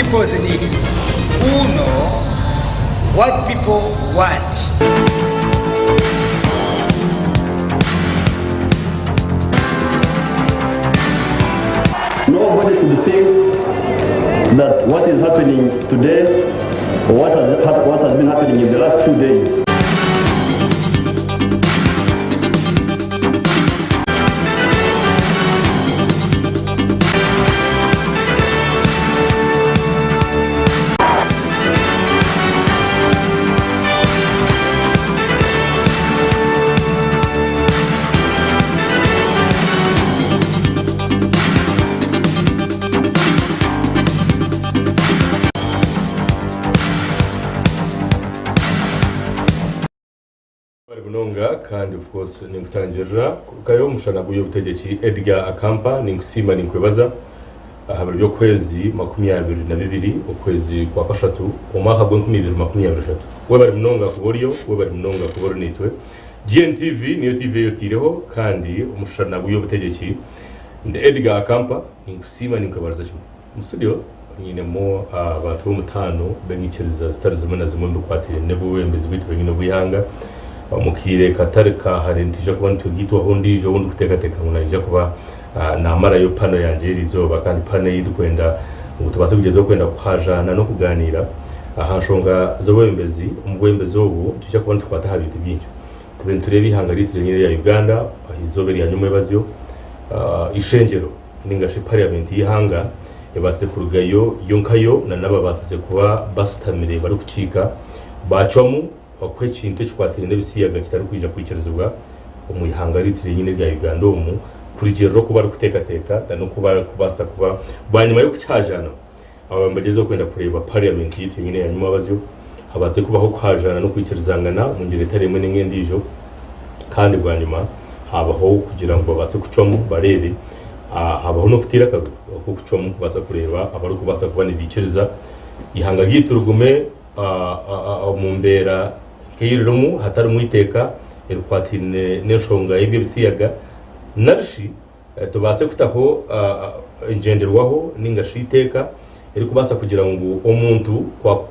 people's needs, who know what people want. Nobody should think that what is happening today or what has been happening in the last 2 days kandi of course ninkutangira kayo Omushana Gw'Ebyobutegyeki EDGAR AKAMPA ninkusima ninkwebaza habari byo kwezi 22 ukwezi kwa kashatu umwaka gwa 2023 we bari mnonga kuboryo we bari mnonga kuboro nitwe GNTV niyo TV yotireho kandi Omushana Gw'Ebyobutegyeki nde EDGAR AKAMPA ninkusima ninkwebaza cyane mu studio nyine mo abantu b'umutano benyikiriza zitarizimana zimwe mbikwatire nebo wembezi bitwe nyine buyanga mukire katare ka harentije kuba ntugito aho ndijo wundi kutekateka munajya kuba namara yo pano yanje rizoba kandi pano yindi kwenda ngo tubase kugezaho kwenda kwajana no kuganira ahanshonga zobembezi umubembezi obu tujya kuba twata habintu byinshi tubeni turebe ihangaritire nyine ya Uganda izoberi ya nyuma y'abazyo ishengero ningashe parliament y'ihanga yabase kurugayo yonkayo na naba basize kuba basitamire bari kucika bacomu okwekintu ekikwatire n'ebisiyaga kitari kwija kwikirizibwa omuyihangaritire nyine rya Uganda omu kurigero kuba rukutekateka no kuba kubasa kuba bwanyuma yo kucyajana abambagezo kwenda kureba parliament yite nyine yanyuma abazyo habaze kubaho kwajana no kwikirizangana mu ngire taremwe n'ingendijo kandi bwanyuma habaho kugira ngo babase kucomu barebe habaho no kutira kabiri ko kucomu kubasa kureba abari kubasa kubana bikiriza ihanga ryiturugume omumbera keirumu hatari mwiteka erukwatine neshonga y'ibyo bisiyaga narshi tubase kutaho ingenderwaho ningashiteka eri kubasa kugira ngo omuntu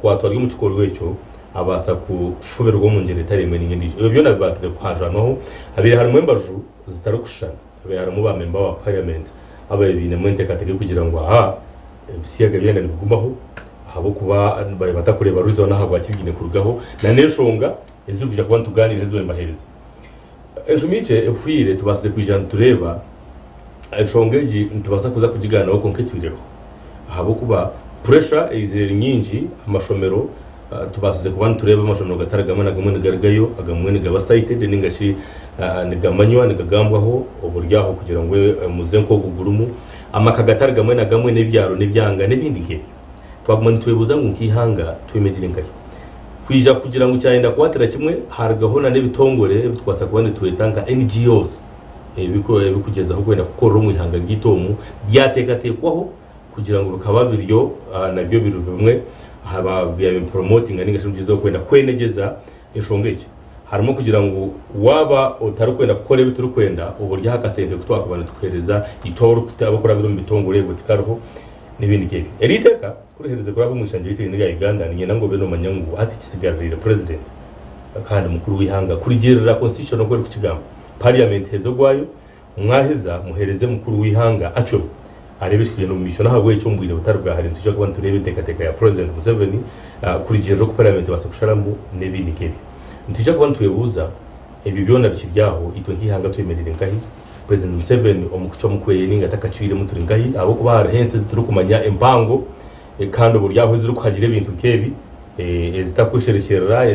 kwatwarwa mu kikorwa cyo abasa kufuberwa mu ngere taremwe n'ingindije ibyo byo nabasize kwajanaho habiri harimo embaju zitarukushana habiri harimo ba member wa parliament abaye bine mu ntekateke kugira ngo bisiyaga byenda bigumaho habo kuba batakureba ruzo na habo akigine kurugaho na neshonga ezikuja kuba tuganira hezwe mbahereza ejumice efwire tubase kwijana tureba eshongeji ntubasa kuza kujigana uko nketwirero habo kuba pressure izireri nyinji amashomero tubasize kuba tureba amashomero gataragamwe na gamwe nigaragayo agamwe ni gabasite ningashi nigamanywa nigagambwaho uburyaho kugira ngo muzenko gugurumu amakagatargamwe na gamwe nebyaro nebyanga nebindi nkeke twagumana twebuza ngo nkihanga twemedire ngaye kwija kugira ngo cyayenda kwatira kimwe haragahona n'ibitongore twasa kubane twetanga NGOs bikugezaho kwenda gukora mu ihanga ry'itomu byatekatekwaho kugira ngo bikaba biryo nabyo biru bimwe haba bya promoting ningashingiza kwenda kwenegeza inshongeje harimo kugira ngo waba utari kwenda gukora bituri kwenda uburyo hakasente kutwakabana tukereza itoro kutabakora biro mu bitongore gutikaroho n'ibindi kebe eriteka kurehereze kurabo mushangiye yite ya Uganda ni nyina ngo beno manyangu ati kisigarira president kandi mukuru w'ihanga kurigirira constitution no kukigamba parliament hezo gwayo mwaheza muhereze mukuru w'ihanga aco arebeshije no misho naho gwe cyo mbwire butari bwa hari tuje kubana turebe tekateka ya president Museveni kurigirira ko parliament basa kusharambu n'ibindi kebe ntije kubana tuyebuza ibi byona bikiryaho itwe nkihanga twemerere ngahi president Museveni omukuco mukweye ninga takacire muturi ngahi abo kuba harahense zituru kumanya empango kandi uburyaho ziri kuhagira ibintu kebi ezitakusherekera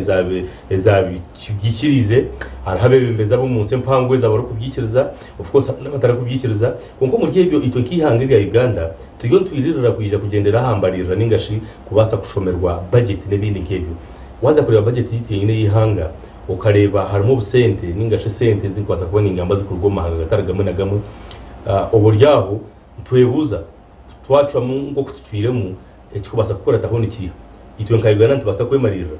ezabikirize arahabe bembeza bo munsi empango ezabaro kubyikiriza of course n'abatara kubyikiriza kuko mu gihe byo itwe nkihanga ya Uganda tugiye twirira kujya kugendera hambarira ningashi kubasa kushomerwa budget n'ibindi nkebyo waza kureba budget yitiyene y'ihanga ukareba harimo ubusente ningashe sente zikwaza kubona ingamba zikurwoma hagataragamo na gamwe uburyaho twebuza twaca mu ngo kutwiremo ekikubasa gukora tahoni kiha itwe nkayigana ntubasa kwemarira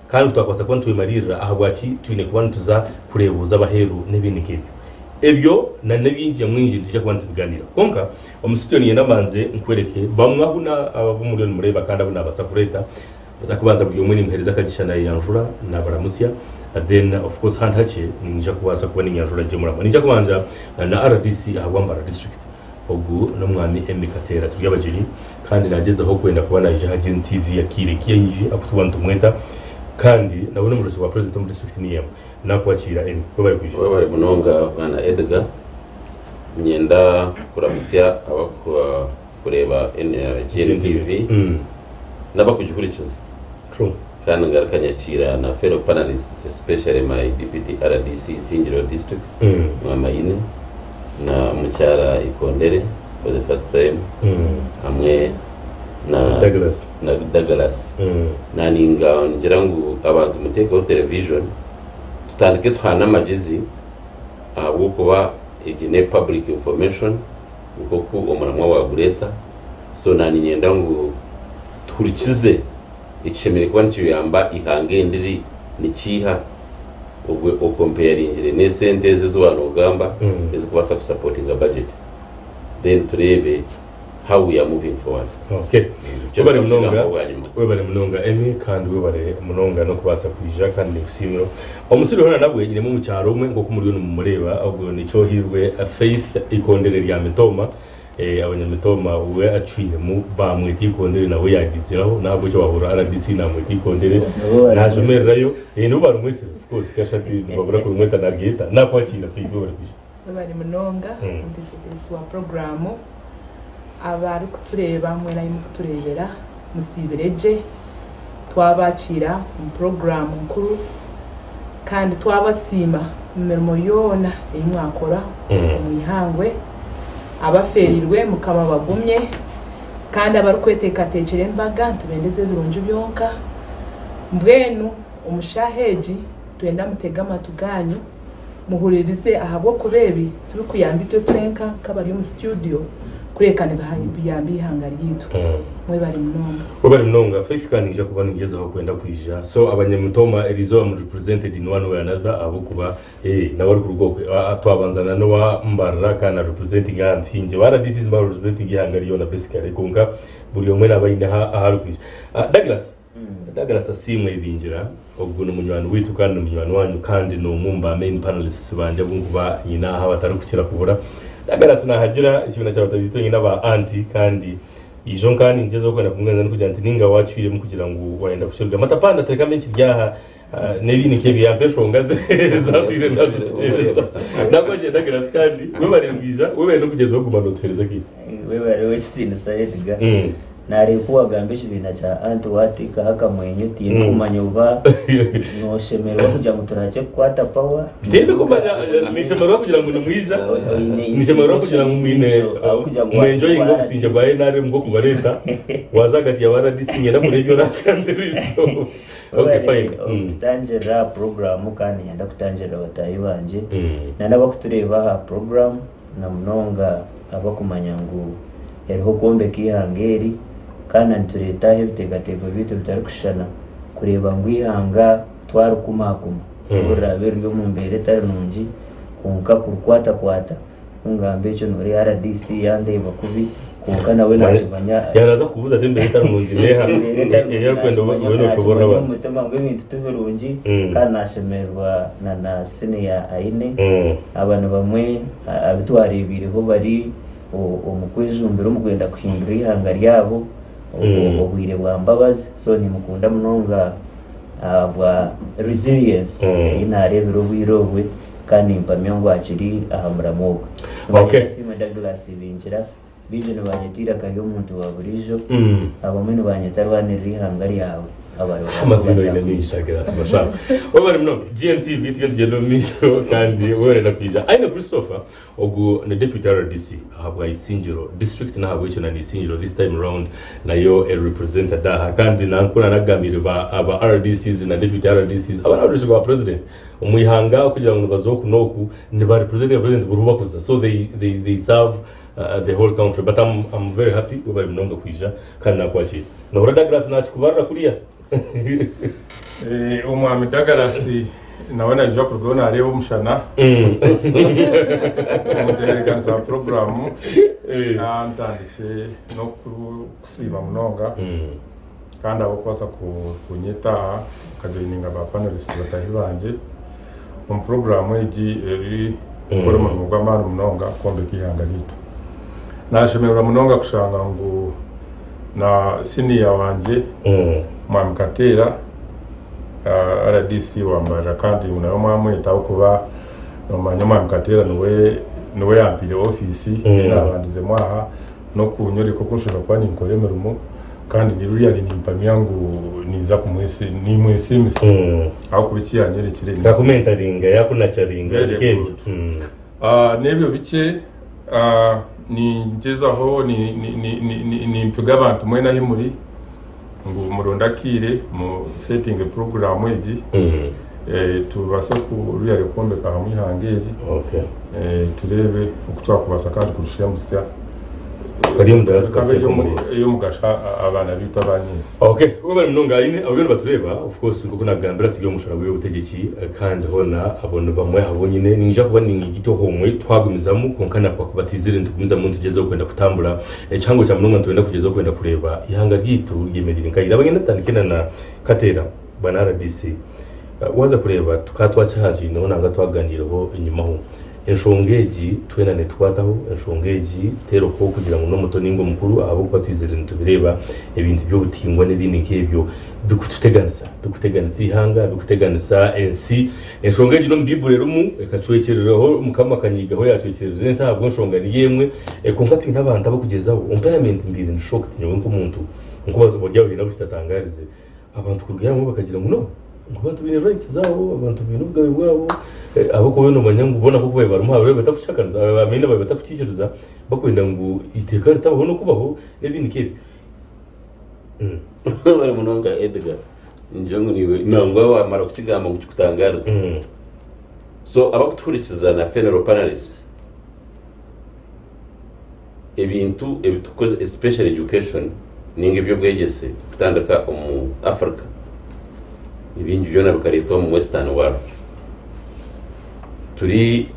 kandi twakwasa kuba twemarira ahagwaki twine kubana tuza kurebuza abaheru n'ibindi nkebyo ebyo na nabinjya mwinji tujya kuba tubiganira konka omusitoni yenabanze nkwereke bamwe abuna abumuri mureba kandi abuna abasakureta baza kubanza buri umwe nimhereza kagisha na yanjura na baramusya then of course hand hache ninja kuwasa kuba ninyanjura je murama ninja kubanja na RDC ahagwambara district ogu no mwami emikatera tujya bajiri kandi nageze aho kwenda kubana je Hagin TV yakire kiyenji akutubantu mweta kandi nabone umujosi wa president mu district niyem nakwakira eni bari kwisha bari munonga bwana Edgar myenda kuramusya abakwa kureba GNTV n'abakugikurikiza true kandi ngarakanyakira na fellow panelists especially my deputy RDC Singiro district mwamayine na mucyara Ikondere for the first time hamwe na Douglas na ninga ngira ngo abantu muteka television tutandike tuhana amagezi abo kuba igine public information uko umuramwa wa gureta so nani nyenda ngo tukurikize ikishemere kwa ncyo yamba ihange ndiri nikiha ubwe comparingire ne senteze z'abantu ugamba ezikubasa supporting a budget then turebe how we are moving forward. Okay. Webale munonga emi kandi webale munonga no kubasa kwija kandi kusimiro. Omusiri hona nabwe nyine mu cyaro umwe ngo kumuri no mumureba ahubwo nico hirwe Faith Ikondere rya Mitoma abanyamitoma we acwire mu bamwiti Ikondere nawe yagiziraho nabwo cyo bahura RDC na mwiti Ikondere najumererayo n'ubaru mwese of course kashati babura ku mweta nagita nakwakira Faith webale munonga umutegetsi wa programu abari kutureba mwe nayo kuturebera musibireje twabakira mu program nkuru kandi twabasima imirimo yona imwakora mu ihangwe abaferirwe mukama bagumye kandi abari kweteka tekere mbaga tubendeze birunju byonka mbwenu umushaheji twenda mutega matuganyu muhuririze ahabo kubebi turi kuyambito twenka kabari mu studio kurekane biyambi hangari yitu mwe bari munonga Faith kandi nje kuba nigeze aho kwenda kwija so abanyamutoma Elizo am represented in one way another abo kuba nabari ku rugo atwabanzana no wa mbarara kana representing and hinje bara this is about representing hangari yona basically kunga buri omwe nabayinde ahari kwija Douglas asimwe ibinjira ubwo no munywano witu kandi no munywano wanyu kandi no mumba main panelists banje bunguba nyina ha batari kukira kubura Douglas nahagira ikibina cy'abatabito nyina ba anti kandi ijo kandi ngezo kwenda kumwenza no kugira ntinga wacwire mu kugira ngo wenda kushirwa matapanda teka menshi ryaha nebini kebi yampesho ngaze zatire naziteza nakoje Douglas kandi we bari mbija we no kugeza kugumana utwereza ki we bari wechitini sayedga nari kuwagambisha ibintu cya anti watika haka mwenyuti kumanya uba no shemerwa kugira ngo turache kwata power ndebe kumanya nishemerwa kugira ngo nimwija nishemerwa kugira ngo mwine mwenjoy ngo kusinja baye nari ngo kubareta wazagati ya wara disinye na murebyo rakandirizo okay fine stanjera program kandi yanda kutanjera batayi banje nanda bakutureba program na munonga abakumanya ngo yariho kombe kihangeri kana nturetaho bitegatego bitu bitari kushana kureba ngwihanga twarukumakuma urabe ryo mu mbere tarunji kunka kurkwata ungambe cyo nori RDC yande bakubi kunka nawe nakibanya yaraza kubuza ate mbere tarunji leha yari kwenda ubone ushobora ba mutema ngo ibintu tubirunji kana nashemerwa na senior aine abantu bamwe abitwaribiriho bari umukwijumbira umugwenda kuhindura ihanga ryabo ubwire bwa mbabazi so ni mukunda munonga bwa resilience inarebero bwirowe kandi impamyo ngo akiri ahamuramoga okay sima Douglas binjira bijeno banyetira kandi umuntu wa burijo abamwe banyetarwanira ihanga ryawe amazino ile nishagira smasha wabari mno GNTV tugende misho kandi wore na kwija aina Christopher ogu na deputy RDC ahabwa Isingiro district na habwe cyo na Isingiro this time around nayo a representative daha kandi nankura nagamire ba aba RDCs na deputy RDCs abana rwa president umuyihanga kugira ngo bazokunoku ni ba representative president burubakuza so they serve the whole country but I'm very happy wabari mnonga kwija kandi nakwakira no Douglas na chikubarra kuriya umwami Douglas nawe naje kurwana areba Omushana umutegeka za program antandishe no kusiba munonga kandi abo kwasa kunyita kajoininga ba panelists batahi banje mu program egi eri kora mu rwamara munonga kombe kihanga lito nashemera munonga kushanga ngo na senior wanje mwamkatera RDC wambara kandi unayo mwamwita kuba no manyoma mkatera niwe yampire office n'abandize mwaha no kunyori ko kunshaka kwa ninkore merumo kandi niruri ari nimpamya yangu niza kumwese ni mwesimisi aho kubikiya nyerekire ndakumentaringa yakunacharinga kebi nebyo bice ni ngezaho ni mpiga abantu mwe nahi muri ngo murondakire mu setting program egi tubasa ku ruyare kombe ka hamwe hangeri turebe uko twakubasa kandi kurushira musya kariyo ndaka yo mugasha abana bita banyisi kuko bari munonga ine abagenda batureba of course kuko nagambira tugiye Omushana Gw'Ebyobutegyeki kandi hona abona bamwe habonyine ninja kuba ningigito homwe twagumizamo konkana kwa kubatizire ntugumiza mu tugezeho kwenda kutambura cyangwa cya munonga twenda kugezeho kwenda kureba ihanga ryitu ryemerire nkayira bagenda tandikena na katera bana RDC waza kureba tukatwacahaje no nanga twaganiraho inyuma ho enshongeji twenane twataho enshongeji tero ko kugira ngo no muto ningo mukuru abo kwatwizere ntubireba ibintu byo gutingwa n'ibindi nkebyo bikuteganisa ihanga bikuteganisa ensi enshongeji no mbibure rumu ekacwekerereho mukama kanyigaho yacwekereje nesa habwo enshonga ni yemwe konka twina abantu abo kugezaho impairment mbiri ni shock tinyo nk'umuntu nkuba burya bina bustatangarize abantu kurugamo bakagira ngo no abantu bine rights zabo abantu bine ubwawe bwabo abo ko beno banyangu ubona ko baye barumuha bari batakucyakaniza abamene baye batakukikiriza bakwenda ngo iteka ritabaho no kubaho n'ibindi kebe bari munonga Edgar njangu niwe nangwa wamara kukigamba gukutangariza so abakuturikiza na funeral panelists ebintu ebitukoze especially education ninge byo bwegese kutandika mu Africa ibindi byo nabukareto mu western world turi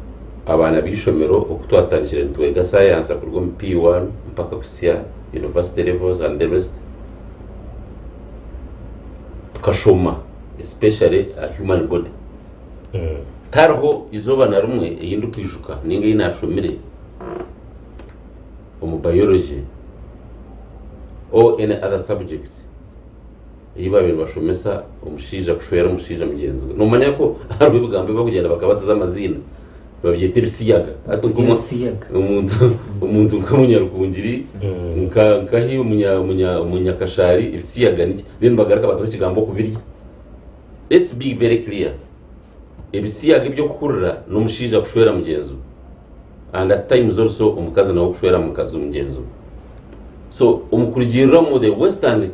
abana bishomero okutwatanishira ntwega science akurwo P1 mpaka kusia university levels and the rest tukashoma especially a human body tarho izoba na rumwe yindu kwijuka ninge inashomire mu biology or any other subject yiba bintu bashomesa umushija kushwera umushija mugenzi no manya ko hari bibugambe bakugenda bakabataza amazina babyitira siyaga atukumo siyaga umuntu nk'umunyarugungiri nkahi umunyakashari ibisiyaga niki then bagaraka batore kigambo kubirya. Let's be very clear, ibisiyaga ibyo kukurira no mushija kushwera mugenzi and at times also umukazi nawo kushwera mukazi mugenzi. So umukurigirira mu the western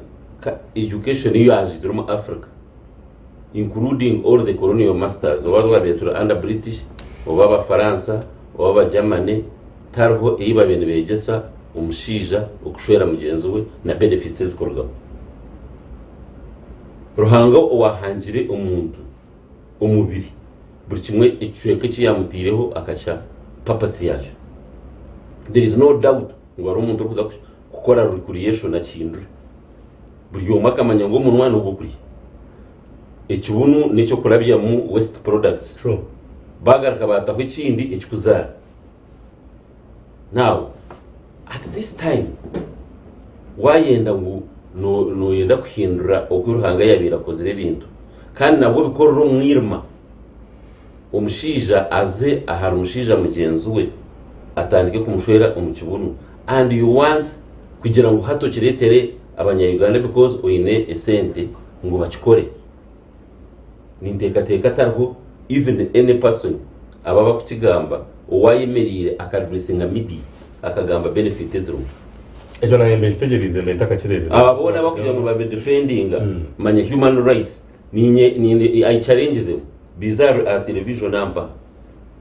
education yaje mu Africa, including all the colonial masters waba betura under British waba Faransa waba Germany tarho iba bene begesa umushija ukushwera mugenzi we na benefits zikorwa ruhango wahangire umuntu umubiri buri kimwe icweke cyamutireho akaca papasi yaje. There is no doubt ngo ari umuntu kuza gukora recreation na kindu buri yoma kamanya ngo umuntu wana ugukuri ekibunu nicyo kurabya mu waste products true bagaraka bataho ikindi ekikuzara. Now at this time wayenda ngo no yenda kuhindura okuruhanga yabira kozire ibintu kandi nabwo bikorera umwirma umushija aze ahari umushija mugenzi we atandike kumushwera umukibunu and you want kugira ngo hato kiretere abanya-Uganda because oyine esente ngo bakikore ninteka tarho even any person ababa kukigamba owayemerire akadressinga midi akagamba benefit zero ejo na yembe itegerize leta kakirere ababona bakugira mu babe defending manya human rights ni I challenge them bizarre at television number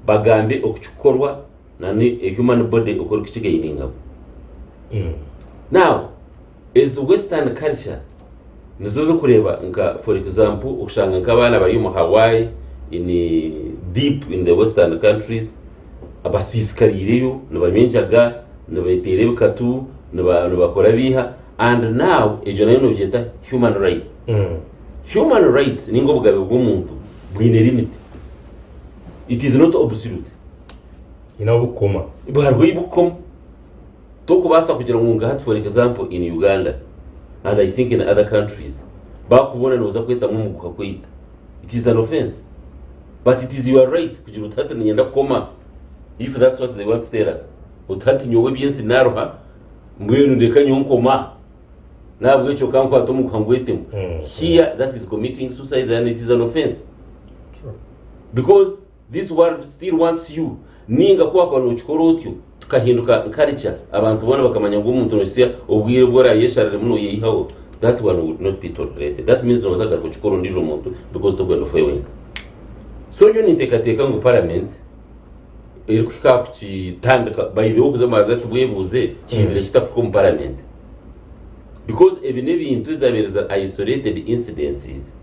bagambe okukikorwa na ni a human body okora kikigayininga. Now is western culture nizozo kureba nka for example ushanga nk'abana bari mu Hawaii deep in the western countries abasisikarireyo nabamenjaga nabetere bikatu nabakora biha, and now ejo nayo nobyeta human right. Human rights ningo bugabe bw'umuntu bwine limit. It is not absolute. Inabukoma Bwarwe ibukoma tokubasa kugira ngo ngahat, for example in Uganda and I think in other countries bakubona noza kweta nk'umuguha kwita, it is an offense, but it is your right kugira utata nyenda koma if that's what they want to tell us. Utati nyowe byensi naroha mbwenu ndeka nyonkoma nabwo echo kanko atomu kwangwete here, that is committing suicide and it is an offense. True. Because this world still wants you. Ninga kwa kwa nuchikorotyo tukahinduka culture abantu bona bakamanya ngo umuntu nosia ubwire bwora yesharire muno yeyihawo, that one would not be tolerated. That means nozaga kuchikoro ndijo muntu because to gwendo failing. So you need teka ngo parliament iri kika kuchitandika by the way kuzamaza tubwebuze chizire kitako mu parliament, because ebinebi into zabereza isolated incidences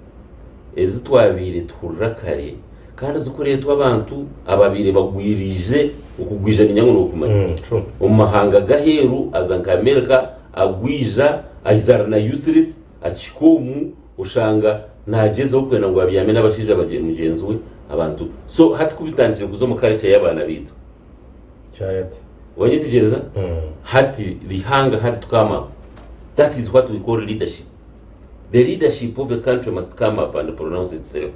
ezitwabire turakare kandi zikuretwa abantu ababire bagwirije ukugwija ninyango nokumanya umahanga gaheru azanka America agwija ayizara na useless achikomu ushanga nageze okwena ngo abyame n'abashije abaje mugenzi we abantu, so hati kubitandikira kuzo mu culture y'abana bitu cyayate wanyitegereza hati lihanga hati tukama. That is what we call leadership. The leadership of a country must come up and pronounce itself.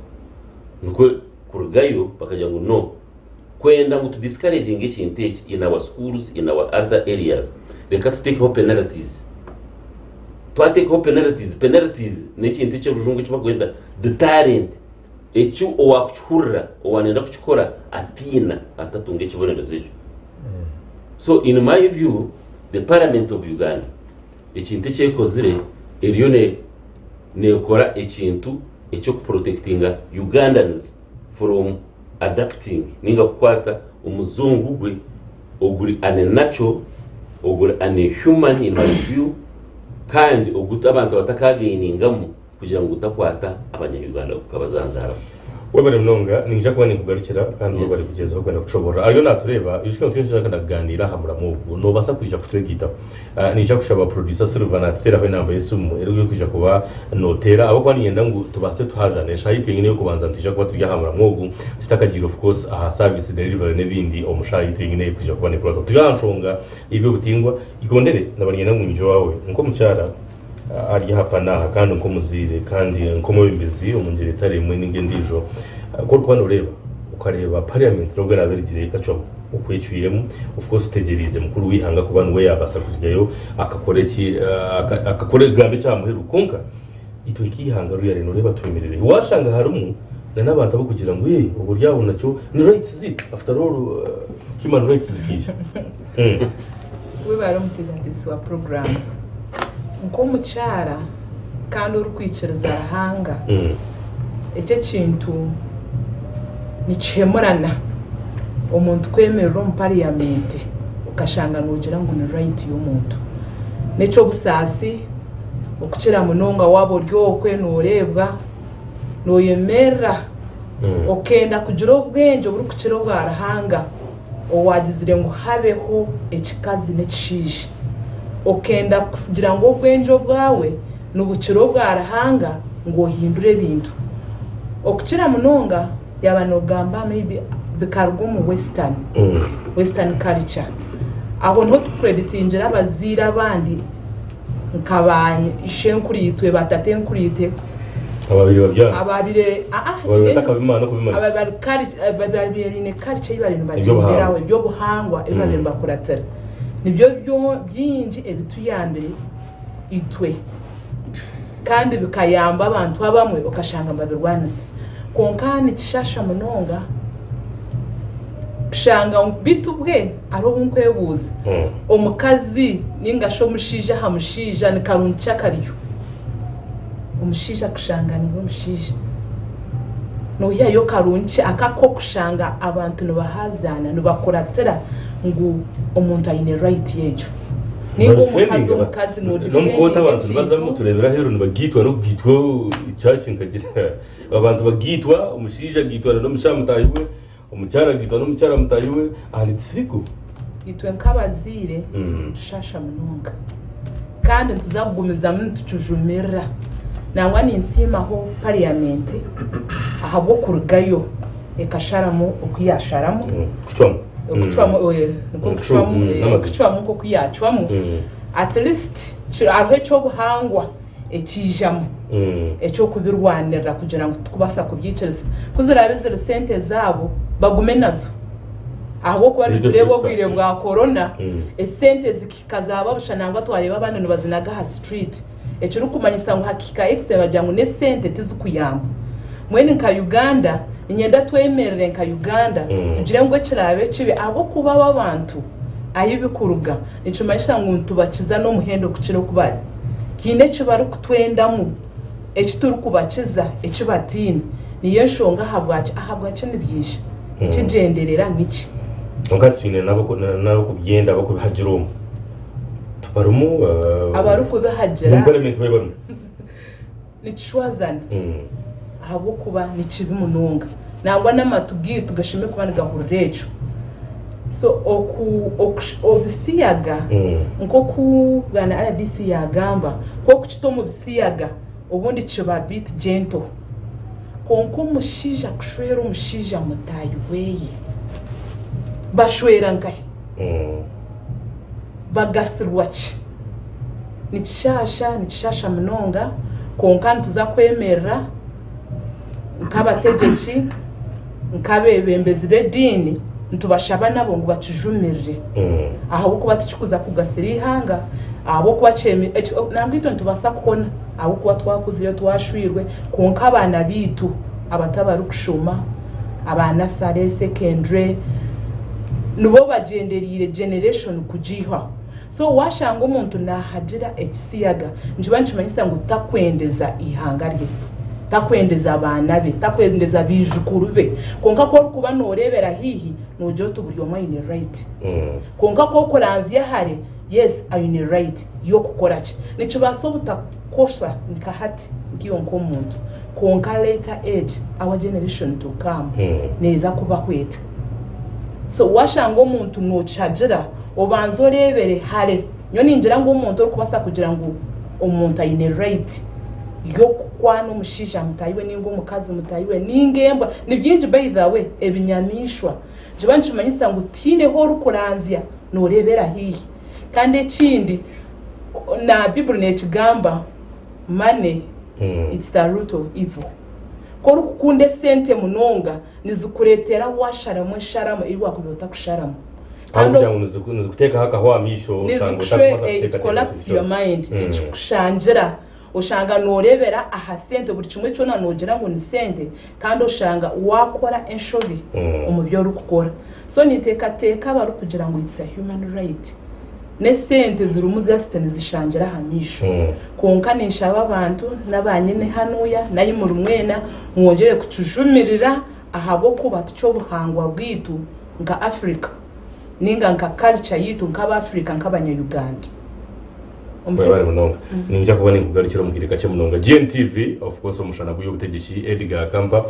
Nuko kurugayo bakagira ngo no kwenda ngo to discouraging ikintu in our schools, in our other areas. Reka to take up penalties. To take up penalties n'ikintu cyo rujungu cyo bagwenda the talent echu owakuchura owanenda kuchikora atina atatunge kibonerezo. So in my view, the Parliament of Uganda ekintu cyekozire eriyo nekora ekintu ekyo kuprotectinga Ugandans from adapting ninga kukwata umuzungu gwe oguri unnatural oguri unhuman in my view, kandi oguta abantu batakagainingamu kugira ngo utakwata abanya-Uganda ukabazanzara. Webare mnonga ninja kuba nikugarukira kandi bari kugezaho kwenda kushobora ariyo natureba ishika twinjira kana ganira hamura mu no basa kwija kutwegita ninja kushaba producer Silvana atera ho inamba yesumu eriyo kwija kuba notera abo kwani yenda ngo tubase tuhajanesha yike nyine yo kubanza ntija kuba tujya hamura mwogu tutakagira of course aha service delivery nebindi omushayi nyine kwija kuba nekura tuyanshonga ibyo butingwa igondere nabanyena mu njo wawe nko mucyara ari hapa naha kandi nko muzire kandi nko mubimbezi umungere tare mwe ninge ndijo ko rwanda ureba ukareba parliament rogera aberigire ikacho ukwicuyiremo of course tegerize mukuru wihanga ku bantu we yabasa kujyayo akakore gambe cyamuheru konka itwe kihanga ruya reno reba twemerere washanga harumu n'abantu abo kugira ngo ubu ryabo nacyo ni rights zit after all human rights zikije we barumuteza wa program nko mucyara kandi uri kwiciriza hanga icyo kintu nicemurana umuntu kwemerera mu parliament ukashanga nugira ngo ni right y'umuntu neco busasi ukukira munonga wabo ryokwe nurebwa noyemera okenda kugira ubwenge buri kukira bwarahanga owagizire ngo habeho ekikazi n'ekishije okenda kugira ngo ubwenjo bwawe n'ubukiro bwarahanga ngo hindure bintu okukira munonga yabanogamba maybe bikargo mu western culture aho nto tukreditingira abazira abandi nkabanye ishenkuri yitwe batate nkuri yite ababiri babyana ababire batakabimana kubimana ababiri ne culture y'ibintu bagenderawe byo buhangwa ibintu bakuratera nibyo byinji ebituyambere itwe kandi bikayamba abantu abamwe bakashanga mbabirwanise konkani kishasha munonga shanga bitubwe aro bunkwebuza omukazi ningasho mushija hamushija nikaruncha kariyo umushija kushanga ni umushija no yayo karunchi akako kushanga abantu no bahazana no bakoratera ngo umuntu ayine right yejo ningo umukazi no defend abantu bazamo turebera hero nibagitwa no gitwa cyashinkagira abantu bagitwa umushija gitwa no mushamutayiwe umucyara gitwa no mucyara mutayiwe anditsiko itwe nk'abazire tushasha munonga kandi tuzagumiza muri tucujumira nangwa ni insima ho parliament ahabo kurugayo ekasharamo okuyasharamo kuchwamo ko kuyachwamo at least arho cyo buhangwa ekijamo echo kubirwanira kugira ngo tukubasa kubyiciriza kuzirabizira sente zabo bagume nazo aho kuba turebo kwire bwa corona esente zikikazaba bushanangwa twareba abantu bazinaga ha street echo rukumanyisa ngo hakika extra bajyango ne sente tizukuyamba mwene nka Uganda inyenda twemerere nka Uganda tugire ngo kirabe kibe abo kuba abantu ayibikuruga icumanyisa ngo tubakiza no muhendo kuciro kubari kine kibaru kutwendamu ekituru kubakiza ekibatini niyo nshonga ahabwacu nibyisha ikigenderera niki ngakine nabo kubyenda bako bihajiromo tubarumu abarufu bihajira mu parliament bayibona nichwazana ahabo kuba nikibi mununga nangwa namatubwiye tugashime kubana gahurecho so obisiyaga nko kubana RDC yagamba ko kuchitomo bisiyaga ubundi kiba bit gentle konko mushija kushwera umushija mutayi weye bashwera ngai bagasirwachi nichashasha munonga konka ntuzakwemerera nkabategeki nkabebembezi bedini ntubashaba nabo ngo bacujumirire aho kuba tukikuza kugasira ihanga abo kuba chemi nambito ntubasa kubona abo kuba twakuziyo twashwirwe konka abana bitu abatabarukushoma abana sare secondary nubo bagenderire generation kujiha so washanga umuntu nahagira ekisiyaga njiba ncumanyisa ngo takwendeza ihanga rye takwendeza abana be takwendeza bijukuru be konka ko kuba norebera hihi nojo tuguriyoma in right konka ko koranzi yahare yes are in right yo kukora ki nico basobuta kosha nkahati ngiyo nko muntu konka later age our generation to come neza kuba kweta so washanga umuntu nocagira obanzo rebere hare nyo ninjira ngo umuntu uri kubasa kugira ngo umuntu ayine right yo kwana umushija mutayiwe ningo mukazi mutayiwe ningemba ni byinji by the way ebinyamishwa jiba ncumanyisa ngo tine ho rukuranzya norebera hihi kandi ekindi na Bible nekigamba money it's the root of evil ko rukunde sente munonga nizukuretera washaramo sharamo iwa kubota kusharamo kandi nizukuteka haka ho amisho usanga collapse your mind ikushangira ushanga norebera aha sente buri kimwe cyo nanogera ngo ni sente kandi ushanga wakora enshobi umubyo rukukora so niteka bari kugira ngo it's a human right ne sente zirumuze asitene zishangira hamisho konkanisha abantu nabanyene hanuya nayimuru mwena mwongere kutujumirira ahabo kuba tucyo buhangwa bwitu nga Africa ninga nka culture yitu nk'aba Africa nk'abanya Uganda Mwebare munonga ninja kubona inkugarukiro mukirika cyo munonga GNTV of course Omushana Gw'Ebyobutegyeki EDGAR AKAMPA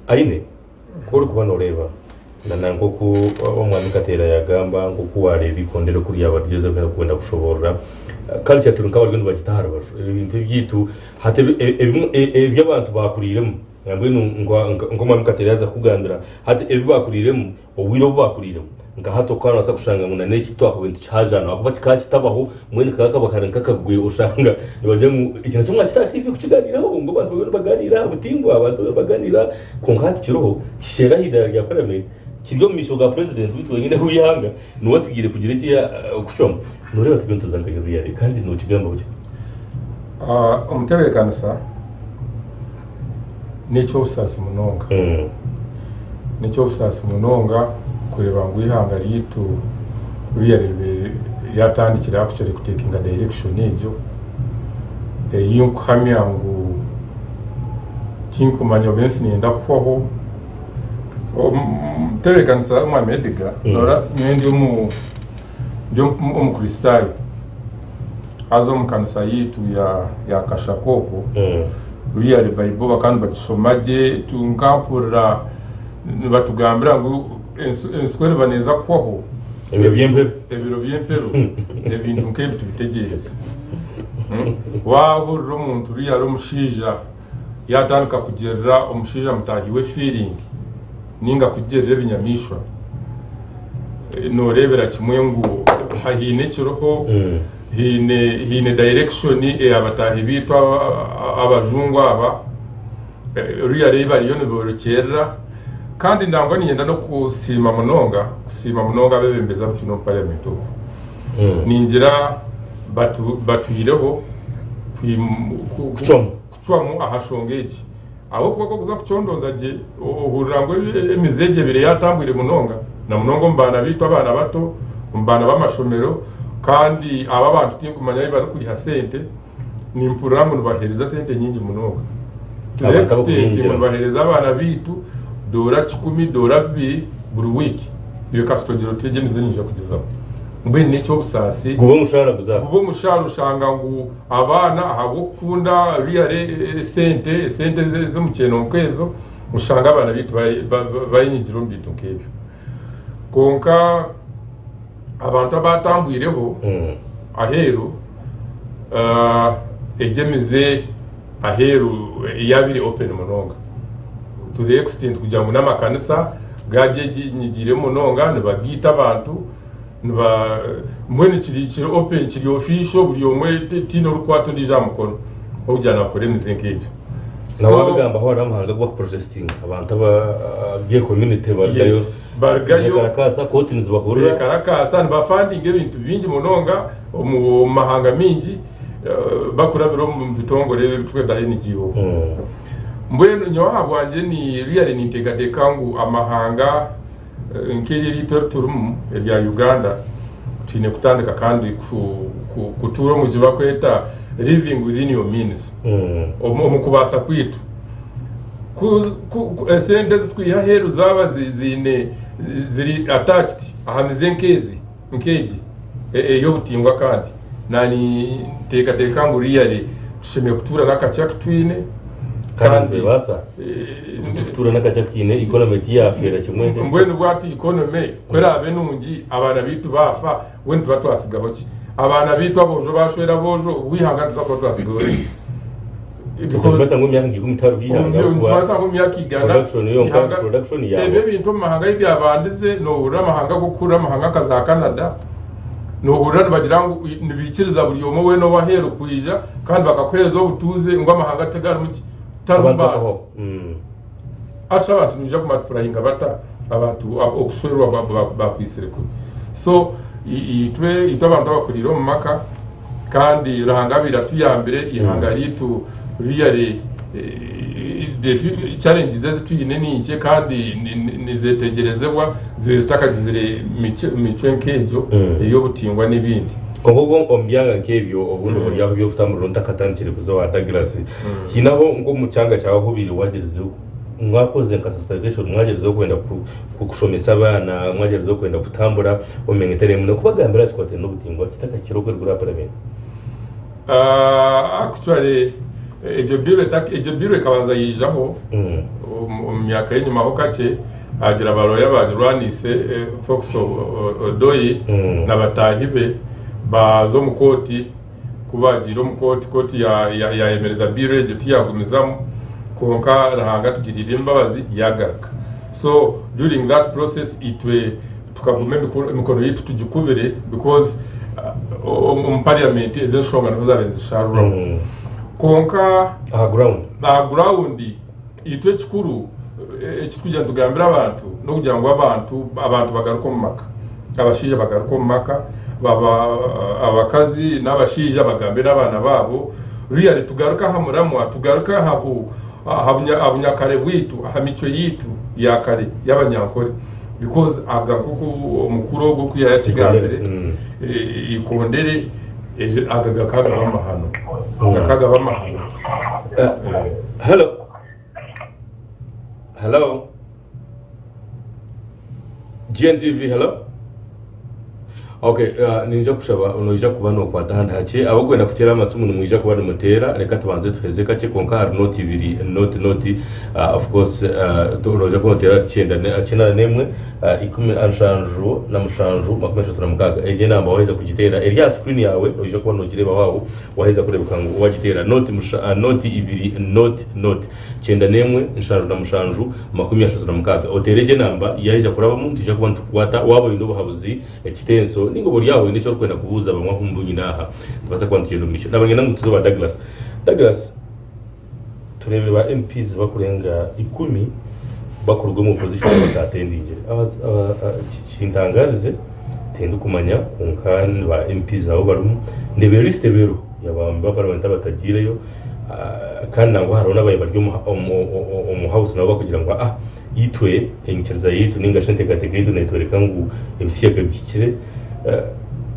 aine ko kubana ureba nanango ku omwami katera yagamba ngo kuwareba ikondero kuri yabageze kwenda kushobora culture turunka baryo bagitahara ibintu byitu hate ebyo abantu bakuriremo ngambwe ngo mwami katera yaza kugandira hate ebyo bakuriremo obwiro bakuriremo nga hato kwa nasa kushanga ngo nane kitwa ko bintu cyajana akuba kitabaho mwene kaka bakaranka kagwe ushanga nibaje mu ikintu cyumwa kitatifi kukiganiraho ngo abantu baganira butingwa abantu baganira konkati kiroho shera hidara ya parliament kiryo misho ga president witwe nyine huyanga nuwasigire kugira iki kushoma nureba tubintu zanga yari kandi no kigamba bucyo umutebe kanisa nico usasa munonga nico usasa munonga kureba ngo ihanga ritu uriya rebe ryatandikira actually kutakinga direction ejo iyo kamya ngo tinkumanya bensi nenda kwaho terekanisa umwami EDGAR nora nyendi byo umukristayo azo mu kanisa yitu ya Kashakoko uriya Bible bakandi bagishomaje tungampura batugambira ngo enskwere baneza kwaho ebiro by'empero ebintu nk'ebi tubitegereza wahurira umuntu uriya ari umushija yatandika kugerera umushija mutahiwe feeling ninga kugerera ibinyamishwa norebera kimwe ngo hahine kiroho hine direction abatahi bitwa abajungu aba uriya reba ariyo niborokera kandi ndangwa niyenda no kusima munonga bebembeza butino parliament ningira batuyireho kucwamu ahashongeje abo kuba kuza kucondoza je uhurira ngo emizege bire yatambwire munonga na munongo mbana bitwa abana bato mbana b'amashomero kandi aba bantu tinkumanya bari kuyiha sente ni impuramu bahereza sente nyingi munonga bahereza abana bitu dora 10 dora 2 buri wiki iyo kasitogero teje nizenyije kugizaho mbe nicyo busasi gubo mushara ushanga ngo abana ahabo kunda real sente zo mukeno mukwezo ushanga abana bitu bayinyigiro mbitu nkebyo konka abantu abatambwireho aheru ejemize aheru yabiri open munonga to the extent kugira ngo n'amakanisa gaje nyigire munonga nibagita abantu niba mwene kiri open kiri official buri omwe tino rukwato ndija mukono ujana kore mizenkejo nawe bigamba ho ramahanga gwa protesting abantu bye community bargayo karakasa kotins bahurira karakasa nibafandinge ibintu bingi munonga mu mahanga mingi bakurabiro mu bitongore bitwe da NGO mbwenu nyoha bwanje ni real ni tegatekangu amahanga nkiri litoturum ya Uganda twine kutandika kandi kutura mu jiba kweta living within your means omukubasa kwitu ku sente zitwiha heru zaba ziri attached ahamize nkeji yo butingwa kandi nani tegatekangu real tusheme kutura nakachak twine kandi basa tutura nakachakine economy ya afera kimwe mbwenu bwati economy kwera abenungi abana bitu bafa wentu batwasigaho ki abana bitu abojo bashwera bojo wihanganza ko twasigaho because ngo myaka ngumitaru bihanga kwa ngo myaka igana production ya ebe bintu mahanga ibi abandize no ura mahanga gukura mahanga kaza Canada no ura bagira ngo nibikiriza buri yomo we no waheru kuija kandi bakakwereza ubutuze ngo amahanga tegara muki tarumba ashabantu nija kumaturahinga bata abantu okuswerwa bakwisireko so itwe abantu bakuriro mu maka kandi rahangabira tuyambere ihanga ritu real challenges zitwine ninke kandi nizetegerezebwa zizitakagizire micwenkejo iyo butingwa nibindi kongo ombyanga nkebyo obundi buryaho byo futa mu ronda katangire kuzo wa Douglas hinaho ngo mucanga cyaho hubiri wagerezo mwakoze nkasensitization mwagerezo kwenda kukushomesa abana mwagerezo kwenda kutambura omengetere mu kubagambira cyikote no butingwa kitaka kirogwe rwa parliament actually ejo biro kabanza yijaho myaka yenyuma ho kace agira baroya bajurwanise Fox Odoyi nabatahibe bazo mukoti kubagira mukoti ya emereza biro ejo tiyagumizamu konka rahanga tugirira imbabazi yagaraka so during that process itwe tukagume mikono yitu tujikubere because parliament ezo shonga no zabenzi sharura konka ground itwe chikuru ekitujya tugambira abantu no kugira ngo abantu bagaruka mu maka abashije bagaruka mu maka baba abakazi n'abashije bagambira abana babo real tugaruka hamuramwa tugaruka abunyakare bwitu hamico yitu yakare y'abanyankore because agakuku umukuru gwo kuyaya kigambire ikondere agaga kaga bamahano akaga bamahano hello GNTV hello Okay, ninja kushaba unoija kuba no kwata handi hake abo kwenda kutera amasumu numwija kuba numutera reka tubanze tuheze kake konka hari note ibiri note of course tunoja kumutera 9 nemwe 10 na mushanju makumesha turamukaga ege namba waheza kugitera eri screen yawe noija kuba nogireba wawo waheza kurebuka ngo wagitera note ibiri note 9 nemwe inshanju na mushanju makumesha turamukaga oterege namba yaje kuraba muntu ija kuba ntukwata wabo inobo habuzi ekitenso ningo buri yawe nico kwenda kubuza bamwa kumbunyi naha tubaza kwantugenda mumisho nabangena ngo tuzoba Douglas turebe ba MPs bakurenga 10 bakurwa mu position batatendingire chintangarize tendo kumanya unkani ba MPs nabo barumu ndebe liste bero yabamba parliament batagireyo kandi nango harona baye baryo mu house nabo bakugira ngo yitwe enkeza yitu ninga shente kategori tunetwereka ngo ebisiyaga bikire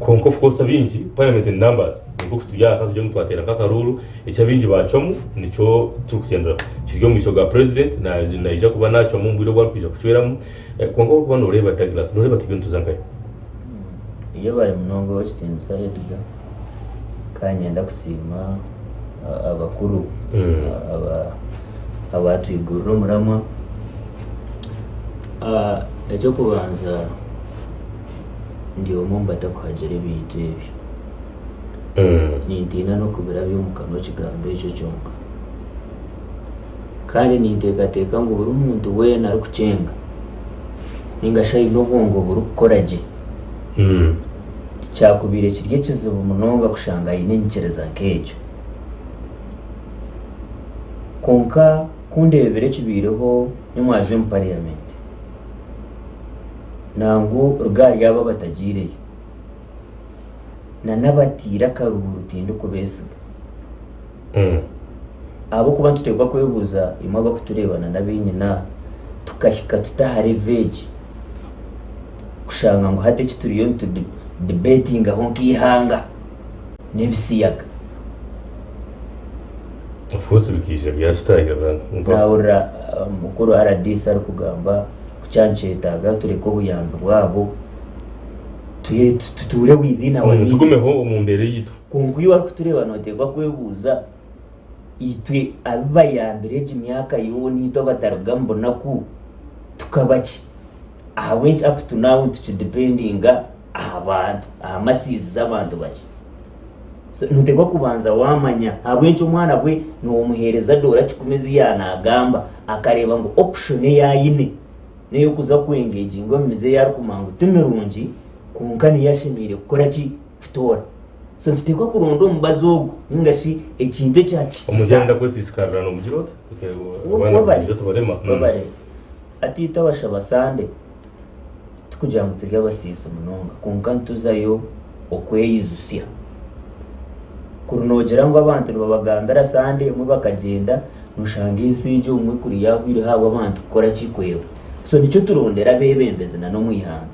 konko fosa bingi parliament numbers niko kutujya kazo cyo twatera kakaruru icabingi bacomu nico tukugendera kiryo mu ishoga president na ija kuba naco mu mbiro bwa kwija kucweramo konko kuba no reba Douglas no reba tikintu zangaye iyo bari munongo w'ikitsinza Edgar kanyenda kusima abakuru abatuyigurura murama ecyo kubanza ndiwo mumbata kwagera ibintu ibyo nintina no kubera by'umukano kigambo icyo cyonka kandi nintekateka ngo buri muntu we nari kucenga ningashayi no bongo buri koraje cyakubire kirye kizibu munonga kushanga inenkereza nk'ecyo konka kundebere kibireho nyamwaje mu parliament nangu rugari yaba batagireye na nabatira karuru tindo kubesiga abo kuba tutegwa kwebuza imwe bakuturebana nabinyina tukahika tutahari veji kushanga ngo hate kituriyo ntu debating aho nkihanga nebisiyaga Fosi bikije byatutahira naura mukuru RDC ari kugamba kucyanchetaga tureko buyambo bwabo tuture within our tugumeho mu mbere yitu kunguyi wari kutureba notegwa kwebuza itwe abayambere y'imyaka yoni to bataragambo naku tukabaki awench up to now to dependinga abantu amasizi z'abantu baki so nutegwa kubanza wamanya abenshi umwana bwe no umuhereza dora kikomezi yanagamba akareba ngo option yayine neyo kuza kwengage ngo mize yari kumangu tumirungi kunkani yashimire gukora ki futora so ntutegwa kurondo mubazogo ningashi ekintu cyaki umujyanda ko sisikarana no mugirota babare ati tabashaba sande tukujya ngo tujya basisa munonga kunkani tuzayo okweyizusya kurunogera ngo abantu babagandara sande mu bakagenda nushanga insije umwe kuri yahwire habo abantu kora kikwewe so nicyo turondera bebembeze na no mwihanga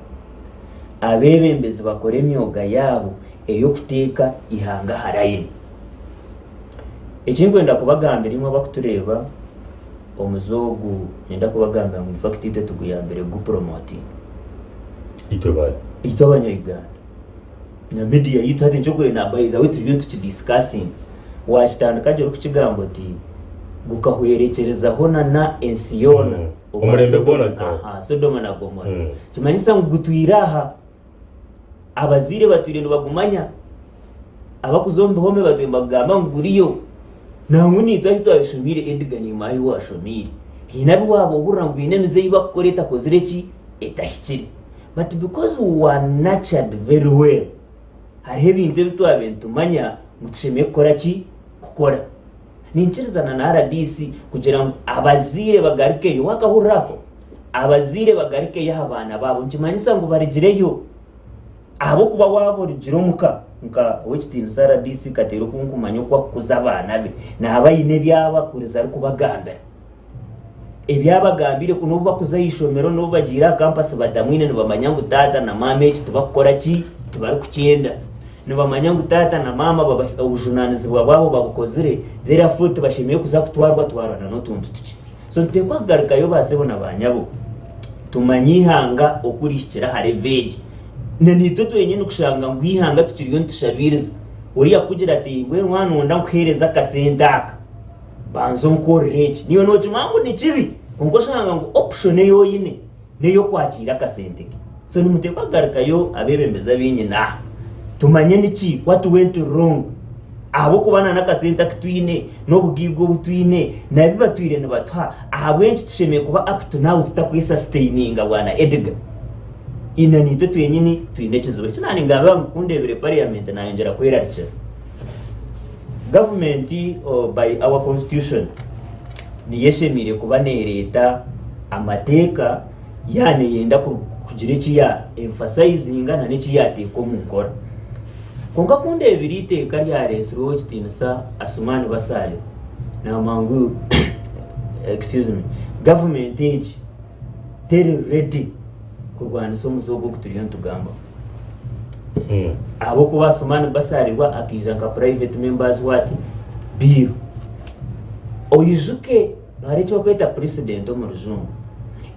abebembeze bakore imyoga yabo eyo kuteka ihanga harayini ekingwenda kubagambira imwe bakutureba omuzogu nenda kubagambira ngo fact ite tuguyambere gu promoting ito abanyarwanda na media yitu hati nchokwe na by the way to discussing washitandika cyo kukigambo ti gukahwerekereza hona na ensiyona umurembe bona Sodoma na Gomora kimanyisa ngutwiraha abazire batwirendo bagumanya abakuzombe home batwembagamba nguriyo na nguni twahitwashomire Edgar ni mayi washomire hinabi wabo burangu binemize yibakoreta kozireki etahikiri but because we are nurtured very well hariho ibintu bitwabentu manya ngutushemeye gukora ki gukora ninchirizana na RDC kugira ngo abazire bagarike yo wakahurako abazire bagarike y'abana babo nkimanyisa ngo barigireyo abo kuba wabo rigiro muka nka w'ikitino RDC katero kunkumanya kwa kuzabana be na abayine byaba kuriza ari kubagambira ebyabagambire kuno bakuza yishomero no bagira campus batamwine no bamanya ngo tata na mama iki tubakora ki tubari kucyenda no bamanya ngo tata na mama baba ubujunanizi bwabo babukozire therefore bashimiye kuza kutwarwa twarana no tuntu tuki so ntekwa garuka yo basebo nabanyabo tumanyihanga okurishikira hare veji nito twenyine kushanga ngwihanga tukiriyo ntushabiriza uriya kugira ati ngwe mwana nkuhereza akasentaka banzo nkorereki niyo noje mangu ni kibi kongo shanga ngo option yoyine neyo kwakira akasenteke so nimutekwa garukayo abebembeza binyina tumanye niki what went wrong abo kubana n'akasentake twine no bugibwo butwine nabiba twire nabatwa ahabwenshi tushemeye kuba up to now tutakwisustaininga bwana Edgar ina nito twenyine twinekezo kinani ngaba mukundebere parliament nayongera kweracha government by our constitution ni yeshemire kuba ne leta amateka yane yenda kugira iki ya emphasizing na n'iki yateko mu nkora konka kundebere iteka rya resro kitinsa asumani basale na mangu excuse me government age tell ready kurwana somuzogo kuturiyo tugamba abo kuba asumani basalirwa akiza nka private members wati bill oyizuke narecho kweta president omuruzungu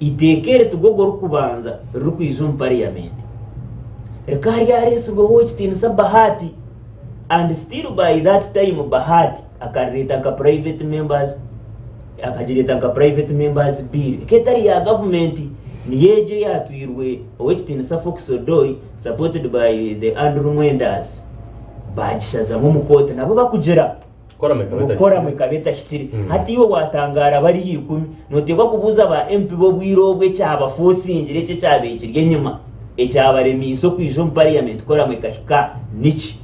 itekere tugogoro kubanza rukwizo parliament rekari yaresgo hochitinsa bahati and still by that time bahati akareta ka private members bill ketari ya government niyeje yatwirwe hochitinsa foxodoi supported by the Andrew Mwendas bajishaza mu mukote nabo bakugera gukora mu kabeta kikiri hati iwe watangara bari yikumi notegwa kubuza ba MP bo bwirobwe cyaba fosingire cye cyabekirye nyuma ecyabaremiso kwijo mu parliament kora mu kahika niki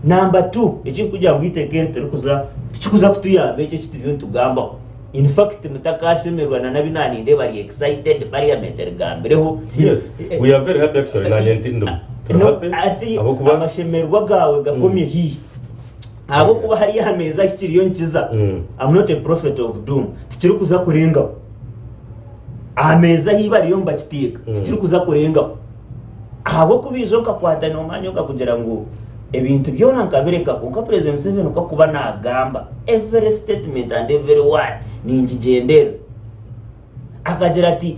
number 2 eki kujya ngwitekere terikuza kikuza kutuyambe cyo kitiriyo tugamba in fact mutakashemerwa na nabinani nde bari excited parliament ergambireho yes we are very happy actually na yentindo abo kuba amashemerwa gawe gakomye hi abo kuba hari yameza kiriyo nkiza I'm not a prophet of doom tikiri kuza kurenga ameza hibariyo mbakiteka tikiri kuza kurenga abo kubijoka kwatana umanya kugira ngo ebintu byona nkabireka konka president Museveni uko kuba nagamba every statement and every word ninjigendera akagira ati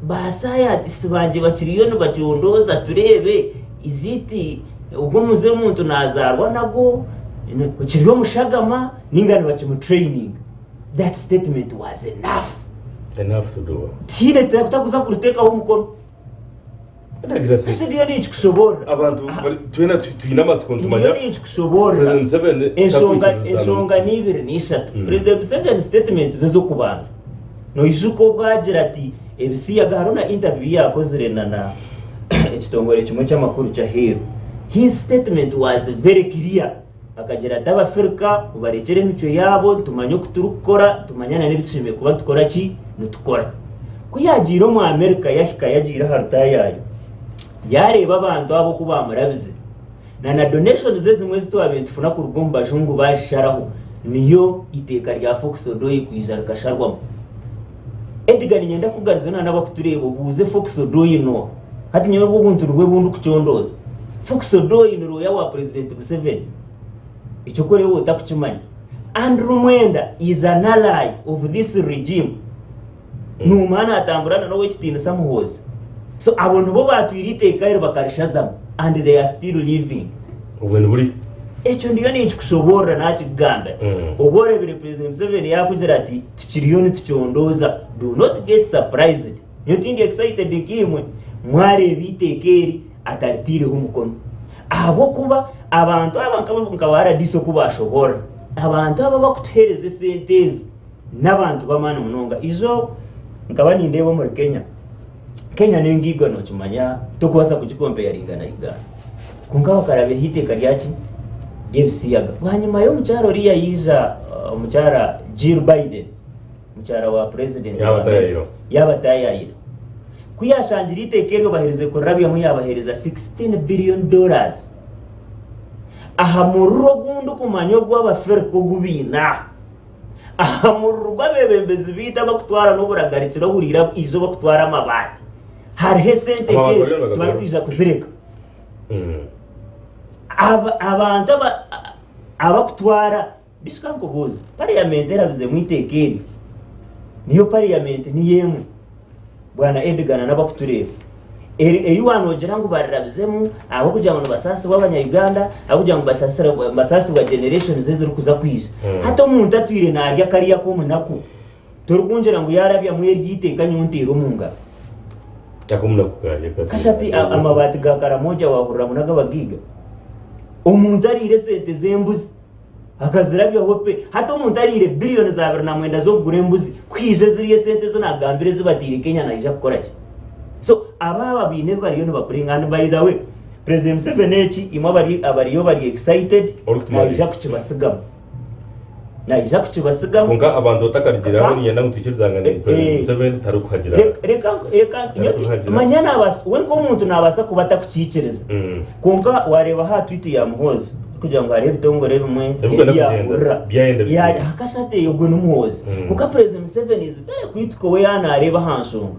bascientists banje bakiriyo no bacyondoza turebe iziti ubwo muze muntu nazarwa nabo ukiriyo mushagama ningani bakimu training that statement was enough to do tine takuza kuruteka umukono Asidiyo ni kusobora abantu twena tuyina masekondo manya ni kusobora ensonga nibire n'ishatu president Museveni statement zezo kubanza no ijuko bwagira ati ebisiya garona interview yakoze na ekitongore kimwe cy'amakuru cya Hero his statement was very clear akagira ati Abafrika ubarekere mico yabo tumanye kuturukora tumanyana n'ibishimiye kuba tukora ki nutukora kuyagira mu America yahika yagira harta yayo yareba abantu abo kubamurabize na donation zimwe zitwa bintu funa ku rugomba jungu basharaho niyo iteka rya Foxodoi kwijara kasharwamo Edgar nyenda kugarizana n'abakutureba buze Foxodoi no hati nyo buntu rwe bundu kucyondoza Foxodoi no ya wa president Museveni icyo kore wo takuchimanya Andrew Mwenda is an ally of this regime numana atamburana no wekitina samuhoza so abantu bo batwirite kairo bakarishazamo and they are still living ubwo buri echo ndiyo ni kushobora nakiganda oborebere president Museveni yakugira ati tukiriyo nitucyondoza do not get surprised you think excited kimwe mware bitekeri ataritire humukono abo kuba abantu abankabara diso kubashobora abantu aba bakutereze sentezi n'abantu bamana munonga izo nkabani ndebo muri Kenya niyo ngigo no kimanya tukwasa kugikomparinga na Uganda kunkaho karabiri hiteka ryaki yebisiyaga hanyuma yo mucyaro riya yiza mucyara Jill Biden mucyara wa president yabatayayira kuyashangira itekero bahereze ko rabya mu yabahereza $16 billion aha mururo gundu kumanyo gw'Abafrika gubina aha mururo gw'abebembezi bita bakutwara no buragarikira burira izo bakutwara amabati hari sente kezi barikwiza kuzireka abantu abakutwara biskanko boza parliament erabize mu itekeri niyo parliament ni yemwe bwana Edgar n'abakutureba eyuwanogera ngo barabizemu abo kugira ngo basasi b'abanyayuganda abo kugira ngo basasi wa generation zeziri kuza kwija hata umuntu atwire narya kariya ko munako torukunjira ngo yarabya mwe ryiteka nyontero munga yakumuna kukaje kashati amabati ga karamoja wahurira munaga bagiga umuntu arire sente zembuzi akazirabya hope hata umuntu arire billion za 2 zo kugura embuzi kwije ziriye sente zo nagambire zibatire Kenya na ija kukoraje. So ababa bine bariyo no bakuringana. By the way, President Museveni imwe abariyo bari excited na ija kukibasigama konka abantu batakarigira aho niyenda ngutukizangane President Museveni tarukuhagira reka manyana abasa wenko umuntu nabasa kubata kukikereza konka wareba ha tweet ya Muhozi kugira ngo arebe tongore bimwe ya hakashate yogo n'umuhozi kuko President Museveni is very critical we yana areba hanshunga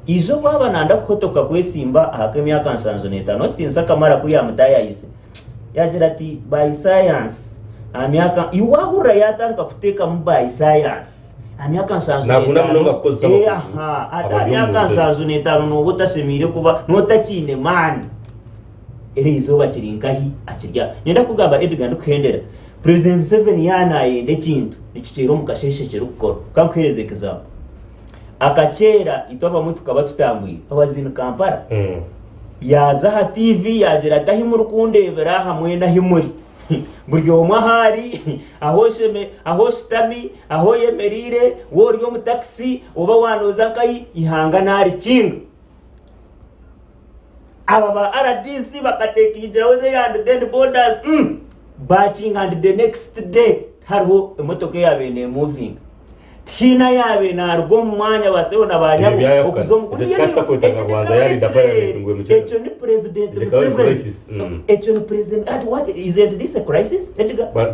izo baba nanda kuhotoka kwesimba ahakemya kansanzo neta no tinsa kamara kuri amutaya yise yagira ati by science amyaka iwahura yatandika kuteka mu by science amyaka nsanzo nabuna munonga koza ata amyaka nsanzo neta no butasemire kuba notakine man eri izo bakirinkahi akirya nenda kugamba Edgar ndikuhendera President Museveni yana yende kintu nikiciro mukasheshe kirukora kankuhereze example akachera itwaba mutu kaba tutambuye abazina Kampala yaza ha TV yagira tahi mu rukundebera hamwe na himuri buryo mwahari aho stami aho yemerire wori yo mu taxi oba wanoza kai ihanga nari kinga aba ba RDC bakatekijira wose and then borders batching and the next day hariho emotoke yabene moving Hina yawe na rugo mwanya baseho nabanya okuzomu kasta kwetanga kwanza yari ndapaya ngwe mu cyo ni president Museveni ni president at what is this a crisis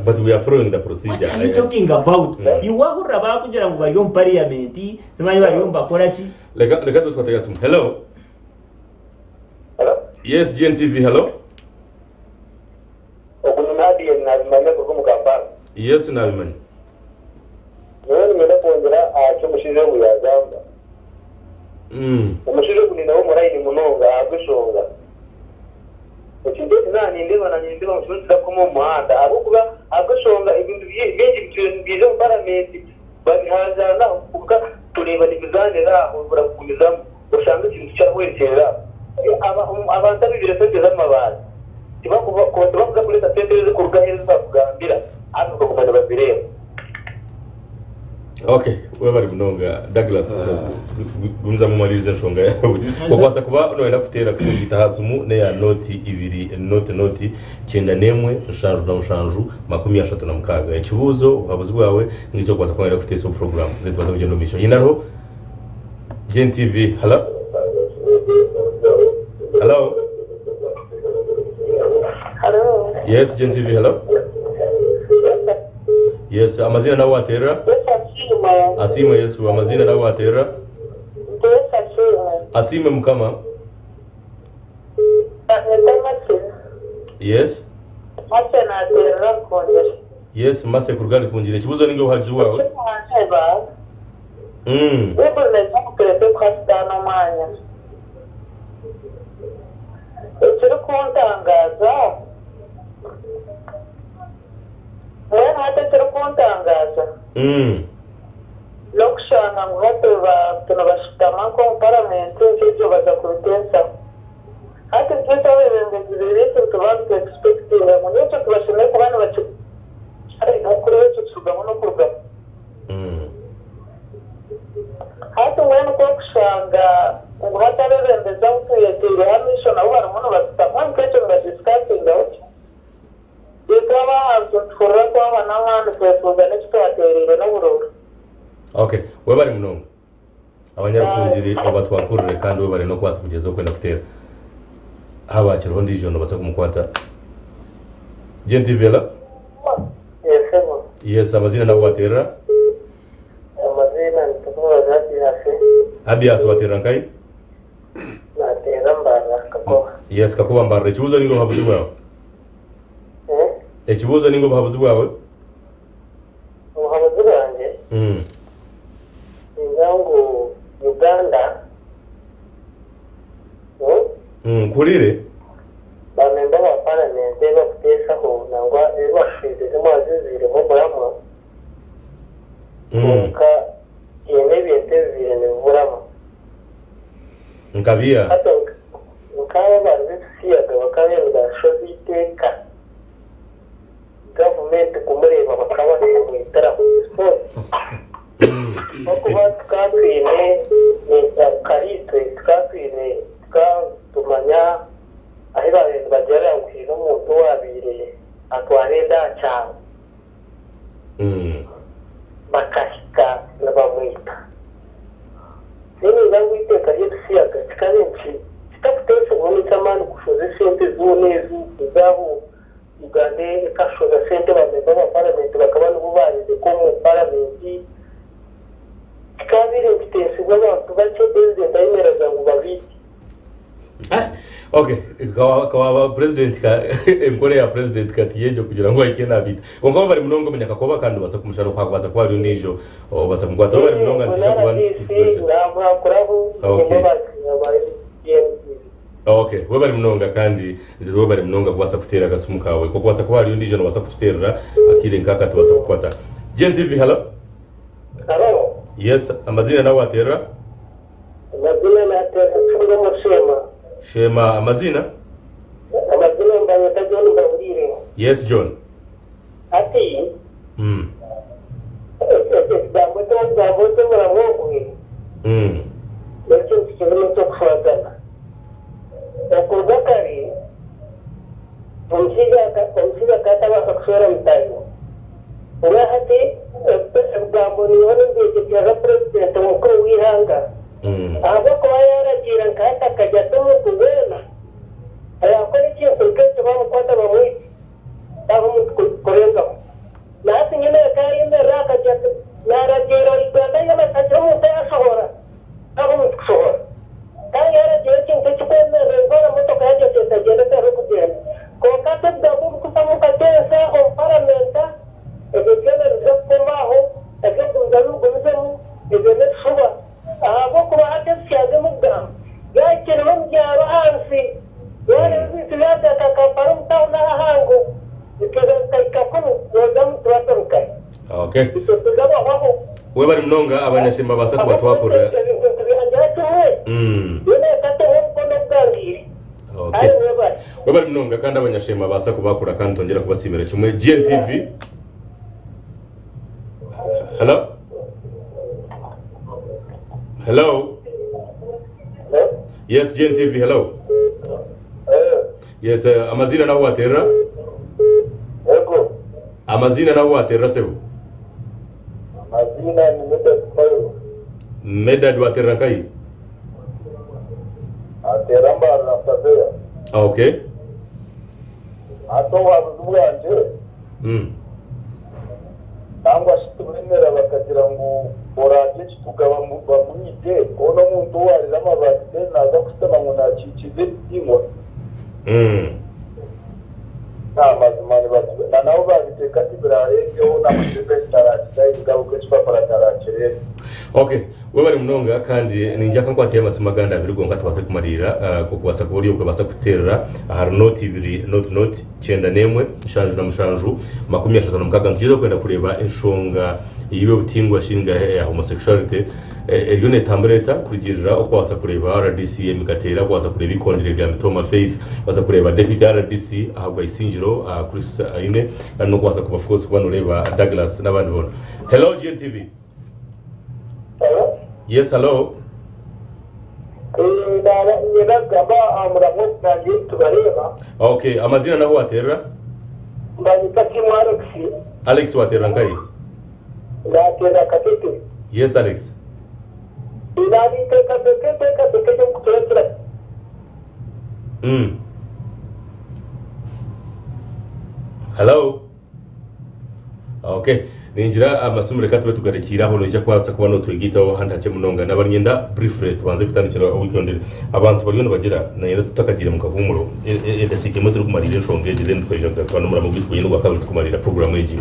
but we are following the procedure what are you talking about you wahura ba kugira ngo bari mu parliament semanyi bari mu bakora ki lega twatega simu hello yes GNTV hello okunadi na ko mu Kampala yes na bimanye none ngenda kongera cyo mushize mu yazamba umushize kunina wo murayi munonga agusonga ukindi nani ndeba na nyindeba mushize ko mu muhanda abo kuba agusonga ibintu byinshi bizo mu parliament babihazana kuka tureba nibizanira ubura kugumiza usanga ikintu cyahwerekera abantu bibire sente z'amabati tibakuba kuri sente zo kurugaheza bakugambira ariko kumenya babireba. Okay, we bari munonga Douglas gumza mu marize nshonga yawe kokwaza kuba noenda kutera kugita hasumu ne ya noti ibiri noti cyenda nemwe nshanju na nshanju 36 ikibuzo uhabuzi bwawe ngicyo kwaza kwenda kutesa program ndetwaza kugenda misho inaro GNTV hello yes GNTV hello yes amazina nawe atera asime Yesu amazina nawe atera asime mukama yes yes mase kurgali kunjire kibuzo ninge uhaje wawe ekiri kuntangaza wena hata kiri kuntangaza lokushanga ngo tunabashitama ko mu parliament cyo baza kubitensa hata twese aberengeje rero tubaze expecting ngo nicyo tubashime ku bana bacu kuri cyo tugamo no kurga hata wena ko kushanga ngo hata aberengeje utuyetire hamisho na bari umuntu batama nk'icyo discussing out ikaba azutfura kwa bana nk'andi twefuza n'icyo aterere no bururu. Okay, we bari munonga abanyarukunjiri abatwakurire kandi we bari no kwasa kugeza uko nafutera habakiriho ndijono basa kumukwata GNTV yes amazina nawe watera amazina nitukubaza Abias watera nkai natera mbara kako yes kakuba mbara ikibuzo ningo habuzi bwawe ikibuzo ningo habuzi bwawe uhabuzi bwanjye Uganda Muhurire bamemba ba parliament bakutesaho nangwa bashize mwazizire mu murama ka yene byentezire ne murama nkabia atonka ukaba bazisiyaga bakabenda shobiteka government kumureba bakaba mu itara sport okuba twatwine ni karitwe twatwine tumanya aho abantu bagera ngo umuntu wabire atwarenda cyane bakashika n'abamwita nini iteka ry'isiyaga kikarenshi kitakutesha ubundi cy'amani kushoza sente z'unezu zabo ugande kashoza sente bamemba ba parliament bakaba n'ububarize ko mu parliament kikabire bitese abantu bace president ayemeraga ngo babiti okay kwa president ka enkore ya president katiyejo kugira ngo ayike nabita ngo bari munongo menyaka koba kandi basa kumushara kwa baza kwa ari ndijo basa mugwata bari munongo ntisha kuba okay we bari munonga kandi we bari munonga kubasa kutera gasumu kawe ko kubasa kwa ari ndijo no basa kuterera akire nkaka tubasa kukwata GNTV hello yes amazina nawe atera amazina na atera funga mushema Shema amazina mbaye tajoni mbahurire yes John ati Zambote muramuguye ndetse ikintu cyo kufatana okuza kari umsiga kata bakakusora mtayo urahati bwambo ni wone ndiye ya president mukuru wihanga abo ko yaragira nkata kajya tumu kubena ayakora ikintu cyo bamukwata bamwiti aho mukurenga nasi nyine kayinde rakaje naragira iganda yama kajya mu tayashobora aho mukushobora kandi yaragira ikintu cyo kwemera ngora moto kaje cyagenda taro kugenda ko kata dabu kusamu katesa o paramenta egena nzakomaho egena nzalugo egena shuba abo kuba atasiyaga mugam yakira mubyaba hansi yari biziyata kakaparu mtauna hango ikeza kaikakuru yozamu twataruka okay we bari munonga abanyashimba basa kuba twakora okay we bari munonga kandi abanyashimba basa kubakura kandi tongera kubasibira kimwe GNTV hello hello yes GNTV hello yes amazina nawo atera amazina nawo atera sebo amazina ni Medad watera kai atera mbara na tabea okay ato wabuzubwanje nangwa shitubemera bakagira ngo oraje kitugaba mu bamwite ono muntu warira amabati naza kusema ngo nacikize imwe mazimani batu na nabo babiteka tibiraye yo n'amateka itarakiza igabo ko twapara tarakere okay we bari munonga kandi ninjya ko kwateye amasimaganda abiri gonga twaze kumarira ko kubasa kuburi uko basa guterera hari note ibiri note cyenda nemwe shanje na mushanju 35 ngizo kwenda kureba inshonga yiwe butingwa shinga ya homosexuality iyo netambureta kugirira uko wasa kureba RDC emigatera kwasa kureba ikondere bya Mitoma Faith wasa kureba deputy RDC ahabwa isingiro Chris Aine no kwasa kuba force kubano reba Douglas nabandi bona hello GNTV yes hello okay amazina naho waterera Alex waterera ngai yes Alex hello okay ninjira amasumure katwe tugarekiraho no kwasa kuba no twigitaho handace munonga nabanyenda briefly tubanze kutandikira weekend abantu bari no bagira nayenda tutakagire mu kavumuro edasike mo turi kumarira shongeje then twajaga kwa numura mu bitwe no bakaba tukumarira program eji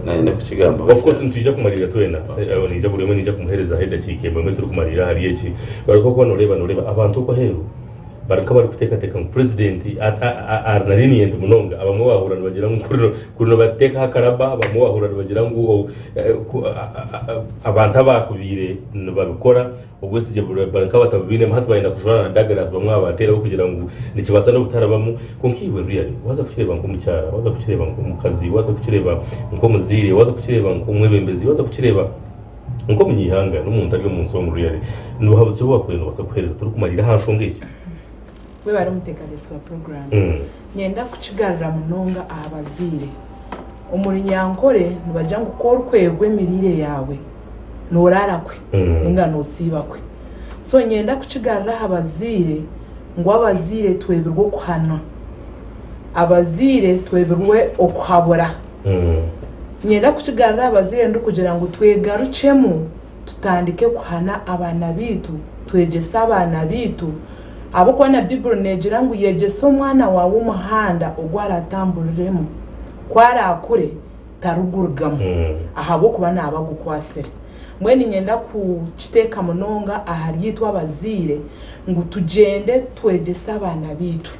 nayenda kukigamba of course ntuje kumarira twena nija buri mwe nija kumuhereza hedasike mwe turi kumarira hari eji bariko ko noreba abantu ko heru baraka bari kutekateka mu president arnariniyende munonga abamwe bahurana bagira ngo kuno bateka hakaraba abamwe bahurana bagira ngo abantu abakubire babikora ubwo sije baraka batabine muhatwaye nakujana na Douglas bamwe abatera kugira ngo nikibasa no butarabamo konkiwe really waza kucireba ngo mucyara waza kucireba ngo mukazi waza kucireba ngo muzire waza kucireba ngo mwebembezi waza kucireba ngo munyihanga n'umuntu ari mu nso mu really nuhabutse wakwenda basa kuhereza turi kumarira hashongeje we bari umutekalesi wa program nyenda kukigarira munonga abazire umurinyankore nibajya ngo ukora ukwegwe mirire yawe nurarakwe ninga nosibakwe so nyenda kukigarira abazire ngo abazire twebirwe kuhana abazire twebirwe okuhabura nyenda kukigarira abazire ndo kugira ngo twegarucemo tutandike kuhana abana bitu twegese abana bitu abo kwana Bible negira ngo yegese umwana wawe umuhanda ugwaratamburiremo kwara akure tarugurugamo ahabo kuba nabagukwasere mwene nyenda ku kiteka munonga ahari yitwa abazire ngo tugende twegese abana bitu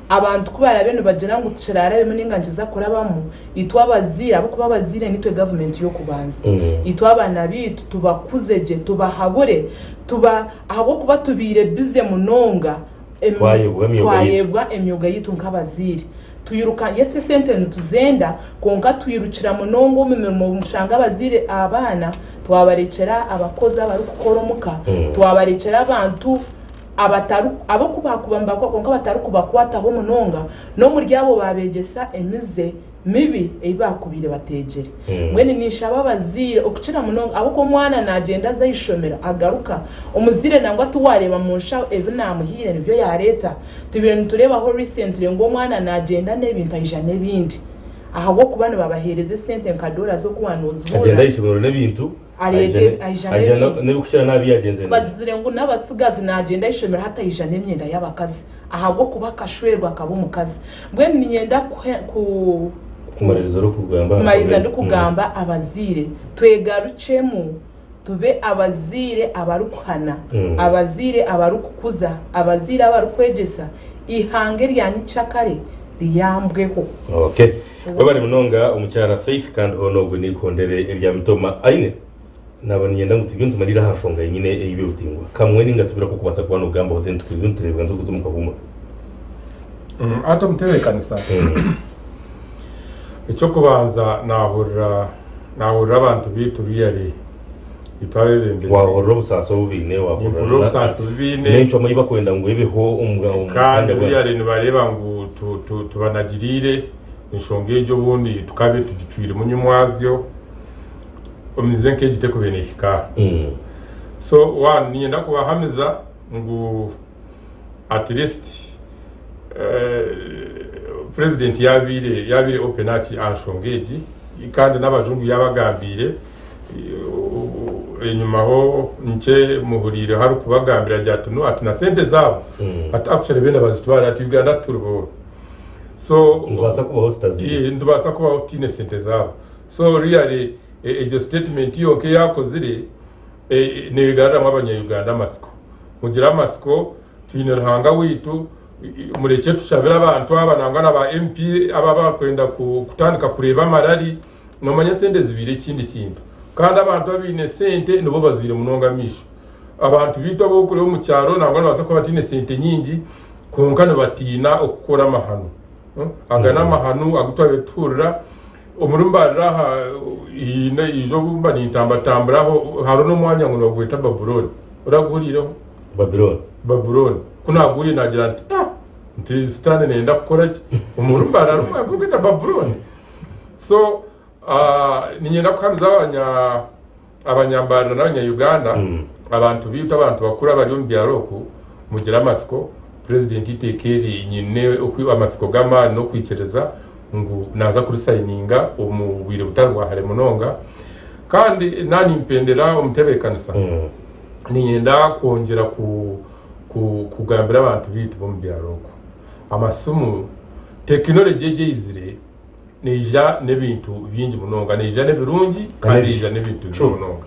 abantu kubara bene bagira ngo tushirare muninganje zakorabamo itwa abazire abo kuba abazire nitwe government yo kubanza itwa abana bitu tubakuzeje tubahabure tuba ahabo kuba tubire bize munonga twayebwa emyuga yitu nk'abazire tuyiruka yese sentene tuzenda konka tuyirukira munongo mu mushanga abazire abana twabarekera abakozi abari gukoromuka twabarekera abantu abataru abo kubakubamba konka bataru kubakwataho munonga no muri yabo babegesa emize mibi eyibakubire bategere mwene nishaba bazire okucira munonga abo ko mwana nagenda zayishomera agaruka umuzire nangwa tuwareba munsha ebinamuhire nibyo ya leta tubire tureba ho recently ngo mwana nagenda nebintu ayija nebindi ahabo kubana babahereze sente nkadora zo kuwanuza agenda yishobora nebintu ayija nebikushira nabi yagenze bagizire ngo nabasigazi nagenda yishomera hata ayija nemyenda y'abakazi ahabo kubakashwerwa akaba umukazi mwene nyenda ku kumariza ndukugamba abazire twegarucemo tube abazire abarukuhana abazire abarukukuza abazire abarukwegesa ihange ryanyicakare riyambweho okay babari munonga umucyara Faith kandi honogwe nikondere irya mutoma aine nabaniye ndamutubyo ntumarira hashonga nyine ibe butingwa kamwe ninga tubira kukubasa kubana ugamba hoze ntukirebwa nzo kuzumuka buma ata muterekanisa icyo kubanza nahurira abantu bitu really itwabebembeze wahorro busaso bubine wahorro busaso bubine nenco muyiba kwenda ngo ibeho umugabo kandi really nibareba ngo tubanagirire inshongejo bundi tukabe tugicwire munyumwazyo omize nk'egite kubenefika so one nienda kubahamiza ngo at least president yabire openati anshongeji kandi n'abajungu yabagambire enyuma ho nce muhurire hari kubagambira ryatuno atuna sente zabo atakushare bene bazitwara ati Uganda turbo so ndubasa kuba hostazi ndubasa kuba hotine sente zabo so really ejo statement yo ke yakozire ne bigarara mwabanya Uganda masiko mugira masiko twinarhanga witu mureke tushabira abantu abanangana ba MP aba bakwenda kutandika kureba marari nomanya sente zibire kindi kintu kandi abantu babine sente nibo bazire munonga misho abantu bito abo kure mu cyaro nangana basa ko batine sente nyingi konkana batina okukora amahano agana amahano agutwabe turra omurumbarira ine ijo bumba nitambatamburaho haro no mwanya ngo nogweta Babylon uraguhuriraho Babylon kuna guri nagira nti stane nenda gukora ki umurumbarira rumwagweta Babylon so ninyenda kuhamza abanyambara n'abanya Uganda abantu bita abantu bakura bari mu byaroko mugira amasiko president itekeri nyine okwi amasiko gama no kwicereza ngo naza kuri signinga umubire butarwa hare munonga kandi nani mpendera umutebekanisa ninyenda kongera kugambira abantu bitu bo mu byaroko amasumu technology jezire neja nebintu byinji munonga neja nebirungi kandi neja nebintu munonga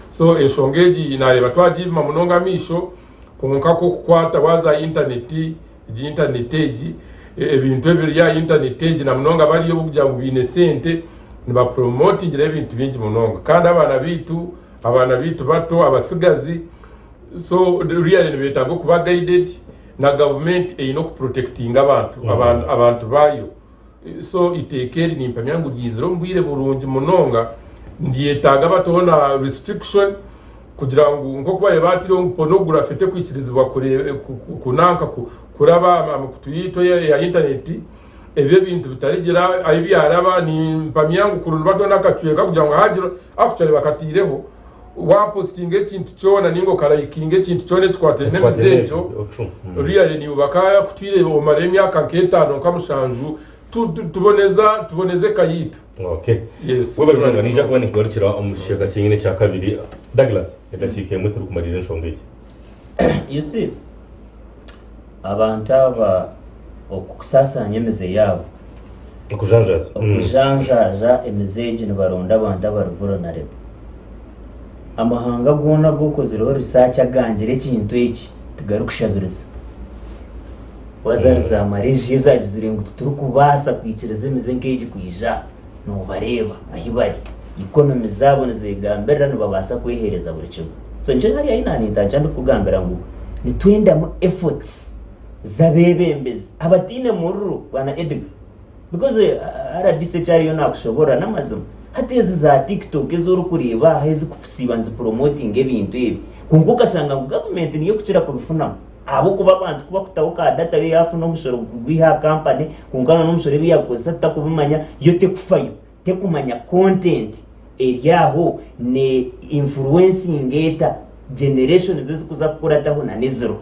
so eshongeji nareba twajima munonga misho konka ko kukwata waza internet egi ebintu ebiri ya internet egi na munonga bariyo kugira ngo bine sente niba promoting ebintu bingi munonga kandi abana bitu bato abasigazi so really nibetago kuba guided na government eyino ku protecting abantu bayo so itekeri nimpamya ngo giziro mbwire burungi munonga ndiyetaga batona restriction kugira ngo nko kubaye batiro pornography te kwikirizwa kunanka kuraba kutuyito ya internet ebyo bintu bitarigira ayibyaraba ni mpamya ngo kurundu batona katuye kugira ngo hagiro actually bakatireho wa posting ekintu cyona ningo karayikinga ekintu cyone kikwate nemizejo really ni ubakaya kutire omare emyaka nk'etano kamushanju tuboneze kayitu. Okay. Yes. Wewe bwana nija kubona ikigarukira umushaka cyingine cya kabiri Douglas edakike mwe turi kumarira nshongeye. You see abantu aba okusasanya emize yabo okujanjaja emizeji nibaronda abantu abaruvura na rebo amahanga gona gukozireho research agangire ekintu eki tigarukushabiriza wazariza amareji ezagizire ngo turi kubasa kwikiriza emize nk'egi kwija nobareba ahibari ikonomi zabo nizegambira nibabasa kwehereza buri kimwe so nje hari ayinani ntanjandi kugambira ngo nitwendamo efforts zabebembezi abatine mururu bana EDGAR because RDC cyariyo nakushobora namazima hateze za TikTok ezuru kureba hezi kusiba nzi promoting ebintu ebi kunguka shanga government niyo kuchira kubifuna abo kuba abantu kuba kutahuka data yo yafu no mushoro gwiha company kungana no mushoro biyakoza takubimanya yote kufayo te kumanya content eriaho ne influencing eta generation zezi kuza kukora taho na nezero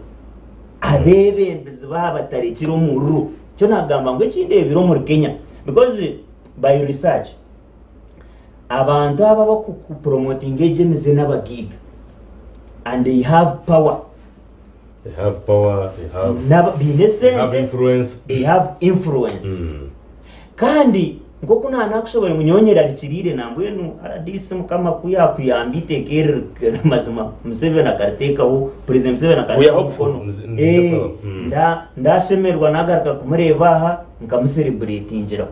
abebembezi babatarikira umuru cyo nagamba ngo ekinde biro muri Kenya because by research abantu aba ku promoting ejemize n'abagiga and they have power, they have influence kandi ngo kuna nakushobora munyonyera rikirire nambwenu aradisi mukama kuyambite kere mazima Museveni akartekaho president Museveni akartekaho ndashemerwa nagaruka kumurebaha nkamuselebrate injira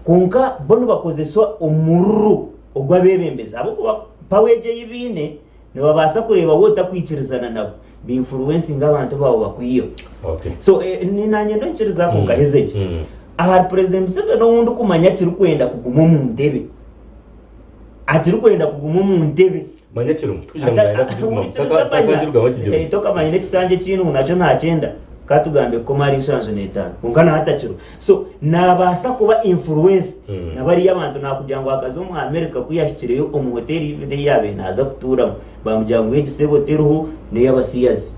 kunka bono bakoze so umururu ogwabebembeza abo kuba paweje yibine nibabasa kureba wota kwikirizana nabo bi influencing abantu babo bakwiyo. Okay. So ninanye ndonchereza ko gahezeje aha president Museveni n'undi kumanya kiri kwenda kuguma mu ntebe akiri kwenda kuguma mu ntebe manya kiri tugira ngayira kuguma takagirwa bakigiro toka manya nekisanje kintu naco ntacenda katugambe ko mari shanje netana ungana hatakiro so nabasa kuba influenced nabari y'abantu nakugira ngo akazo mu America kuyashyikireyo mu hoteli inde yabe naza kutura bamujya ngo egisebo hotelho ne yabasiyazi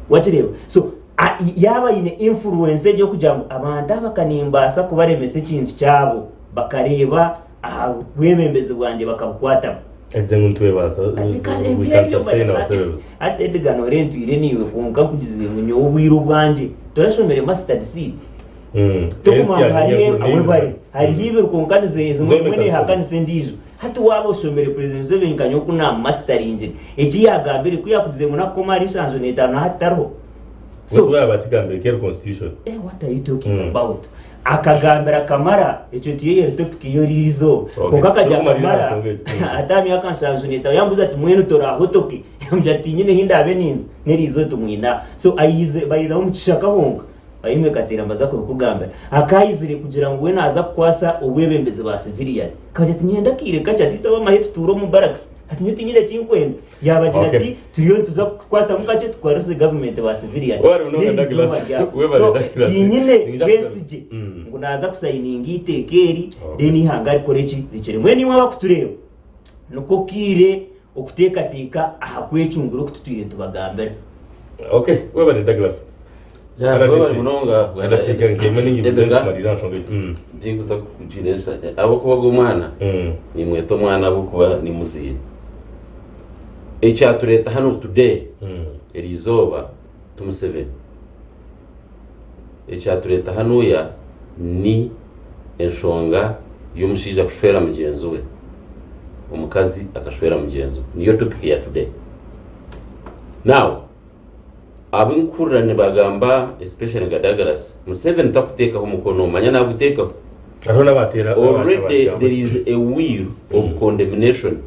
wakireba so yaba ine influence yo kugira ngo abantu bakanimbasa kubaremese ikintu cyabo bakareba wemembeze bwanje bakabukwata Examuntu webaza ati EDGAR no rentu ire niwe kunka kugize ngo ubwiro bwanje turashomere master seed tukuma hari hibe kunkanize zimwe hakanise ndijo hati wabo shomere president Museveni kanyo kuna mastering eki yagambire kuyakugize ngo nakoma rishanjo netana hataro so we abatigambire kere constitution what are you talking about akagambira kamara icyo tiye topic yo rizo kuka kajya kamara atami akanshanjo neta yambuza ati mwenu tora hotoki yamja ati nyine hindabe ninzi nerizo tumwina so ayize bayida umucishaka honga bayime katira mbaza ko kugambira akayizire kugira ngo we naza kwasa ubwebembeze ba civilian kaje ati nyenda kire kaje ati to mahit turo mu barracks ati nyuti nyine kinkwenda yabagira ati turiyo tuza kwata mukaje twarose government ba civilian nyine besije ngo naza kusayininga itekeri deni hangari korechi bicere mwe nimwe bakutureba nuko kire okuteka teka ahakwecungura kututwire tubagambira. Okay, webale Douglas baba munonga ndashaka ngeme n'ingibyo marira nshonge ndiguza kujiresha abo kuba gumwana ni mweto mwana abo kuba ni muziye tureta hano today erizoba tumuseveni tureta hano ya ni enshonga y'umushija kushwera mugenzi we umukazi akashwera mugenzi niyo topic ya today. Now abinkurane bagamba especially nga Douglas Museveni takutekaho umukono manya nagutekaho ariho n'abatera already there is a will of condemnation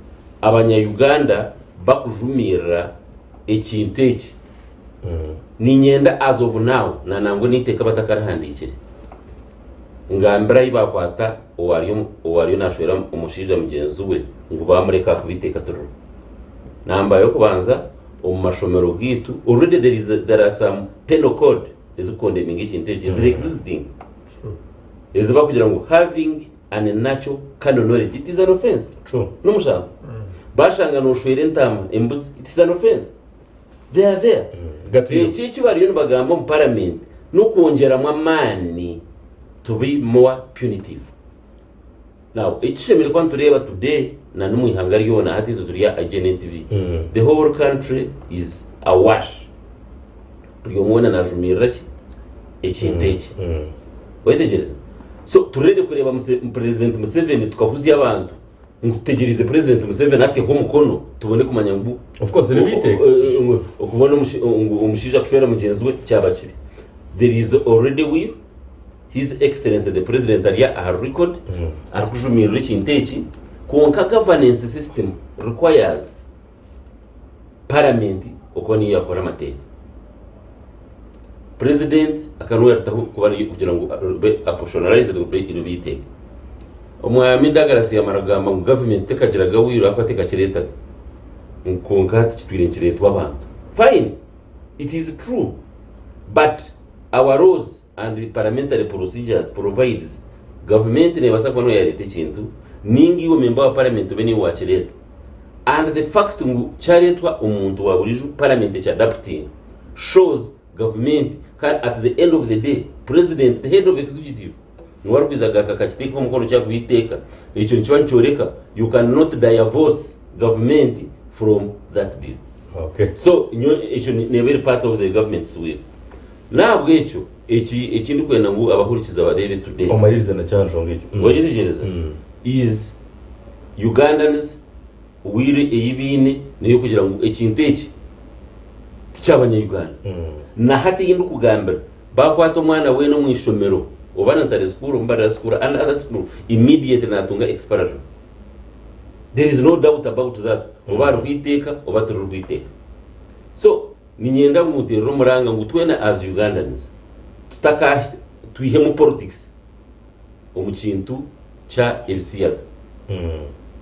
abanya-Uganda bakujumira ekintu eki ninyenda as of now nanango niteka batakarahandikire ngambira ibakwata owariyo nashwera umushija mugenzi we ngo bamureka kubiteka turu namba yo kubanza omumashomero gitu already there are some penal code ezikondeming ekintu eki is existing is kugira ngo having an unnatural canon knowledge it is an offense no mushaka bashanga no shwere ntama embuzi it is an offense they are there iki bariyo bagamba mu parliament no kongera amani to be more punitive now itishemere kwa tureba today na numwihanga ryona hati tuturiya agent TV the whole country is awash priyomona na jumira ki ekinteki wetegereza so turede kureba president Museveni tukahuzi abantu ngutegereze president Museveni ate ko mukono tubone kumanya ngo of course rebite ukubona umushija kushwera mugenzi we cyabakiri there is already will his excellency the president aria a record arikujumira ekinteki konka governance system requires parliament okoni yakora amateka president akanwera taho kubari kugira ngo apportionalize ibiteka omwami Douglas yamaragamba ngo government tekagira gawiro akateka kireta nkonka kitwire kiretwa abantu fine it is true but our laws and parliamentary procedures provides government ne basakwa no yarete kintu ningi wo member wa parliament beni wa kireta and the fact ngo charetwa umuntu wa buriju parliament cha adapting shows government can at the end of the day president the head of executive nwarukwizaga kakachiteka umukono cya kubiteka icyo nchibanchoreka you cannot divorce government from that bill okay so icyo ne very part of the government's will nabwo icyo ikindi kwenda ngo abahurikiza barebe today omaririza na cyanjongeje wagirijeza is Ugandans wire eyibine niyo kugira ngo ekintu eki ticyabanya Uganda na hati yindi kugambira bakwata umwana we no mwishomero obana ntare school mbara school and other school immediately natunga expiration there is no doubt about that obaru kwiteka obaturu kwiteka so ninyenda mutero muranga ngo twena as Ugandans tutaka twihemu politics omukintu cha ebisiyaga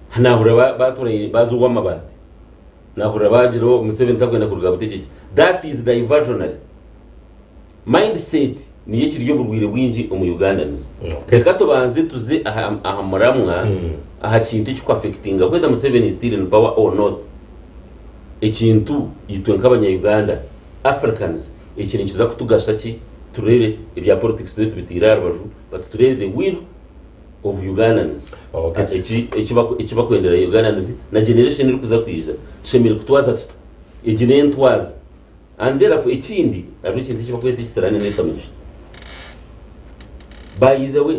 hanahura bature bazuwa mabati nahura bajiro Museveni takwenda Gw'Ebyobutegyeki that is diversionary mindset niye kiryo burwire bwinji mu Ugandans reka tubanze tuze aha muramwa aha kintu cyo affectinga whether Museveni is still in power or not ekintu yitwe nk'abanya Uganda Africans ikintu kiza kutugasha ki turebe ibya politics twe tubitira rubaju batuturebe the will of Ugandans okay ekiba kwendera Ugandans na generation iri kuza kwiza tushemire kutwaza ejine ntwaza and therefore ikindi ari kintu kiba kwete kitarane netamishi by the way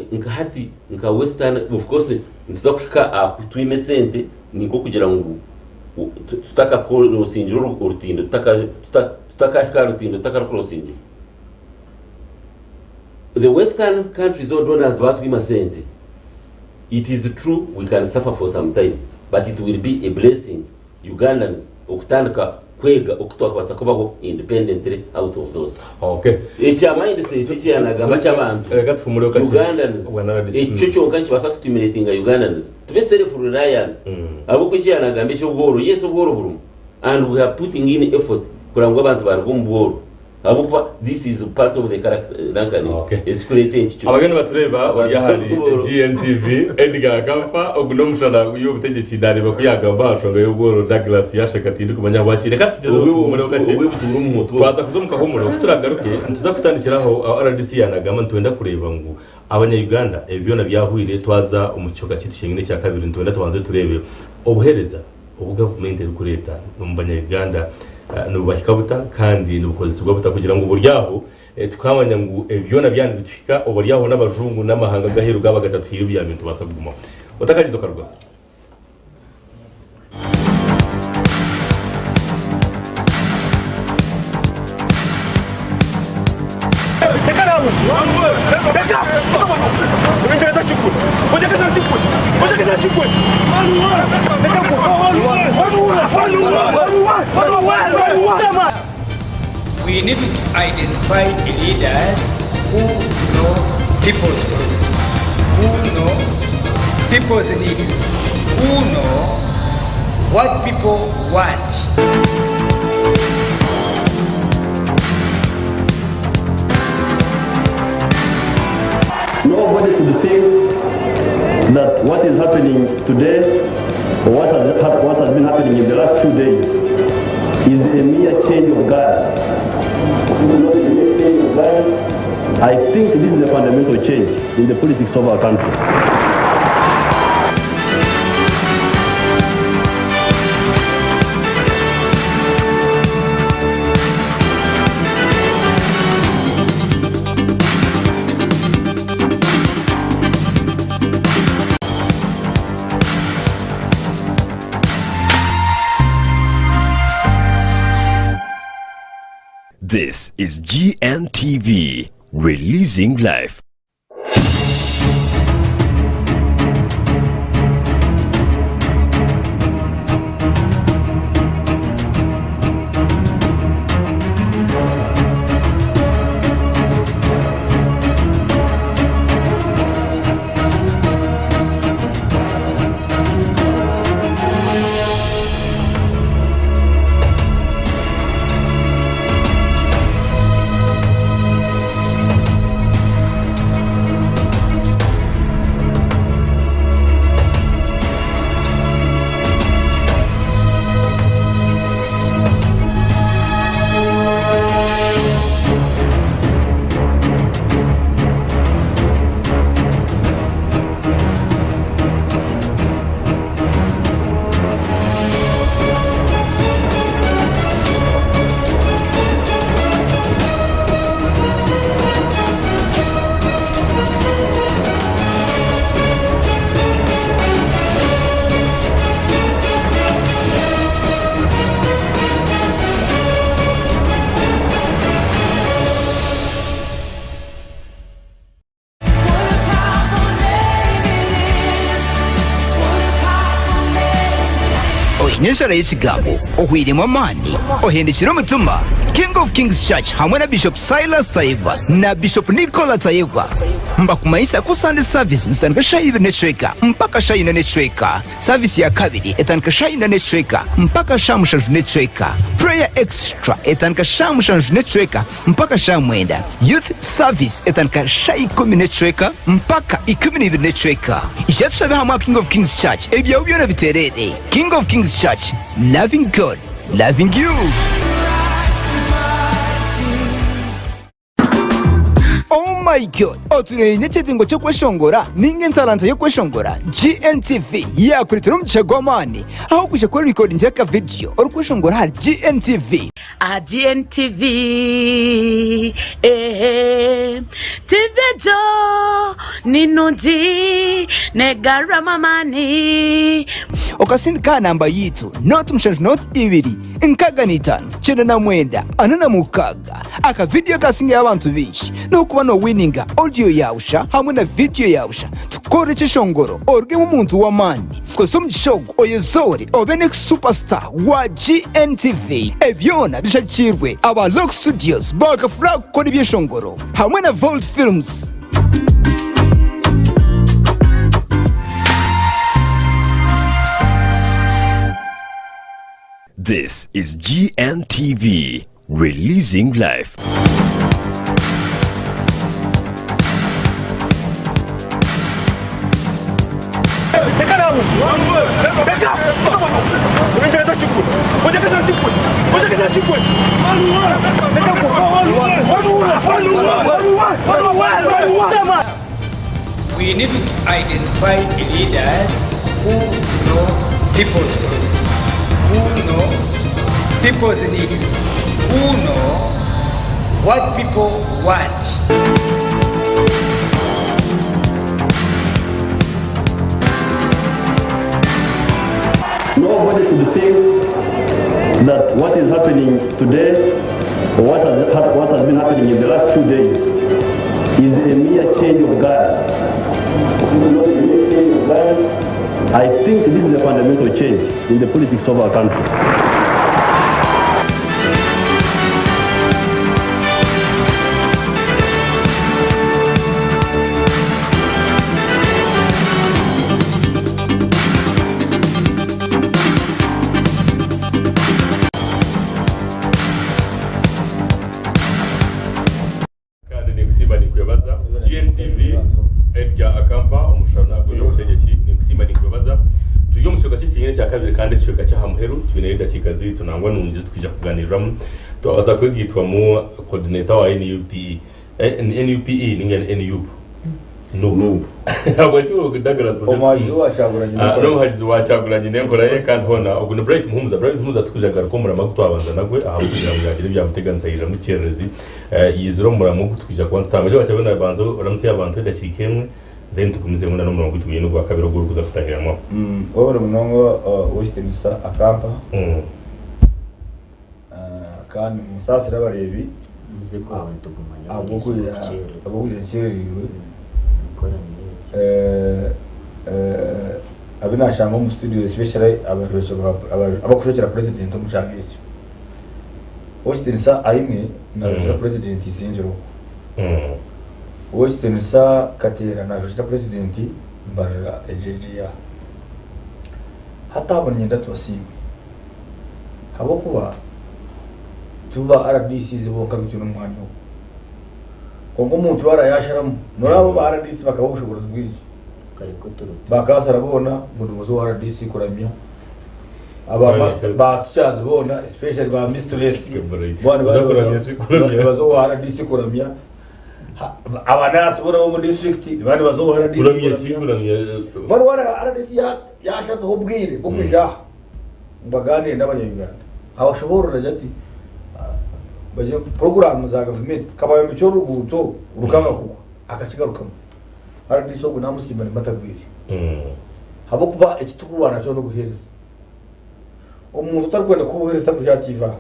nka western of course ntuza kwika akutwime sente niko kugira ngo tutaka ko rusinjiro urutindo tutaka ka rutindo tutaka ko rusinjiro the western countries all donors batwima sente it is true we can suffer for some time but it will be a blessing Ugandans okutandika kwega okutwaka basakobaho independently out of those okay echa mindset echa yanagamba cy'abantu reka tufumure okache Ugandans echo cyonka kibasa kutumiratinga Ugandans tube self reliant abo ko yanagamba cyo bworo yeso bworo buru and we are putting in effort kurangwa abantu barwo mbworo abo kuba this is part of the character nankani it's creating cyo abagani batureba bari hali GNTV EDGAR AKAMPA oguno Omushana Gw'Ebyobutegyeki dareba kuyagamba ashonga y'ubworo Douglas yashakati ndi kumanya wakire katugeze muri okache twaza kuzomuka homuro kuturagaruke ntuza kutandikiraho RDC yanagama ntwenda kureba ngo abanya Uganda ebyona byahwire twaza umucoka kitishengine cya kabiri ntwenda tubanze turebe obuhereza ubu government iri kureta mu banya Uganda n'ubahikabuta kandi n'ubukozi bw'abuta kugira ngo uburyaho tukamanya ngo ebyona byandi bitwika uburyaho n'abajungu n'amahanga gaheru gaba gatatu hirubya bintu basa kuguma utakagize karwa We need to identify leaders who know people's problems, who know people's needs, who know what people want. Nobody should think that what is happening today or what has been happening in the last 2 days is a mere change of guard. I think this is a fundamental change in the politics of our country. This is GNTV, releasing life. Nyensara y'ekigambo okwirimu amaani ohendekera omutima King of Kings Church hamwe na Bishop Silas Saiva na Bishop Nicola Saiva mbakumanyisa ku Sunday service nzitandika shayi necweka mpaka shayi necweka. Service ya kabiri etandika shayi necweka mpaka shamushanju necweka. Prayer extra etandika shamushanju necweka mpaka shamwenda. Youth service etandika shayi 10 necweka mpaka 12 necweka. Ijatusabe hamwe King of Kings Church ebyawo byona biterere. King of Kings Church, loving God, loving you. Oh my God, otunenye chetingo cyo kweshongora ninge ntalanta yo kweshongora. GNTV yakuritira umucago w'amani aho kuje kuri recording ya video uri kweshongora hari GNTV. GNTV TV jo ninundi negara mamani okasindika namba yitu not mushanju not ibiri nkaganitano chenda na mwenda anana mukaga aka video kasinga y'abantu bishi no kuba no winninga audio yausha hamwe na video yausha tukore cheshongoro orge mu muntu w'amani kosom gishogo oyezore obenek superstar wa GNTV ebyona bishakirwe aba Lock Studios bakafura gukora ibyeshongoro hamwe na Vault Films. This is GNTV, releasing life. We need to identify leaders who know people's problems, who know people's needs, who know what people want. Nobody should think that what is happening today or what has been happening in the last 2 days is a mere change of guard. This is not a mere change of guard. I think this is a fundamental change in the politics of our country. GNTV, EDGAR AKAMPA, Omushana, Gw'Ebyobutegyeki, nikusima nikwebaza. Tujye mu kiyoka cy'ikinyene cya kabiri kandi kiyoka cyahamuheru tubineye dakikazi tunangwa nungize tukija kuganiramo. Twabaza kwigitwa mu coordinator wa NUPE. NUPE ninga NUP. No. Abo cyo kudagaraza. Omaji wacaguranye n'ekora. No hajizi wacaguranye n'ekora ye kandi hona ubwo Bright Muhumuza tukujagara ko murama gutwabanza nagwe aho kugira ngo yagire byamuteganzayira mu cyerezi. Yizuro murama gutwija kwa ntamaje bacabona banzo uramutse yabantu dakikemwe then tukumize muna no murongo tubiye no gwa kabiro guru kuza futahiramo. Wowe munongo wishtenisa akampa. Kandi musasira barebi muze ko abantu tugumanya abokuya cyereriwe abinashanga mu studio especially abakushokera president mu cyangije wishtenisa aine na president isinjiro wishtenisa katera na president mbarira ejejiya hata abonye ndatwasimi habo kuba tuba RDC ziboka bityo n'umwanya kongo umuntu warayasharamu norabo ba RDC bakabushoboza bwiki kare ko turu bakasarabona ngo muzo wa RDC kuramya aba master ba tshazi bona especially ba mistress bwana bazo wa RDC kuramya abanasi bona mu district bandi bazo wa RDC kuramya bwana wa RDC yashaze ho bwire bwo kuja mbagane n'abanyarwanda abashobora rajati baje program za government kabaye mu cyo ruguto urukanga kuko akakigarukamo RDC ngo namusimba matagwiri habo kuba ekitukurwana cyo no guhereza umuntu utakwenda kubuhereza kujativa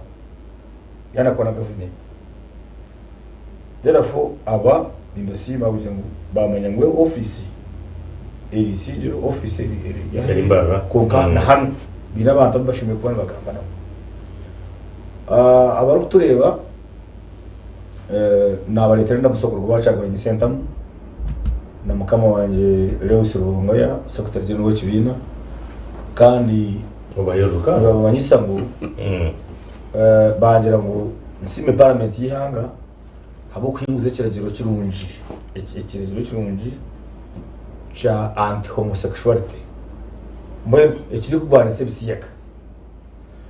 yana kona government therefore aba bimbasima bujengo bamanya ngwe office sijiro office yari mbara konka na hano bina abantu bashimye kubana bagamba nabo abaru tureba nabaletera ndabusokoro bwacaguranye sentamu na mukama wanje Leo Sirunga ya secretary general w'ikibina kandi ubayoruka babanyisa ngo bangira ngo nsime parliament yihanga habo kwinguze kiragiro kirunji ikiragiro kirunji cha anti homosexuality mwe ikiri kubana sebisiyaka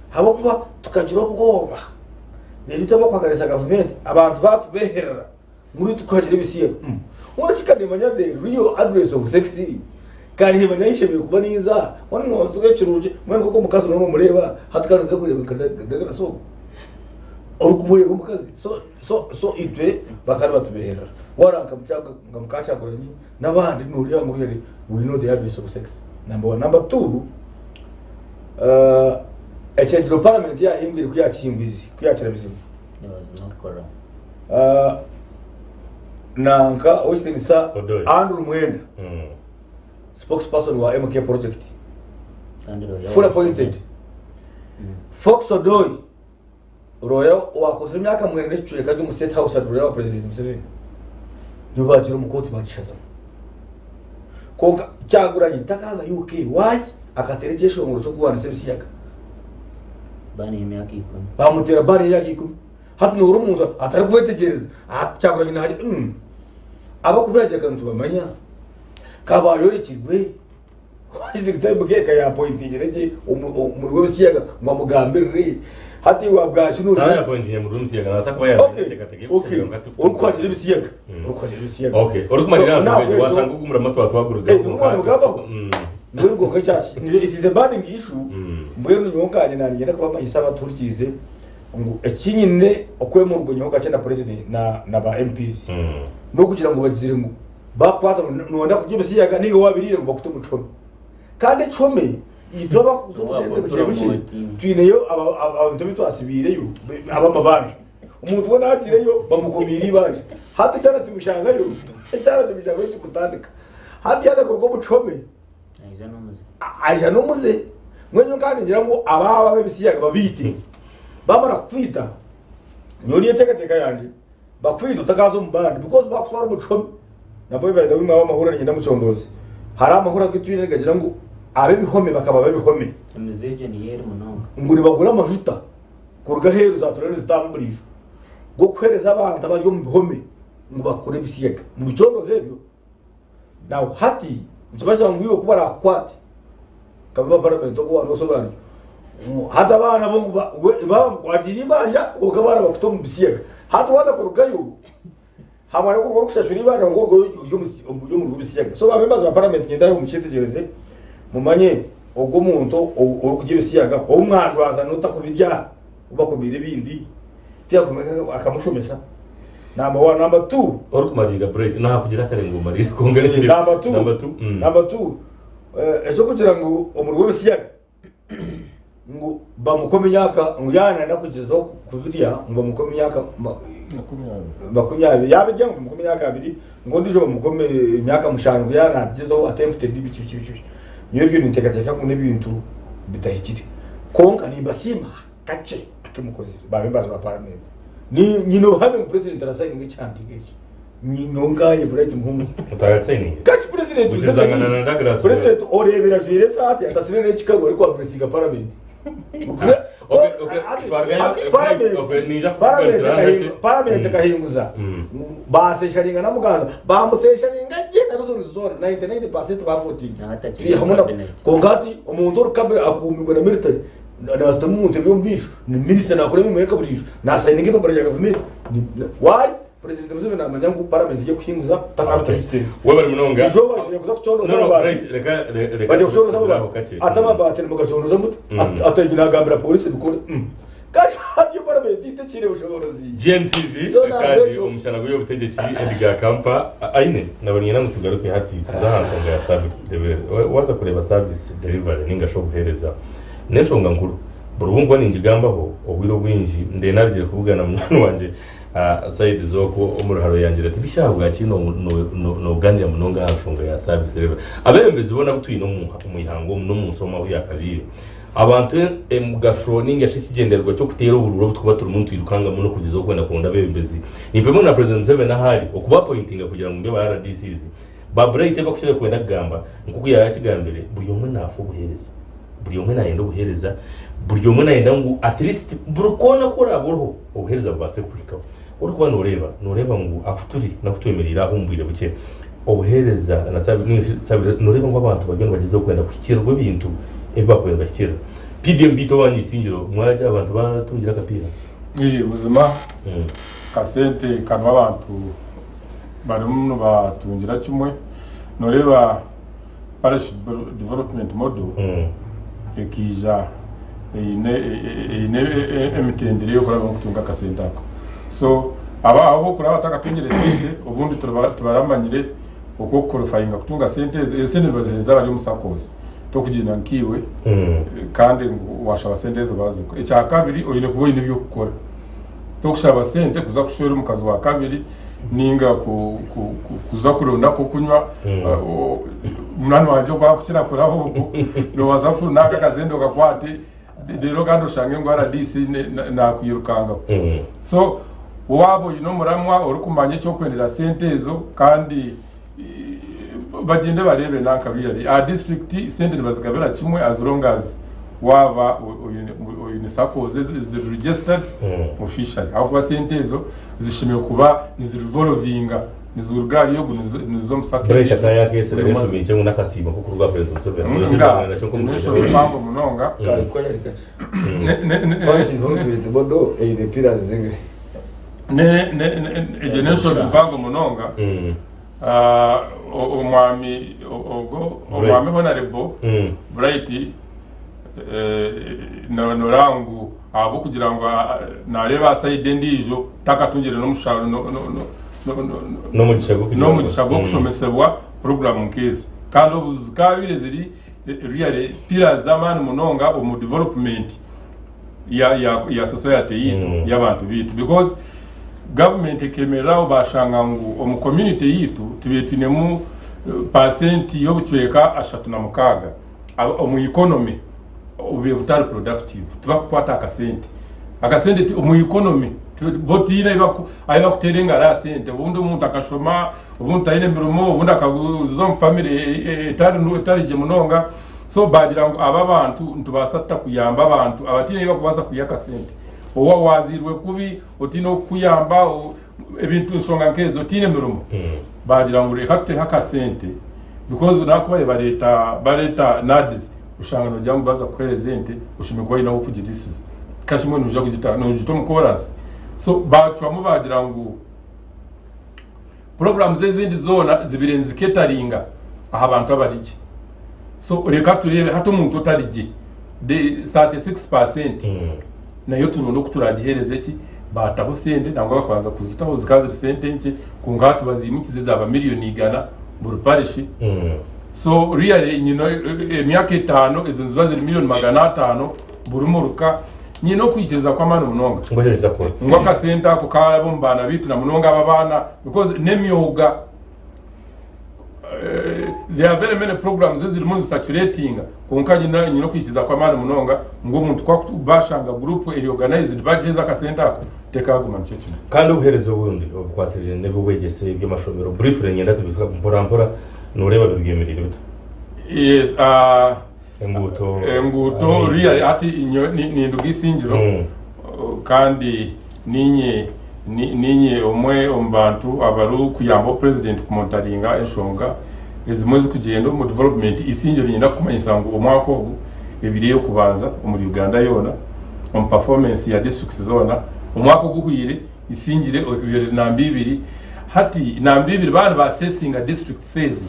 habo kuba tukagira ubwoba nirito bakwagarisa government abantu batubeherera muri tukagira ibisiye urashikane manyade real address of sexy kandi himanya yishimiye kuba niza wani mwozuge kiruje mwana koko mukazi no mureba hatkanze kureba ndagara soko urukumuriye ko mukazi so itwe bakari batubeherera waranka mukacha gorani nabandi nuriya nguru yari we know the address of sex number 1 number 2 echejero parliament ya himbiri kuyachingwizi kuyachira bizima nanka ostenisa Andrew Mwenda spokesperson wa MK project full appointed Fox Odoy royal wakoze imyaka mwene n'icyo kandi mu state house royal president Museveni nibajira mu koti bagishaza konka cyaguranye takaza UK why akaterekesha mu cyo kuwana sebisiyaga bani imyaka ikumi bamutera bani imyaka ikumi hati uri umuntu atari kubetegereza cyaguranye naje aba kubaje kantu bamanya kabayorekirwe wajidikita bugeka ya point ngereje umuri w'ibisiyaga ngo mugambirire hati wabwaje n'uri ya point ya muri w'ibisiyaga nasa kuba yategatege urukwagira ibisiyaga okay urukumarira naje washanga ugumura amato atwaguruga ngo ngo kacyasi ni itize banding issue mbuye n'nyonganye nangenda kuba mayisaba turikize ngo ekinyine okwemurwa nyoga cyenda president na ba MPs no kugira ngo bagizire ngo bakwata nonda kugibisiyaga niyo wabirire ngo bakute mucome kandi come idoba kuzobusente bucyebuci twineyo abantu bitu asibireyo abamabanje umuntu ubona hagireyo bamukumira ibaje hati cyane timushangayo cyane timushangayo cy'ukutandika hati yada kurwo bucome aja nomuze mwenyo kandi ngira ngo ababa bebisiyaga babite bamara kwita nyoni yetekateka yanje bakwita utakazo mbandi because bakutwara umucome nabo bayida wimwe amahura nyenda mucondozi hari amahura kwitwine gagira ngo abe bihome bakaba babihome imizeje ni yeri munonga nguri bagura amavuta kuruga heru za turere zitamburisho go kwereza abantu abayo mu bihome ngo bakore bisiyaga mu bicondoze byo nawo hati nsubasha nguyo kubara kwate kaba parliamento ko wano sobana hata bana bongo baba kwatiri banja ukabara bakuto mu bisiyaga hata wada kurugayo hamwe ko kurushashuri banja ngo yo mu bisiyaga so bamembaza ba parliament ngenda mu cyitegereze mumanye ubwo muntu ukugibisiyaga ho umwajwaza nuta kubirya ubakubira ibindi tiyakomeka akamushomesa number 1 number 2 or kumarira break na kugira kare ngo marira kongere number 2 ejo kugira ngo umurwe bisiyaga ngo bamukome myaka ngo yana ndakugezaho kubirya ngo bamukome myaka makumyabiri yabijya ngo bamukome myaka abiri ngo ndijo bamukome myaka mushango yana agezaho attempted bici niyo bintu ntegateka ko n'ibintu bitahikire konka ni basima kace akimukozi babembaza ba parliament ni nyino habe mu president arasayini ngicandike nyino ngaye bright muhumbi utagatsaini kace president uzangana na ndagrasa president orebera jire sati atasine ne Chicago ariko apresika parliament parliament kahinguza basesharinga namugaza bamusesharinga genda rusuzona 99% bafutinga hamuna kongati umuntu rukabe akumirwa na military nasta mumuntu yombisho ni minister nakore mu yeka burisho nasayinga papara ya government why president Museveni amanyangu parliament yo kuhinguza takabita distance webari munonga izo bagiye kuza kucondo reka bagiye kucondo zabo atama batene mugacondo zamuta atagina gambira police bikore kaje hadiyo parliament itecire ushoborozi GNTV kandi umushana Gw'Ebyobutegyeki EDGAR AKAMPA aine nabonye namwe tugaruke hati tuzahansonga ya service delivery waza kureba service delivery ninga sho guhereza neshonga nkuru burubungwa ninjigambaho obwiro bwinji ndenarije kuvugana mwana wanje Said Zoko umuruharo yangira ati bishabwa kino no ganira munonga hashonga ya service rero abembezi bona butuyi no mu ihango no musoma ho yakabire abantu mugashroning yashikigenderwa cyo kutera ubururo butkuba turi umuntu irukanga muno kugeza kwenda kunda bembezi nipemo na president Museveni ahari okuba pointinga kugira ngo mbe ba RDCs ba bright bakushira kwenda gamba nkuko yakigambire buri umwe nafu buhereza buri umwe nayenda buhereza buri umwe nayenda ngo at least burukona kora boroho ubuhereza bwase kwikaho uri kubana ureba ngo afuturi nakutwemerera ahumbwire buke ubuhereza nasabi nureba ngo abantu bagenda bageze kwenda kukirwa ibintu ebakwenda kira PDM to wanyisingiro mwaraje abantu batungira kapira ubuzima kasente kanwa abantu barumno batungira kimwe noreba parish development model ekija emitendere yo kuraba kutunga kasente ako so abo kuraba takatungira sente ubundi tubaramanyire uko qualifying kutunga sente sente bazenza bari musakozi to kugina nkiwe kandi washaba sente zo baziko icya kabiri oyine kuboyine ibyo gukora to kushaba sente kuza kushora mu kazi wa kabiri ninga kuza kuronda ko kunywa mwana wanje kwa kusira kuraho no waza kunaka kazendo gakwate rero kandi ushange ngo RDC na kuyirukanga so wabo yino muramwa uri kumanye cyo kwendera sente zo kandi bagende barebe nakabirari a district sente bazigabira kimwe as long as waba oyine sakoze is registered officially aho kwa sente zo zishimiye kuba is revolvinga nizurugari yo nizo musakire Brita kaya kese rero shumije ngo nakasiba kuko rwa president Museveni nacho kumwisho pambo munonga ko yari kace policy development bodo the pillars zinge ne generation pambo munonga omwami honorable Bright norangu abo kugira ngo nareba side ndijo takatungire no musharo no mugishago kushomesebwa program nkezi kandi obuzikabire ziri really pillars zamani munonga mu development ya society yitu y'abantu bitu because government ekemeraho bashanga ngo omu community yitu tubetinemu percent y'obucweka 36 omu economy ube butari productive tubakwata akasente omu economy botina aiba kuterenga ra sente ubundi umuntu akashoma ubundi tayine mirumo ubundi akaguzo mu family etari je munonga so bagira ngo aba bantu ntubasata kuyamba abantu abatine bakubaza kuyaka sente owa wazirwe kubi otino kuyamba ebintu nsonga nkezo tine mirumo bagira ngo reka tute haka sente because nakubaye bareta NADS ushanga no jambo baza kwerezente ushimikwa ina ukugidisiza kashimwe nuja kugita no jitomo chorus so bacwamo bagira ngo programs z'izindi zona zibirenze cateringa aha abantu abarije so reka turebe hato umuntu utarije de 36% nayo tunono kuturagihereze ki bataho sende nangwa bakwanza kuzitaho zikazi sente nke kungatu bazimukize zaba miliyoni 100 mu parish so really emyaka 5 izo ziba ziri miliyoni 500 burumuruka nyino kwikeza kwa mano munonga ngohereza ko ngwaka senta ko karabo mbana bitu na munonga ababana because nemyoga there are very many programs ziri mu saturating konkaje nyino kwikeza kwa mano munonga ngo umuntu kwa bashanga group organized bageza ka senta ko tekaguma mcece kandi ubuherezo bundi obukwatirije nebugwegese by'amashomero briefly ngenda tubivuga mpora nureba birwemerere bita yes enguto really ati ni ndugisingiro kandi ninye omwe ombantu abaru kuyamba president kumontaringa enshonga ezimwe kugenda mu development isingiro nyina kumanyisa ngo omwako ogu ebiriyo kubanza mu Uganda yona on performance ya districts zona omwako guhire isingire obibiri na 2 hati na 2 bana ba assessing a district says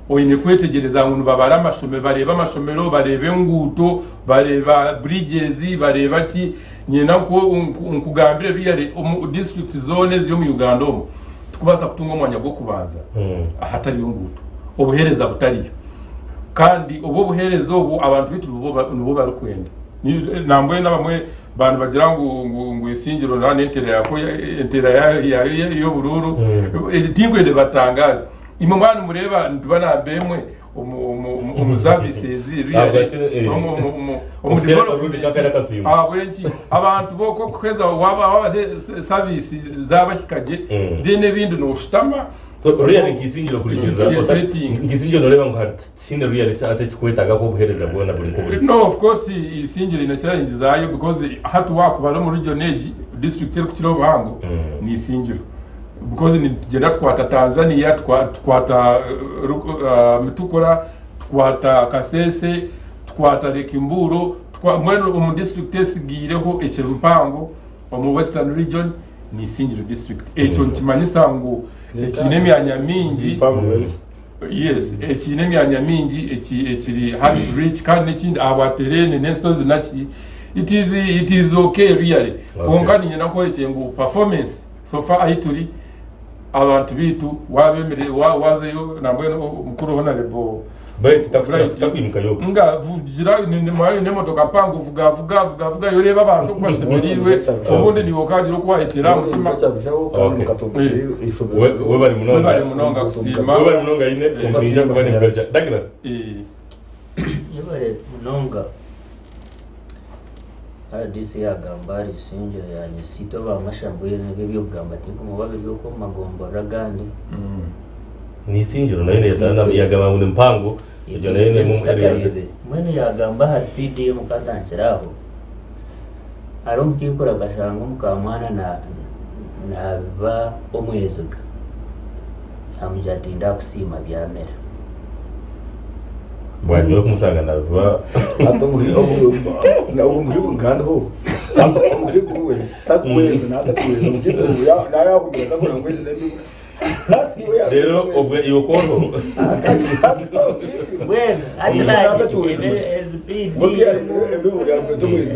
oyine kwetegereza ngo babara amashomero bareba amashomero barebe nguto bareba bridges bareba ki nyina ko nkugambire biyare district zones yo mu Uganda tukubaza kutunga umwanya bwo kubanza ahatari yo nguto obuhereza butariyo kandi obo buherezo ubu abantu bitu nubo barukwenda nambwe nabamwe bantu bagira ngo isingiro na entera ya yo bururu tingwende batangaza imumwana mureba ntubana bemwe umuservices wenki abantu boko kweza waba service zabahikaje dene bindu no shitama so really ngisingiro kurikiza ngisingiro noreba ngo hatinde really cyate kwetaga ko buhereza bwona buri ko no of course isingiro inakira inzizayo because hatu wakubara mu region age district yo kukiro bango ni isingiro because ni genda twata Tanzania twata mitukora twata Kasese twata Rekimburo mweno mu district esigireho ekirumpango mu western region ni Singiro district echo ntimanyisa ngo ekinemyanya mingi yes ekinemyanya mingi ekiri hard reach kandi n'ikindi abaterene nesozi naki it is okay really konkani nyina korekeye ngo performance so far aituri abantu bitu wabemere wazeyo nambwe mukuru honorable Bait takwimika yo nga vugira ni mayo nemodoka pango vuga yoreba abantu kwashimirirwe ubundi ni wokagira ko wahitira mutima we bari munonga kusima we bari munonga ine umbija kubane bwaje Douglas yebare munonga RDC yagambari sinje yani sito ba mashambuye nebyo kugamba tiko mubabe byo ko magombora gandi ni sinjiro nayo yatana yagamba mu mpango ibyo nayo mu area mwene yagamba hari PDM mukatanchiraho arumukikora gashango mukamwana na ba omwezuga amjatinda kusima byamera bwanyo kumutanga na ba atomuri na umuri ngano ho atomuri kuwe takweza na takweza mukikuwe na ya kugira ko ngweze nembi rero over iyo kono bueno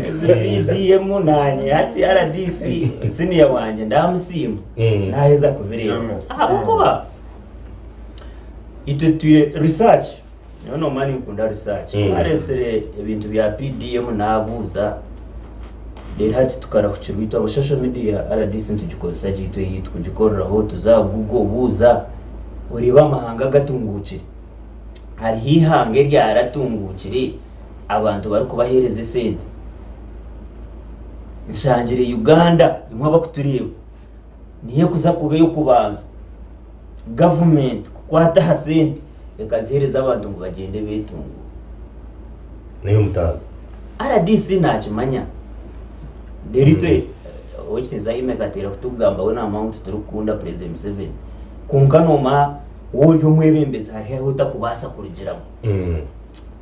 SPDM nanye ati RDC senior wanje ndamusimba naheza kubireba abukoba itutuye research no mani ukunda research aresere ibintu bya PDM nabuza rero hati tukara ku kirwito abo social media RDC ntugikosa gito yitwa tuza Google buza ureba amahanga gatungukire hari hihange ryaratungukire abantu bari kubahereze sente nshangire Uganda imwe bakutureba niye kuza kubeyo kubanza government kukwata hasente ekazihereza abantu ngo bagende betungu niyo mutaza RDC nakimanya derite ochisenza imekatera kutugamba wena amount turukunda president Museveni kunkanoma woyo mwebembeza hariho utakubasa kurigiramo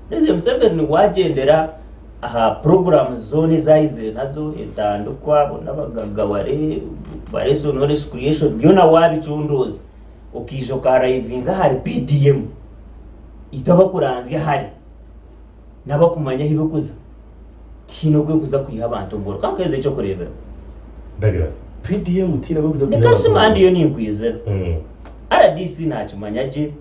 president Museveni wagendera aha program zone zaizire nazo etandukwa n'abagagaware bareso knowledge creation byona wabicundoza ukijo karayivinga hari PDM itaba kuranzya hari nabakumanya hibikuza kino gwe kuza kuyiha abantu mboro kankeze cyo kurebera ndagiras PDM tina kuza kuyiha ndikashimandi yo ninkwizera RDC nakimanyaje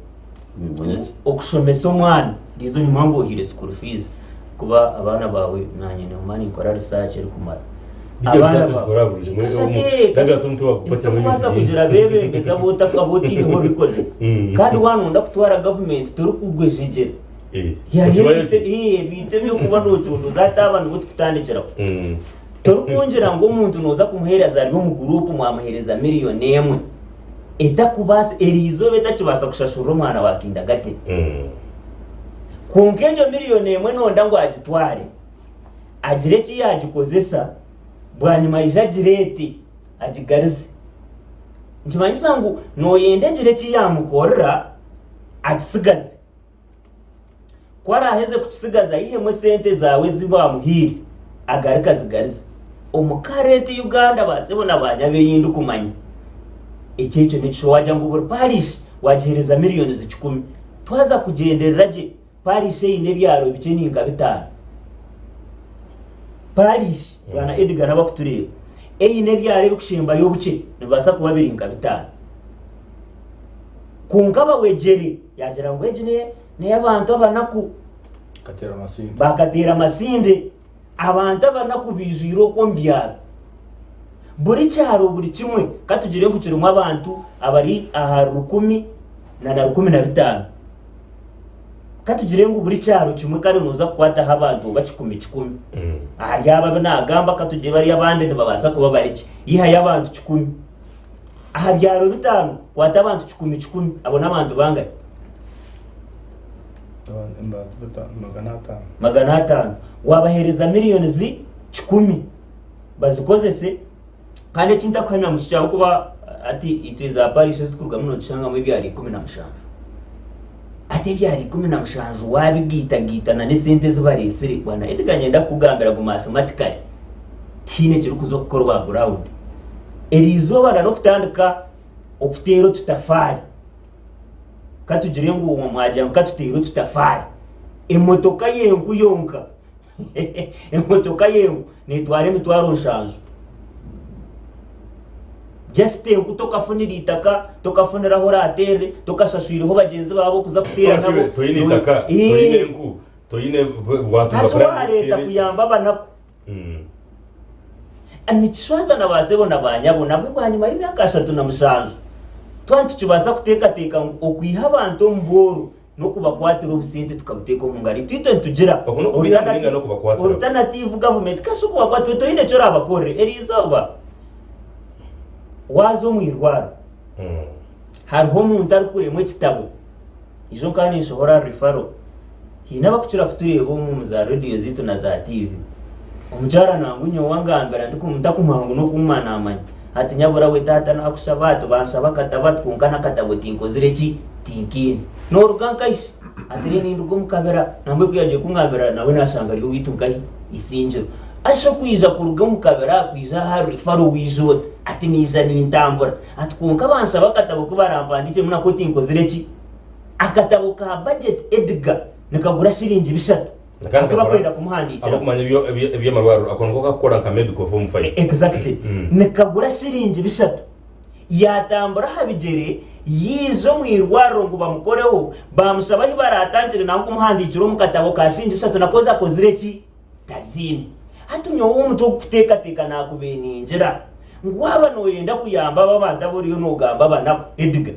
okushomesa omwana ndizo nimango hire school fees kuba abana bawe nanye no mani nkora research ari kumara abana bakurabuje muri ndagaso mtu wakupatira muri basa kugira bebe mbeza bota kwaboti niho bikoze kandi wanunda kutwara government turi kugwejegera bite byo kuba n'utuntu zatabana ngo tukutandikira turukungira ngo umuntu noza kumuhereza ari mu group mwamuhereza miliyoni emwe etakubasa erizo betakibasa kushashura umwana wakinda gate kunkenjo miliyoni emwe nonda ngo agitware agire ki yagikozesa bwanyuma ijagirete agigarize njimanyisa ngo noyende gire ki yamukorera agisigaze kwara heze kukisigaza ihemwe sente zawe ziba muhiri agarika zigarize omukarete Uganda basebona banyabe yindu kumanya icyo nico wajya ngo Paris wagihereza miliyoni z'ikumi twaza kugenderera je Paris yine byaro biceninga bitanu Paris bana Edgar abakutureba eyine byaro bikushimba yo buce nibasa kuba biringa bitanu kunkaba wejeri yagira ngo ejine ne abantu abanaku bakatera amasinde abantu abanaku bijiro ko mbyara buri cyaro buri kimwe katugire gukirumwa abantu abari aha 10 na 15 katugire ngo buri cyaro kimwe kari nuza kwata abantu bacikumi aha yaba nagamba katugire bari abandi ntibabasa kuba bariki yiha y'abantu 10 aha byaro bitanu kwata abantu 10 abo nabantu bangaye magana 5 wabahereza miliyoni 10 bazikozese kandi kinta kwemera mu cyabo kuba ati iteza Paris zikurwa muno cyanga mu byari 15 ate byari 15 wabigita na nesente zibaresire bwana ediganye ndakugambira ngo mathematically tine kiri kuzo gukorwa ground erizo bana no kutandika okutero tutafari katugire ngo uwo mwaje katutero tutafari emotoka yengu yonka emotoka yengu nitware mitwaro nshanzu just kutoka funira itaka tokafunira ho ratere tokashashwiriho bagenzi babo kuza kutera nabo toyine itaka toyine ngu toyine watunda leta kuyamba banako anikishwaza nabazebona banyabo nabwo bwanyuma y'imyaka 3 na mushanzu twanti kibasa kuteka okwiha abantu mboro no kubakwatira obusente tukabuteka omungari twito ntugira alternative government kasho kubakwatira toyine cyo rabakore erizoba wazo mwirwara hariho umuntu ari kuremwe kitabo izo kandi nshobora refero hina bakucira kutureba mu za radio zito na za TV umujara nangunyo wangangara ndakumhangu no kumana amanya ati nyabura we tata nakushabato bansaba katabatu kunkana katabo tinkozireki tinkini no rugankaishi ati ni ndugo mukabera namwe kuyaje kungambera nawe nashanga ari witunkai isinjo asho kwiza kuruga mukabera kwiza hari faro wijot ati niza ni intambura ati kunka bansaba katabo kubarambandike muna ko tinkozireki akatabo ka budget EDGAR nikagura shilingi 3 akaba kwenda kumuhandikira abakumanya ibyo marwaro akonko gakora ka medical form file exactly nikagura shilingi 3 yatambura habigere yizo mwirwaro ngo bamukoreho bamusaba hibaratangire nanko kumuhandikira mu katabo ka shilingi 3 nakoza kozireki tazini hatumye wowe muto kuteka nakubeninjira ngwaba noyenda kuyamba abantu aburiyo nogamba banako Edgar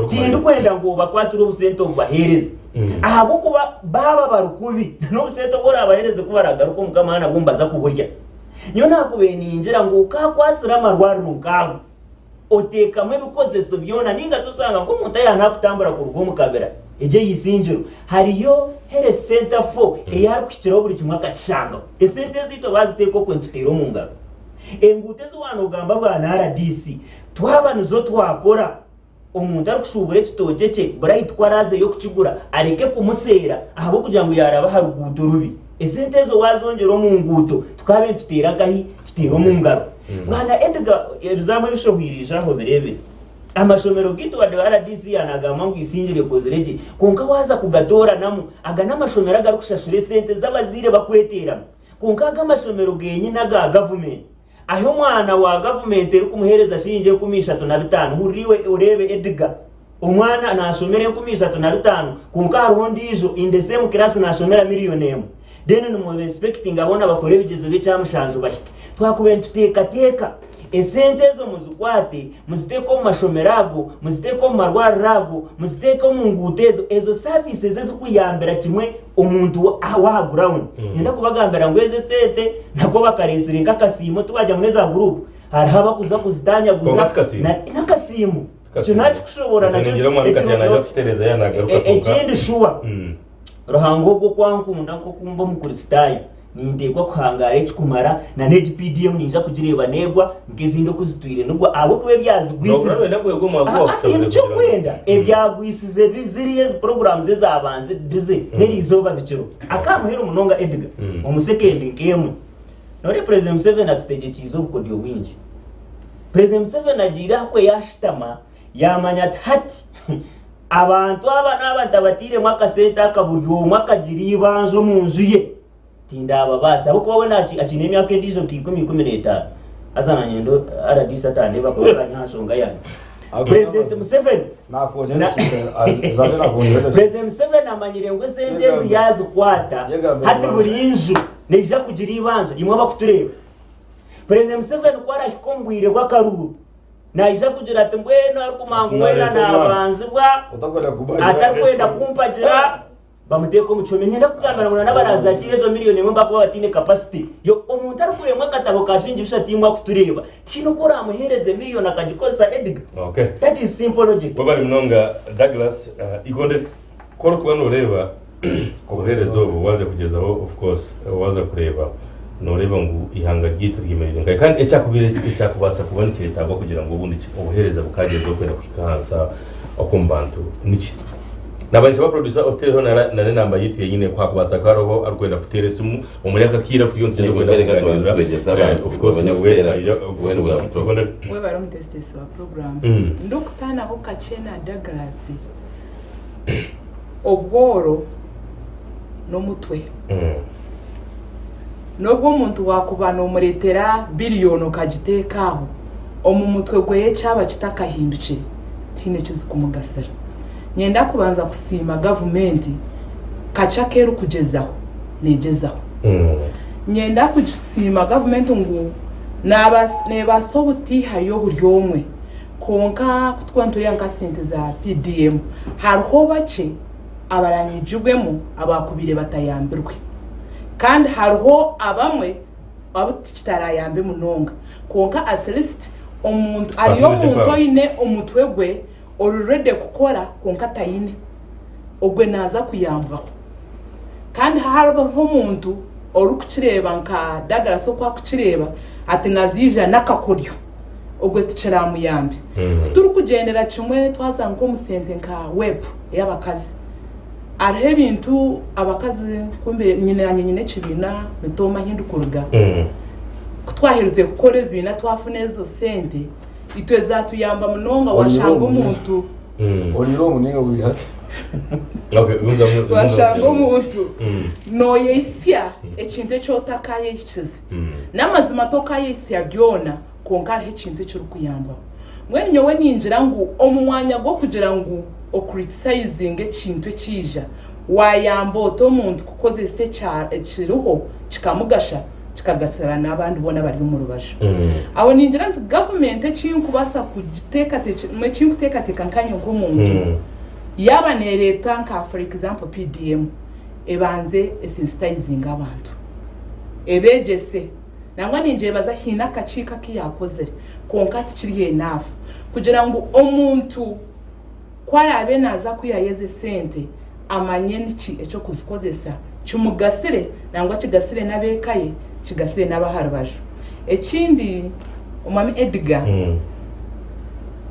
tindu kwenda ngo bakwatira ubusento bahereze ahabo kuba baba barukubi no busento bora abahereze kubaragaruko mukamana bumbaza kuburya nyo nakubeninjira ngo ukakwasira amarwaro nkago otekamwe bikozeso byona ninga sosanga ngo umuntu yana kutambura ku rugo mukabera eje yisinjiro hariyo here center for eyarukitiro buri kimwaka kishanga esente zito baziteko kwentero mungaro engutezo wano ugamba bwana RDC twabanuzo twakora umuntu arikushubure kitoje cye bright kwaraze yo kukigura areke kumusera ahabo kugira ngo yaraba haruguto rubi esente wazongera mu nguto tukabe tutera gahi tutero mu ngaro bwana Edgar ebizamwe bishohwirije aho birebe amashomero gitu wa RDC yanagama ngo isingire kozerege konka waza kugatora namu aga namashomero agarukushashure sente z'abazire bakwetera konka aga amashomero genyi naga government aho mwana wa government eri kumuhereza shinje 35 huriwe urebe Edgar umwana nashomere 35 konka harondizo in the same class nashomera millionaire dene no mu expecting abona bakore bigezo bicyamushanju bashike twakubenta tuteka esente zo muzukwate muziteko mu mashomerago muziteko mu marwarago muziteko mu ngutezo ezo services zezo kuyambera kimwe umuntu wa ground yenda kubagambera ngo eze sente nako bakaresiringa kasimo tubajya muri za group hari haba kuza kuzitanya guza na kasimo cyo nacu kushobora nacyo ekindi shuwa ruhango go kwankunda ko kumba mu kristaya nindegwa kuhangara ekikumara na NGPDM ninja kugireba negwa ngezindo kuzitwire nubwo abo kube byazigwisize cyo kwenda ebyagwisize biziriye programs zezabanze dize nerizoba biciro akamuhera umunonga Edgar umusekendi nkemu nore President Museveni atutegekizo bukodiyo bwinji President Museveni agira ko yashitama yamanya hati abantu n'abantu abatire mwaka senta akaburyo mwaka giribanzo mu nzu ye tinda ababasa abo kuba naci akinemi akendizo kikumi 15 azana nyendo RDC atande bakora nyashonga yana President Museveni nakoje azana President Museveni amanyire ngo sentezi yazo kwata hati buri inzu neja kugira ibanje imwe bakutureba President Museveni kwara hikombwire kwa karuru naija kugira ati mbweno arikumangwena nabanzi bwa atakwenda kumpagira bamuteko muchome nyenda kugambana ngo nabaraza kirezo miliyoni mwe mbako batine capacity yo umuntu arikuye mwakatabo kashinje bishatimwa kutureba tino kora amuhereze miliyoni akagikoza Edgar. Okay, that is simple logic. Bari mnonga Douglas igonde kora kubana ureba koherezo waza kugezaho of course waza kureba noreba ngo ihanga ryitwa ry'imerije kandi ecyakubasa kubona kiritagwa kugira ngo ubundi ubuhereza bukagezo kwenda kwikansa akombantu niki nabanje ba producer hotel na namba yitiye nyine kwa kubasa karoho arkwenda kutere simu umureka kira kuyo nteje kwenda kuganiriza of course we bari mu testers wa program ndukutana ho kachena Douglas obworo no mutwe nobwo umuntu wakubana umuretera billion kagitekaho omu mutwe gwe cyaba kitakahindukire tine cyo zikumugasara nyenda kubanza kusima government kachakeru kugezaho negezaho nyenda kusima government ngo nebasobuti hayo buryomwe konka kutwanto yanka sente za PDM hariho bake abaranyijugwemo abakubire batayambirwe kandi hariho abamwe abutikitara munonga konka at least umuntu ariyo muntu ine umutwe gwe already kukora konka tayine ogwe naza kuyambwaho kandi hariho umuntu orukukireba nka Douglas so kwa kukireba ati nazija nakakoryo ogwe tukiramu yambi turi kugendera kimwe twazanga ko musente nka web y'abakazi ariho ibintu abakazi kumbe nyine kibina mitoma hindukuruga kutwahereze gukora ibintu twafunezo sente itweza tuyamba munonga washanga umuntu oniro muninga buri hati washanga umuntu no yesya ekintu cyo takaye ikize namazima tokaye isya byona konka ekintu cyo kuyamba mwene nyowe ninjira ngo omwanya go kugira ngo okriticizing ekintu kija wayamba oto muntu kukoze se kiruho kikamugasha kikagasira n'abandi bona bari mu rubasho aho ningira nti government ekinkubasa kutekateka nkanya nk'omuntu yaba ne leta nka for example PDM ebanze sensitizing abantu ebegese nangwa ninje baza hina kacika kiyakoze konka tikiriye enough kugira ngo omuntu kwarabe naza kuyayeze sente amanye niki eco kuzikozesa cyumugasire nangwa kigasire nabekaye kigasire n'abaharubaju ekindi umami Edgar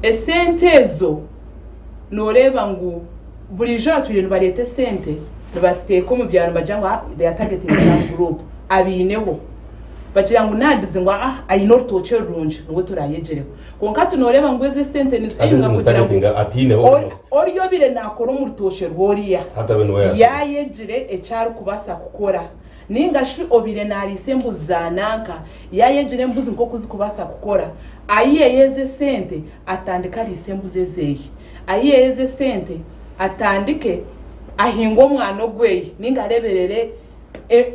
esente ezo noreba ngo buri jo atuyeni barete sente nibasiteko mu byaro bajangwa they are targeting some group abineho bagira ngo nadize ngo ayino rutoce runje ngo turayejereho konka tunoreba ngo eze sente ni ayinga kugira ngo atineho oriyo bire nakora mu rutoce rworiya yayejire ecyari kubasa gukora ninga shi obire narise mbuzananka yayejire mbuzi nko kuzikubasa gukora ayiyeze sente atandika rise mbuzezeye ayiyeze sente atandike ahingo umwana ogweye ninga areberere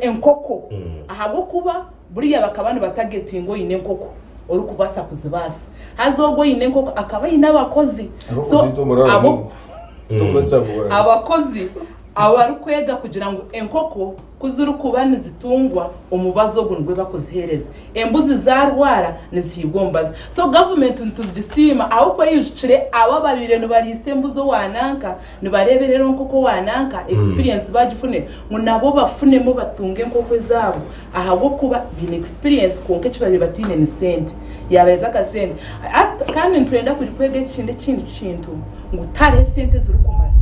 enkoko ahabo kuba buriya bakabana batagetingo yine nkoko uri kubasa kuzibasa hazogo yine nkoko akaba yine abakozi so abakozi abari kwega kugira ngo enkoko kuzuru kubana zitungwa umubazo gundwe bakuzihereza embuzi zarwara nizihigombaza so government ntudisima aho ko yishire aba babire no bari isembuzo wananka no bareberero nkoko wananka experience bagifune ngo nabo bafune mu batunge nkoko zabo ahago kuba bin experience konke kibabe batine ni sente yabeza ka sente kandi ntwenda kuri kwega ikindi kintu ngo tare sente zirukumara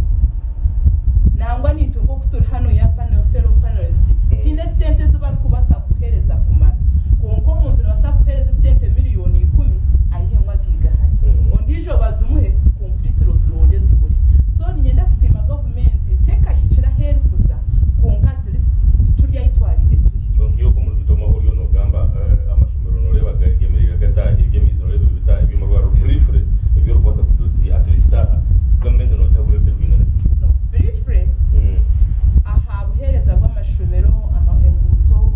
nangwa nitungo kuturi hano ya fellow panelist tine sente zibari kubasa kuhereza kumara konko umuntu nabasa kuhereza sente miliyoni 10 ayihemwa gigahari ondijo bazumuhe complete rozurode ziburi so ninyenda kusima government teka hicira heri kuza konka at least turya yitwabire turi cyongiyo ko mu bitoma horiyo no gamba amashumero noreba gagemerera gata ibyo mizo noreba bita ibyo mu rwaro briefly ibyo rwasa kuduti at least government no tabulete rwina no briefly aha buhereza bw'amashumero amaenguto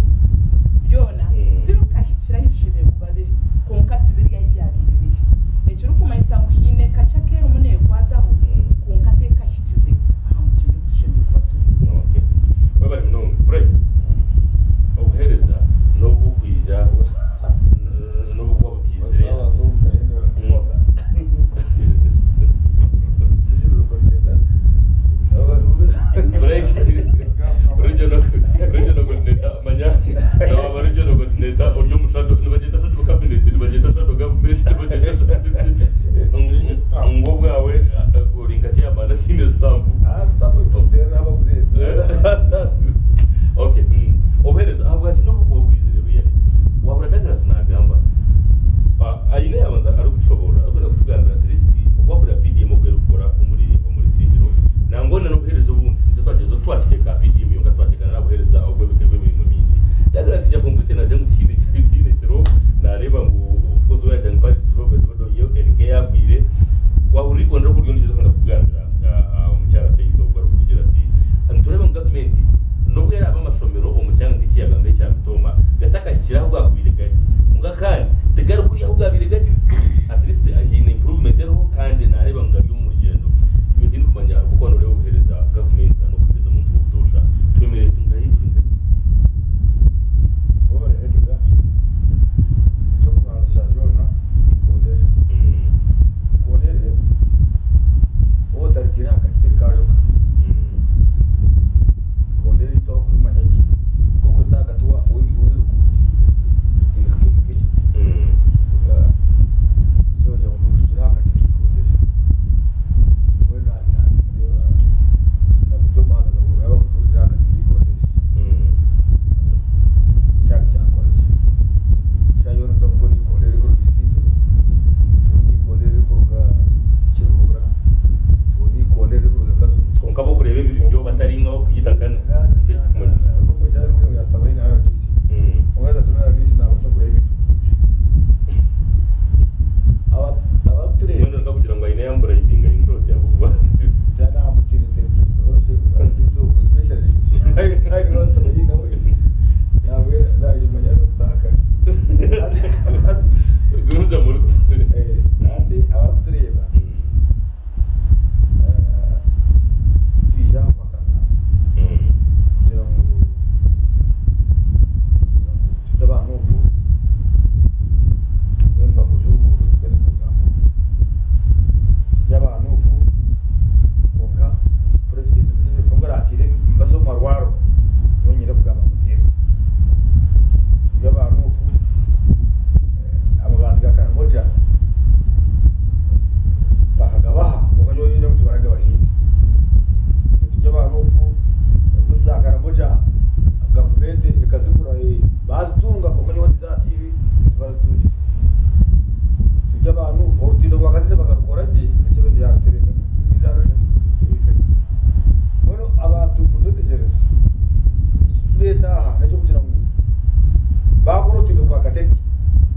Kateti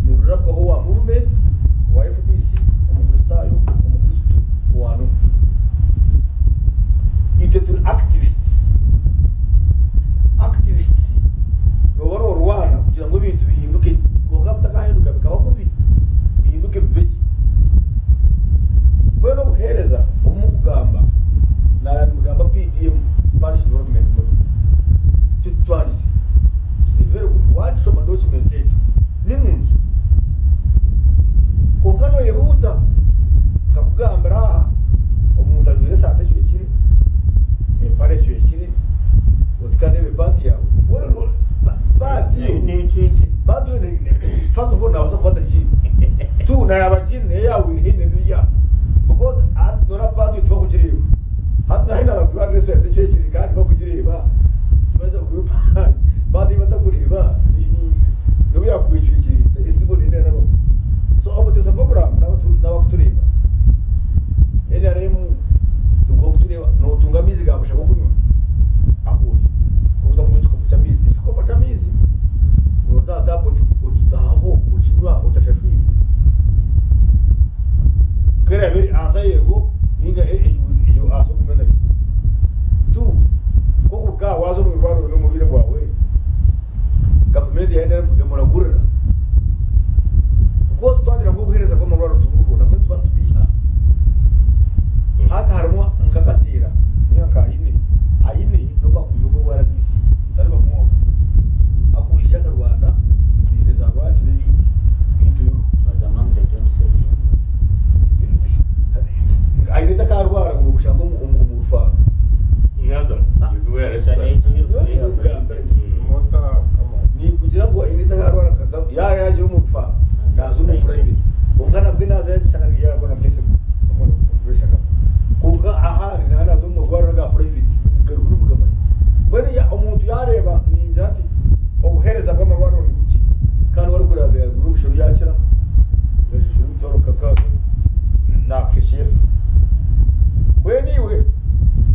ni rurabwa ho wa movement wa FDC umukristayo umukristo wanu ite turi activists no baro rwana kugira ngo ibintu bihinduke ngoga butakahinduka bikaba kubi bihinduke bibeje mweno buhereza umugamba na mugamba PDM Parish Development Board tutwanje very good watch from a document yetu ni mungi kongano yebuza kakugambira omuntu ajure sate cyekire pare cyekire utikane be party yawe wone party ni cyeki party ni first of all na wasapata chini tu na yabachini yawe hine biya because at nora party tuba kujiriwa hatta hina bakubara sate cyekire kandi bakujiriwa tumaze kubipa badi batakureba ni no yakubicikira isigo nene nabo so aboteza program n'abakutureba NRM ubwo kutureba no tungamizi gabusha kukunywa aho kuza kunywa chikopa cha mizi uza tapo uchutaho uchinywa utashafiri kera beri anza yego ninga ejo aso kumena tu koko ka wazo mu rwaro no mubire bwawe government yaenda muragurira because twagira ngo buhereza ko mu rwaro tubuho na mwe twantu biha hata harimo mkakatira myaka ayine no bakumbuko bwa RDC ndari bamwo akuisha ka Rwanda bineza rwacu bintu bazamanga de 27 ayine takarwara ngo gushango umurufa nyaza yuwere sane ni kugira ngo ayine takarwara kaza yaje umurufa nazo mu private ungana bwe naza yashaka yabona kese umuntu urishaka kuga ahari nazo mu rwaro rwa private garuru mugamani bari ya umuntu yareba ninja ati obuhereza bw'amarwaro ni buki kandi wari kurabya guru bushuru yakira yashishuru mutoro kakazo na kishira niwe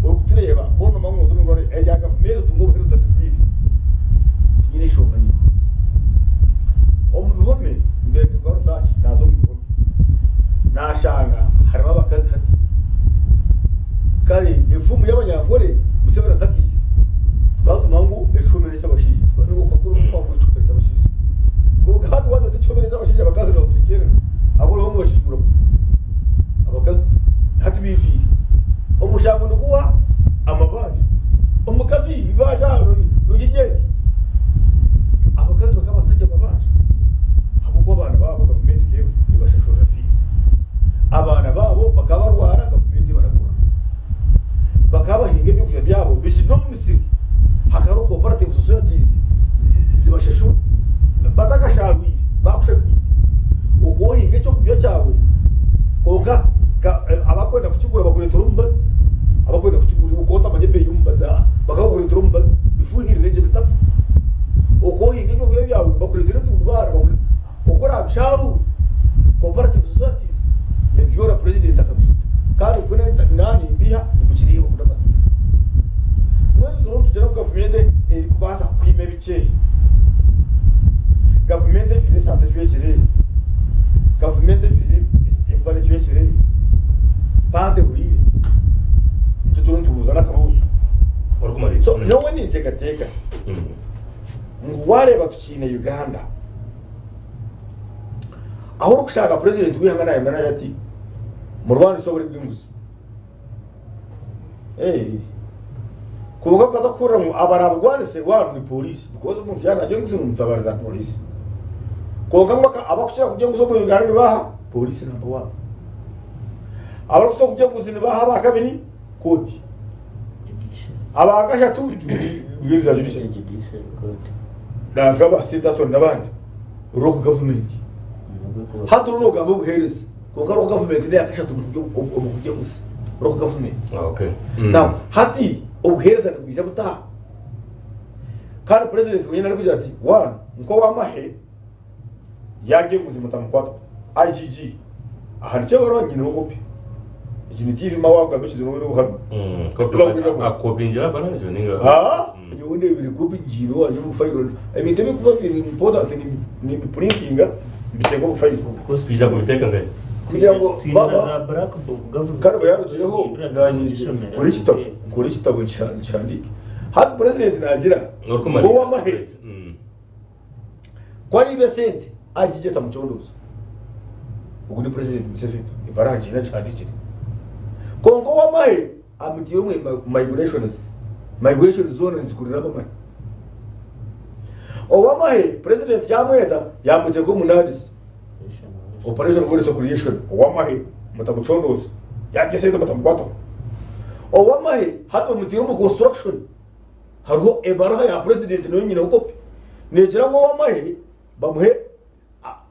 ukutureba kono mamuzo ngo ejaga fumero tungo buheru tasufiri nyine shonga ni omubihome mbere kwa research nazo mbihome nashanga harimo abakazi hati kari ifumu y'abanyakore musebera takije twatumangu eshomere cy'abashije twanibuka kokuru twamwe cy'ukuri cy'abashije ko gahatu wano cy'eshomere cy'abashije abakazi no kwikera abo bo bashigura abakazi hati bifi omushango nukuwa amabanje omukazi ibaja rugigeje abakazi bakaba batajya amabanje abo bana babo government kewe ibashashura fees abana babo bakaba barwara government baragura bakaba hinge byo kurya byabo bishino mu Misiri hakaro cooperative societies zibashashura batakashagwi bakushagwi ugo hinge cyo kubyo cyawe konka abakwenda kuchigura bakure turumbazi abakwenda kuchigura ukota amanyebe yumbaza bakagura turumbazi bifuhirire nje bitafu ugo hinge byo kurya byawe bakure turubara bakure ukora absharu cooperative societies ebyora president akabita kandi kuna nani biha umukiriye kudamaza mwezi zuru tujana ku government eri kubasa kwime bice government fili sante cyekire government fili impare cyekire pande urire icyo turuntu buzana kabuzo so no we ni teka ngware batukine Uganda aho rukushaka president wihangana yemera yati mu Rwanda ishobora bw'inguzi kuvuga ko adakura mu abarabwanise wanu ni polisi because umuntu yanaje nguzi n'umutabariza polisi konga mwaka abakushira kujya nguzo mu Uganda ni baha polisi number 1 abakushira kujya nguzi ni baha bakabiri kodi abakasha tuju ngiriza judicial code ngaba state ato nabandi rock government hatu roga buhereza konga rock government ne akasha tumujye gusa rock government okay now hati ubuhereza n'ubwija butaha kandi president wenyine ari kugira ati one nko wamahe yagiye kuzima tamukwato IGG ahari cyo baronyine ugopi iki ni TV mawaga bechi no ruhano akopinjira baraje ninga nyone biri kubi njiro wanyu mu file ibintu bikuba biri important ni printing bitego mu file bija kubiteka ngani kugira ngo baba za black book government kandi bayarujireho kuri kitabo cyane hati president nagira ngo wamahe kwari besente ajijeta mu cyondozo ubwo ni president Museveni ibaraje na cyandikire kongo wamahe amutiye umwe migration zone zikurira bamahe owamahe president yamweta yamuteko munadis operation for creation owamahe mutamuchondoza yakese ndo mutamukwato owamahe hato mutiye mu construction hariho ebaraha ya president no nyine ukopi negira ngo wamahe bamuhe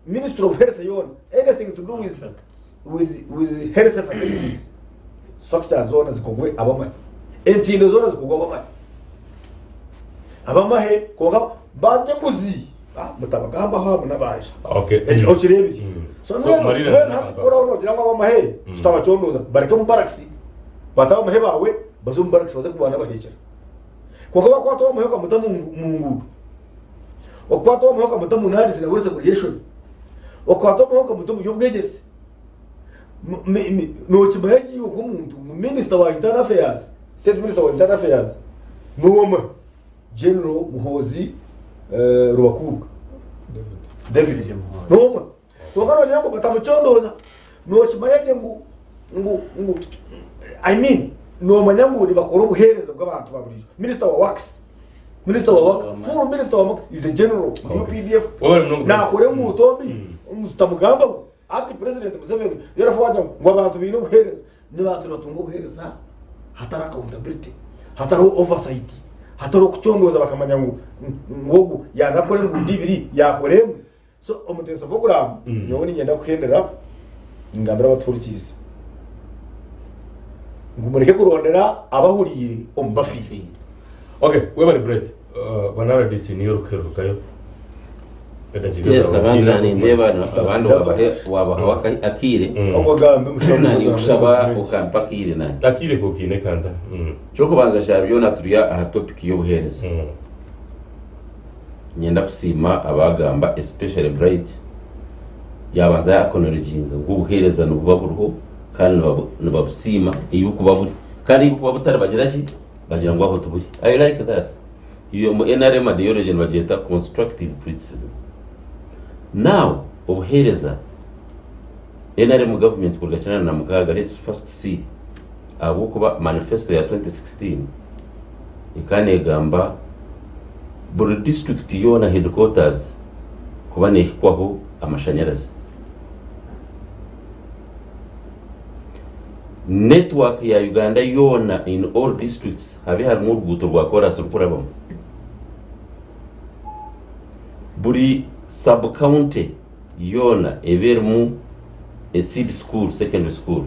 minister of health yon anything to do with health facilities structure zone zikogwe abamahe entinde zone zikogwe abamahe koga banje muzi mutabagamba habo nabaje okay ochirebi so when hatukora uno gira ngo abamahe tutabachondoza bareke mu barracks bataho mahe bawe bazum barracks baze kubana bahekera koga bakwato mu hoka mutamu mungu okwato mu hoka mutamu nari zina burese creation okwato mu hoka mutamu yobwegese no chibaji yuko muntu minister wa internal affairs state minister wa internal affairs noma general muhozi rubakuga David noma tokano jango batamuchondoza no chibaje ngo I mean no manyanguri bakora ubuhereza bw'abantu baburijo minister wa works full minister wa works is a general UPDF na kore mu utombi umutamugamba ati president Museveni yarafanya ngo abantu bino ubuhereza ni bantu batunga ubuhereza hatara accountability hatara oversight hatara kuchondoza bakamanya ngo yanakore ngo ndibiri yakore so umutenso program nyone ngenda kuhendera ingambira abaturikiza ngumureke kurondera abahuriye ombafiri okay webari bread banara DC niyo rukerukayo yes abandi nani ndeba abandi wabaha akire ogogambe nani usaba ukampakire nani akire kokine kanda cyo kubanza shabyo naturiya aha topic yo buhereza nyenda kusima abagamba especially bright yabanza yakonoreginga ngo buhereza no bubaburuho kandi nababusima iyo kubaburi kandi kuba butari bagira ki bagira ngo aho tuburi I like that iyo mu NRM ideology bageta constructive criticism now obuhereza NRM government kurgachana na mukaga let's first see abo kuba manifesto ya 2016 ikane gamba buri district yona headquarters kuba nekwaho amashanyarazi network ya Uganda yona in all districts habe hari mu rwuto rwa chorus rukurabamo buri sub county yona ebermu a seed school secondary school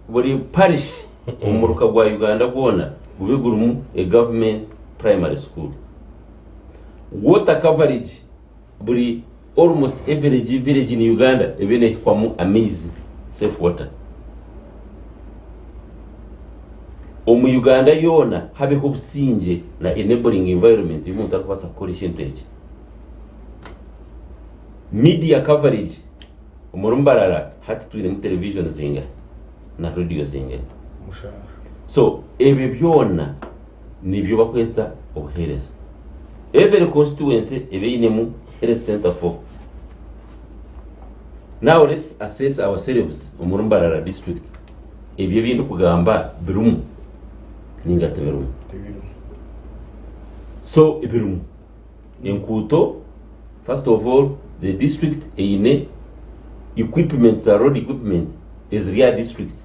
buri parish umuruka rwa Uganda gona ubigurumu a government primary school water coverage buri almost every village in Uganda ebene kwamu amazing safe water omu Uganda yona habeho businge na enabling environment y'umuntu akwasa gukora ikintu iki media coverage umurumbarara hati twine mu television zinga na radio zinga so ebe byona nibyo bakweta obuhereza every constituency ebe yinemu a center for. Now let's assess ourselves umurumbarara district ebyo bintu kugamba birumu ningate birumu so ibirumu enkuto first of all the district eine equipment road equipment is real district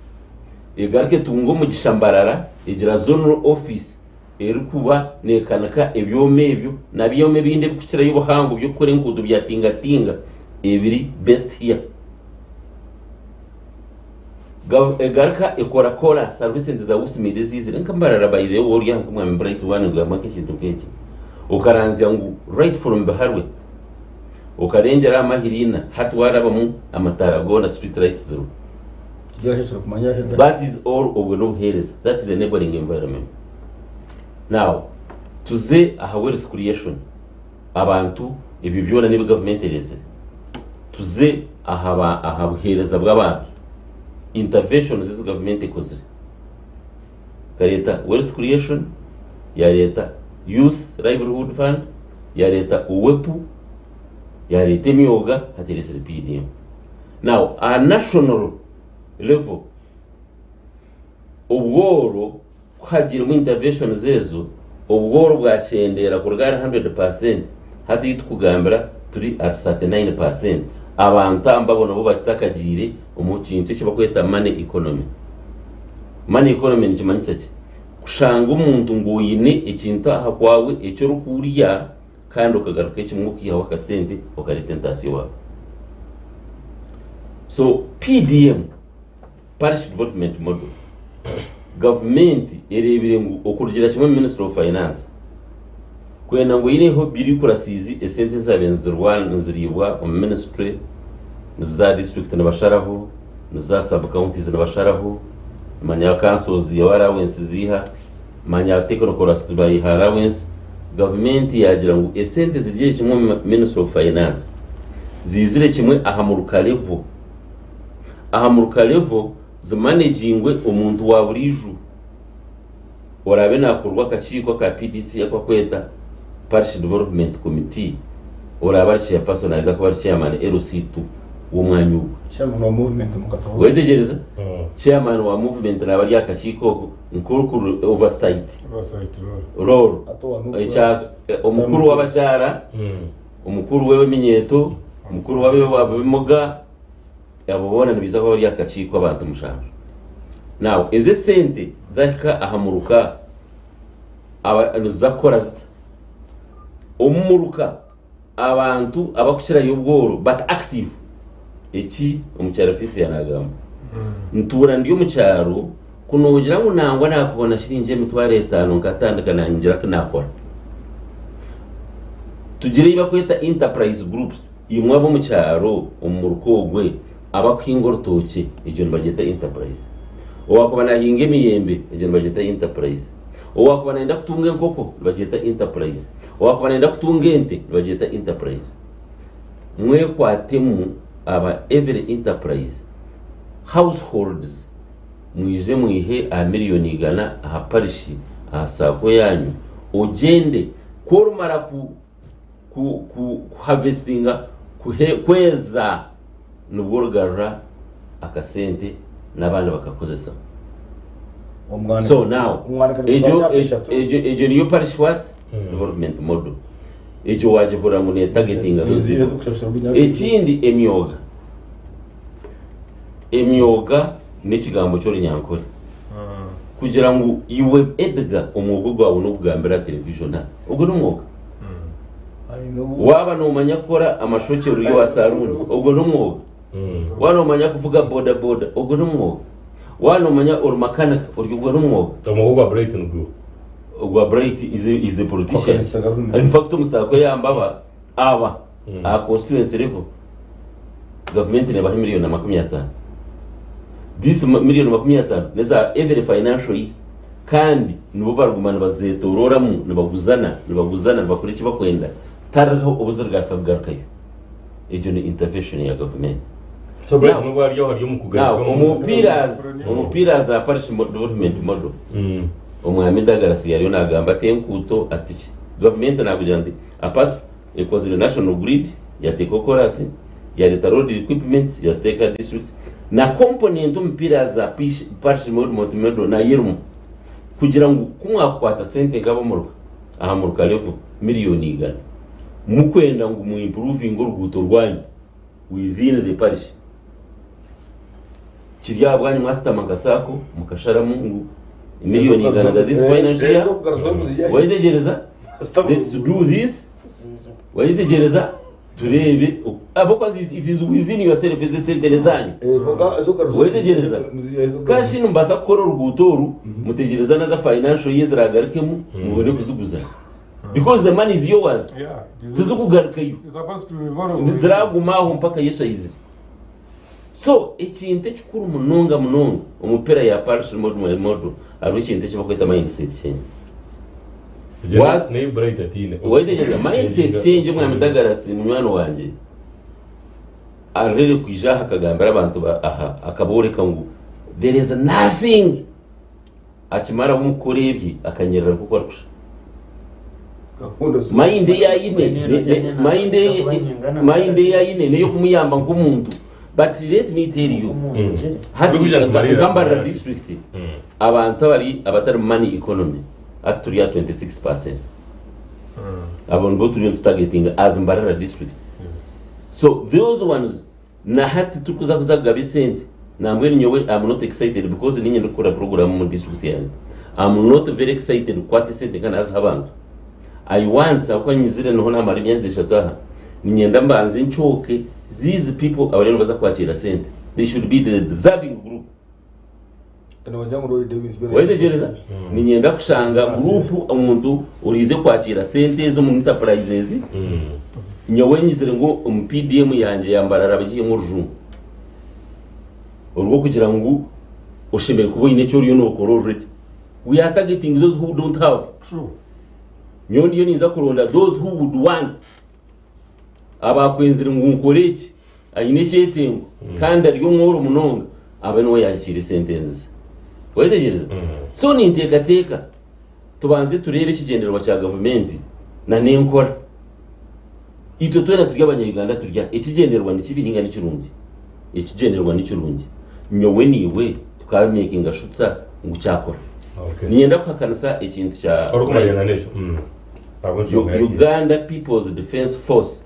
egarke tungo mu gishambarara egira zonal office erikuba nekanaka ebyome ebyo nabiyome binde bikukira y'ubuhango byo kore nkudo byatinga tinga ebiri best here egarka ekora kola services za usime disease nkambarara by the way yangu mwami bright one ngo amakeshi tukechi ukaranzya ngo right from baharwe ukarengera amahirina hatwara bamu amataragona street lights zero that is all of no healers that is a neighboring environment now tuze aha wealth creation abantu ibi byona niba government ereze tuze aha buhereza bw'abantu interventions zizi government ikoze kareta wealth creation ya leta youth livelihood fund ya leta uwepu ya leta imyoga haterese PDM. Now a national level ubworo kwagira mu intervention zezo ubworo bwacendera ku rugari 100% hati tukugambira turi at 39%. Abantu ambabona bo batakagire umukintu cyo bakweta money economy. Money economy ni kimanyisa ki kushanga umuntu ngo yine ikintu aha kwawe icyo rukuriya kandi ukagaruka kimwe ukiha wakasente ukari tentation wawe. So PDM parish development model government erebire ngo okurugira kimwe Minister of Finance kwena ngo yineho biri kurasizi esente zabenzirwa nziribwa mu ministry za district nabasharaho za sub counties nabasharaho manya councils ya allowance ziha manya technical assistance allowance government yagira ngo esente zigiye kimwe Minister of Finance zizire kimwe ahamuruka level zimanagingwe umuntu wa buriju orabe nakurwa kachiko ka PDC akwa kweta parish development committee oraba ari ya personalize akwa ari chairman LC2 w'umwanyu chairman wa movement mukataho wetegereza chairman wa movement na bari akachiko nkuru oversight role umukuru w'abacyara umukuru wewe minyeto umukuru w'abimuga yabobona nibiza ko bari akachiko abantu mushaka. Now eze sente zaka ahamuruka zakora umuruka abantu abakukira y'ubworo but active iki umucyaro office yanagamba ntura ndiyo mucyaro kunogira ngo nangwa nakubona shirinje mitware 5 ngatandukana njira kanakora tugire ibakweta enterprise groups imwe abo mucyaro umurukogwe abakwingorotoke ijo nibageta enterprise owakubana hinge emiyembe ejo nibageta enterprise owakubana enda kutunga enkoko nibageta enterprise owakubana enda kutunga ente nibageta enterprise mwekwatemu aba every enterprise households mwize mwihe a miliyoni igana aha parishi aha sako yanyu ugende korumara ku harvestinga kweza nuburgarra akasente n'abana bakakozesa. So now ejo niyo parish what development model ejo waje kora ngo ne targeting ekindi emyoga n'ikigambo cyo rinyankore kugira ngo iwe edga umwugo gwawe no kugambira television ubwo n'umwuga waba numanya kora amashokero yo asaruni ubwo n'umwuga wano manya kuvuga boda ubwo n'umwuga wano manya or mechanic ubwo n'umwuga tumuhuga Brighton go ubwo Bright is a politician in fact umusako yambaba aba a constituency level government ne bahe miliyoni 50 this miliyoni 50 neza every financial year kandi nubo barugumana bazetoramu nibaguzana bakora iki bakwenda tarho ubuzirga kagarukayo ejo ni intervention ya government. So Bright no bari yo hari mukugana umupira za parish development model umwami dagarasi yari nagamba tenkuto ati government nakujandi apart because the national grid ya tekokorasi ya leta road equipment ya state districts na component umupira za parish development model na yirumu kugira ngo kumwakwata sente ngabo muruka aha muruka level miliyoni igana mukwenda ngo mu improving uruguto rwanyu within the parish kirya bwanyu master makasako mukashara mungu miliyoni igana that this financial year waitegereza let's do this waitegereza turebe abokazi it is within yourself as a sentence zanyu waitegereza kashi numbasa kora urugutoru mutegereza na financial years ragarikemu mubone kuzuguzana because the money is yours tuzukugarukayo niziragumaho mpaka Yesu ayizire. So ekinte chukuru munonga umupira ya parish model ari ekinte cyo bakwita mindset change ne bright atine Gw'Ebyobutegyeki mindset change mwa Dagarasi munywano wanje arere kwijaha akagambira abantu aha akaboreka ngo there is nothing akimara umukorebye akanyerera kuko arusha mind ya ine niyo kumuyamba nk'umuntu. But let me tell you, Gambara district, abantu abatari money economy at 26%. Abantu bo turi targeting as Mbarara district. So those ones na hati tukuza kuzaga Vicente nambwe nyowe I'm not excited because ninye ndikora program mu district yanyu. I'm not very excited kwate sente kana as abantu. I want akwanyizire no na mari myenze shataha. Ninyenda mbanze nchoke. These people abareno baza kwakira sente. They should be the deserving group. Gw'Ebyobutegyeki ninyenda kushanga group umuntu urize kwakira sente zo mu enterprises. Nyowe nyizire ngo PDM yanje yambarara bagiye mu rujungu. Urwo kugira ngo ushimere kubo ine cyo riyo no already. We are targeting those who don't have. True. Nyondi yo niza kuronda those who would want. Abakwenzira ngo nkoreki ayine cyetengo kandi ariyo nkoro munonga abano yakira sentences. Gw'Ebyobutegyeki so ni ntekateka tubanze turebe ikigenderwa cya government na nenkora ito twera turya abanyarwanda turya ikigenderwa ni kibiringa n'ikirungi ikigenderwa n'ikirungi nyowe niwe tukamakinga shuta ngo cyakora. Nienda kuhakanisa ikintu cya Uganda People's Defense Force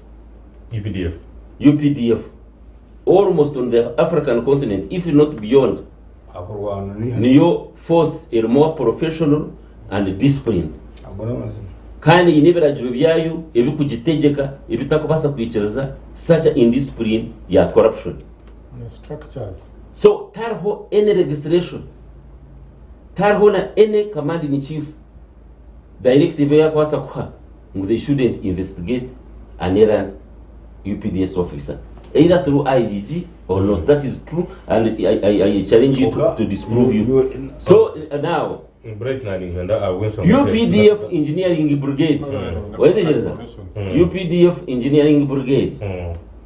UPDF almost on the African continent if not beyond. Niyo force is more professional and disciplined. Kandi ineberaje byayo ebikugitegeka ebitakubasa kwicaraza such a indiscipline ya corruption structures. So tarho any registration tarho na any command in chief directive ya kwasa kwa they shouldn't investigate an errant UPDS officer either through IGG or not. That is true and I challenge you to disprove you. So now UPDF Engineering Brigade. UPDF Engineering Brigade.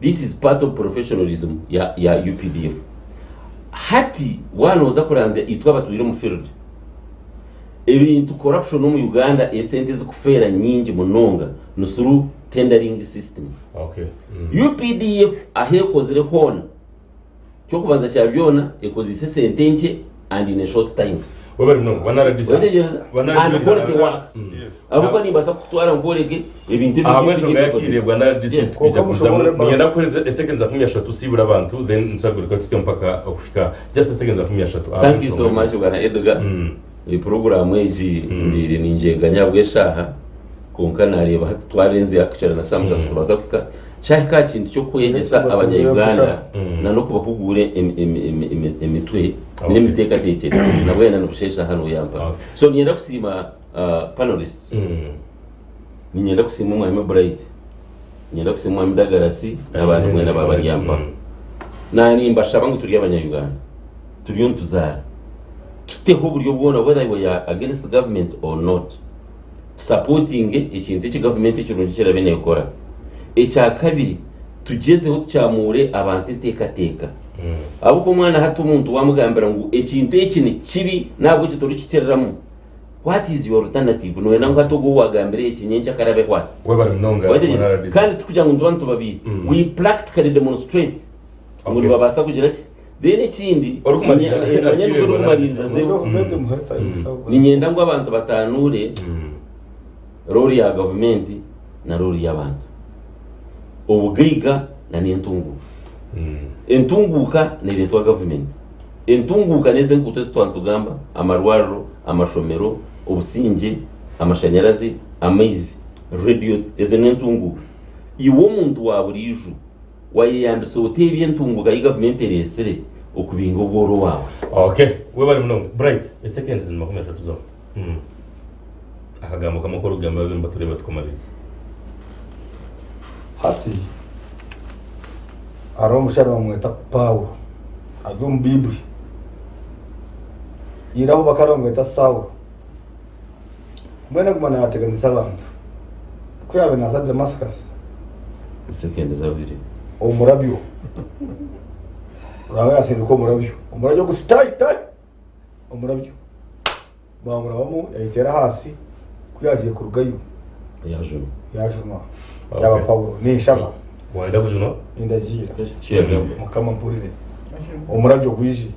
This is part of professionalism ya UPDF. Hati wano za kuranze itwa batuire mu field. Ebintu corruption mu Uganda esente zikufera nyingi munonga no through tendering system. Okay. UPDF ahekozire hona. Cyo kubanza cya byona ekozise sente nke and in a short time. Wewe no wanaradiza abuko nimbasa kutwara ngoreke ebintu abamwejo ngakire wanaradiza kujya kuzamura niyenda kuri seconds za 13 sibura abantu then nsagurika tutyo mpaka okufika just seconds za 13. Thank you so much bwana Edgar. Iyi program eji mbiri ninjega nyabweshaha konkanareba hatwarenze yakicara na Samsung tubaza kufika cyaka kintu cyo kuyegesa abanyayuganda na no kubahugure emitwe n'imiteka tekere nabwo yana no kushesha hano yamba. So nienda kusima panelists nienda kusima umwami Bright nienda kusima umwami Dagarasi n'abantu mwena babari yamba nani mbashaba ngo turi abanyayuganda turiyo ntuzara tuteho buryo bwona whether we are against the government or not supporting ikintu cyo government cyo rungi kirabene gukora. Ecya kabiri tugezeho cyamure abantu itekateka abuko umwana hato umuntu wamugambira ngo ekintu ekini kibi nabwo kitoro kicereramo. What is your alternative? No ena ngato go wagambire ekinyencha karabe kwa we bari mnonga kandi tukujya ngo ndantu babi we practically demonstrate ngo babasa kugira ki then ekindi abanyarwanda zewo ninyenda ngo abantu batanure role ya government na role y'abantu ubugaiga na n'entunguka entunguka ne letwa government entunguka neze nkutse twantugamba amarwaro amashomero obusinge amashanyarazi amaizi radio eze n'entunguka iwo muntu waburiju wayiyambise utebye entunguka yi government eresere okubinga obworo wawe. Okay, we bari mnonga Bright a seconds in makumya tuzo akagambo kamakoro gamba bimba tureba tukomaliza hati aro mushara bamweta Paulo ajyo mu Biblia iraho bakara bamweta Saulo mwena kumana yateganisa abantu ko yabe naza Damascus sekendi zabiri omurabyo uraba yasinduka umurabyo gusitai umurabyo bamurabamo yayitera hasi kuyagiye ku rugayo yajuma yaba Paulo ni shaba wanda bujuno indagira kiyega mukama mpurire umurabyo gwije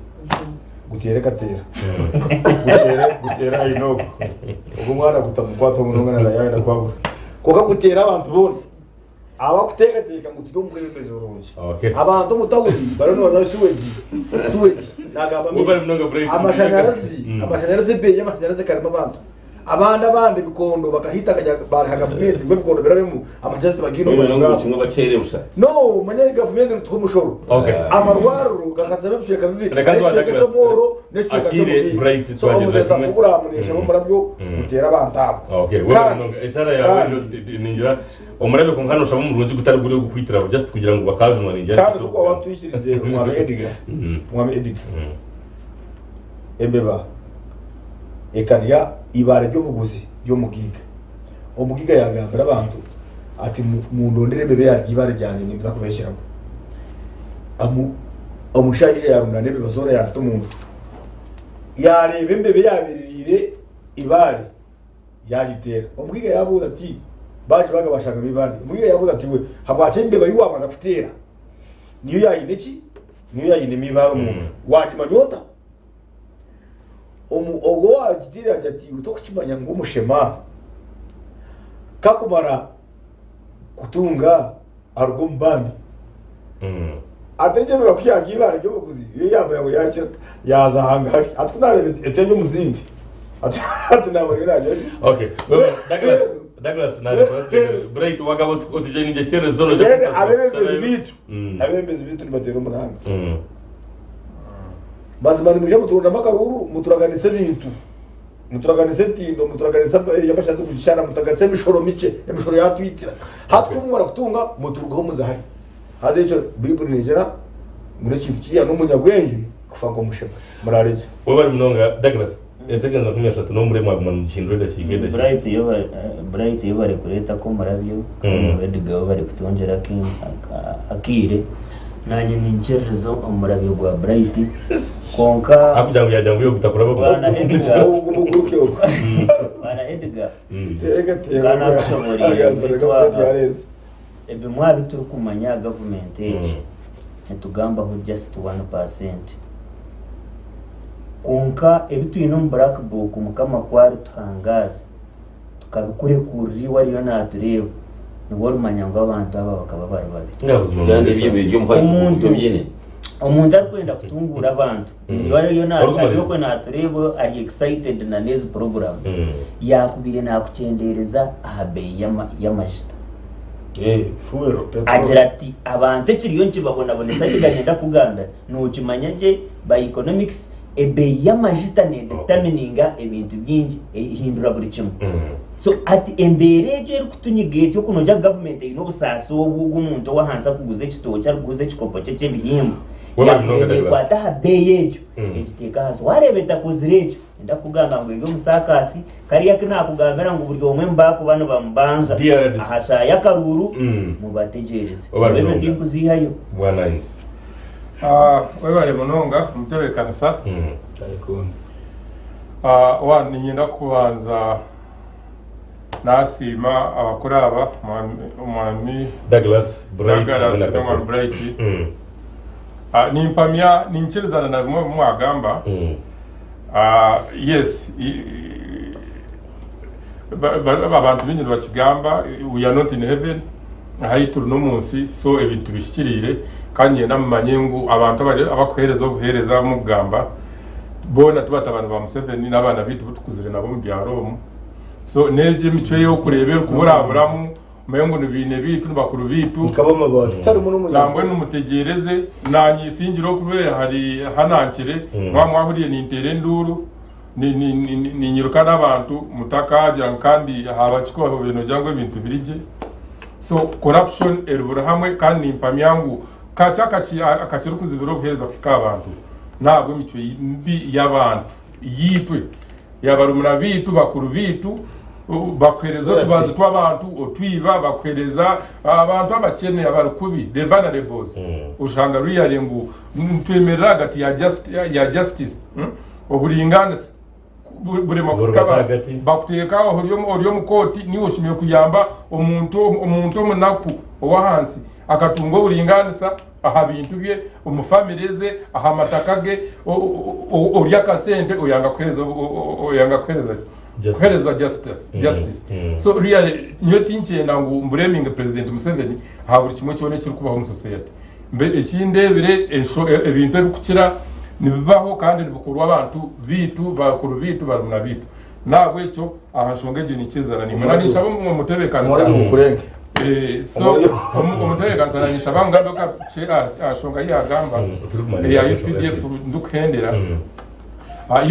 gutere katera gutera inogo ubwo mwana gutamukwato munonga na yaenda kwabo koka gutera abantu bone aba kutekateka ngo tujye mukwe bimeze burungi abantu mutahuri barano banyasuweji nagamba amashanyarazi be y'amashanyarazi karimo abandi bikondo bakahita kajya bari hagavumenti ngo bikondo berabemu amashanyarazi bagino ngo bacerebusha no manya gavumenti twumushoro amarwaro gakatabe bisheka bibi cyo moro n'icyo bright twageze kuguramunisha bo murabyo gutera abantu abo ishara yawe ningira umurabyo ko nkano shabo mu rundi gutari guri gukwitira just kugira ngo bakajunwa ningira kandi uko abatwishirize umwami Edgar embeba ekaniya ibare ryo buguzi yo mugiga umugiga yagambira abantu ati mu ndondere bebe yagibare ryanje nimba kubeshiramo omushayije yarunane bebe bazora yasito munzu yarebe mbebe yabirire ibare yagitera umugiga yabuza ati baje bagabashaka bibane umugiga yabuza ati we habwache mbebe bari wamaza kutera niyo yayineki niyo yayinemi baro umuntu wakimanyota ogo wagitira ati utokukimanya ngo umushema kakumara kutunga argo mbandi ateje bakwiyaga ibara ryo kuzi iyo yambaye ngo yakira yazahangari atkunarebe etenye muzingi ati nabone naje okay Douglas na bright wagabo utije ninje chere zone zo abembezi bitu nibatera umunanga basi bari muje muturunda makaruru muturaganise bintu muturaganise tindo muturaganise yabashatse kugishana muturaganise imishoro mice imishoro yatwitira hatwumwara kutunga muturugaho muzahari hade ico bible nigera muri kibikiya n'umunyabwenge kufango mushema murareje we bari munonga Douglas ezegenza kumyashatu no muri mwaguma mukindrega kigende bright yo bari kureta ko murabyo kandi Edgar bari kutongera akire nanye ninjerezo omurabyo gwa bright konka akuja ngo yajya ngo gutakura babo bana Edgar umuguruke uko bana Edgar kana kushobora ebe mwabi turi kumanya government netugamba ho just 1%. Konka ebitu ino black book mukama kwari tuhangaza tukabikure kuri wariyo natureba niwo rumanya ngo abantu aba bakaba bari kandi ibyo byo umuntu byine umuntu ari kwenda kutungura abantu wariyo natureba ari excited na nezi program yakubire nakucendereza ahabe y'amajita fuero petrol agira ati abantu kiriyo nkibabona bonesa bigagenda kuganda nukimanya je by economics ebe y'amajita ne determininga ebintu byinji ihindura buri kimwe so ati embere je kutunyige cyo kunoja government ino busaso bw'umuntu wahanza kuguze kitocha kuguze kikopo cye bihimba ya kwata habeyejo ekiteka hazo warebeta kuzirejo ndakugamba ngo ngo musakasi kari yakina kugambira ngo buryo omwe mbako bano bambanza ahasha yakaruru mubategereze wewe ndimpu zihayo bwana wewe munonga mutebe kanisa cyayikunda wa ninyenda kubanza nasima abakuraba umwami Douglas Bright nimpamya nincherezana na bimwe mwagamba yes abantu binyi bakigamba we are not in heaven ahayituru no munsi so ebintu bishikirire kanye namanye ngo abantu abakohereza obuhereza mu gamba bona tubata abantu ba Museveni n'abana bitu butukuzire nabo mu byaro so neje mico yo kurebera kuburaburamu mengo nibine bitu bakuru bitu kabama bati tari mu nangwe n'umutegereze nanyisingiro kubera hari hanankire mwahuriye n'intere nduru ni nyiruka n'abantu mutakagira kandi haba kiko bintu cyangwa ibintu birije so corruption erubura hamwe kandi impamyangu kachakachi akachira kuzibiro kuhereza kw'abantu ntabwo imico mbi y'abantu yitwe yabarumuna bitu bakuru bitu bakwereza tubazi tw'abantu otwiba bakwereza abantu abakene abarukubi the vulnerables ushanga really ngo ntwemerera hagati ya justice oburinganisi buri makukaba bakuteka oriyo mukoti niwe ushimiye kuyamba omuntu omunaku owahansi akatunga oburinganisa aha bintu bye umufamireze aha matakage orya kasente oyanga kwereza justice so really nyo tinchenda ngo mbreminga president Museveni ha buri kimwe cyone kiri kubaho mu society mbe ekindebere ebintu ebikukira nibibaho kandi nibukurwa abantu bitu bakuru bitu barumuna bitu nabwo icyo ahashonga je nikizana ni muranisha bo mu mutebekanisa so umutebekanisa nisha bangamba ka ashonga yagamba ya UPDF ndukhendera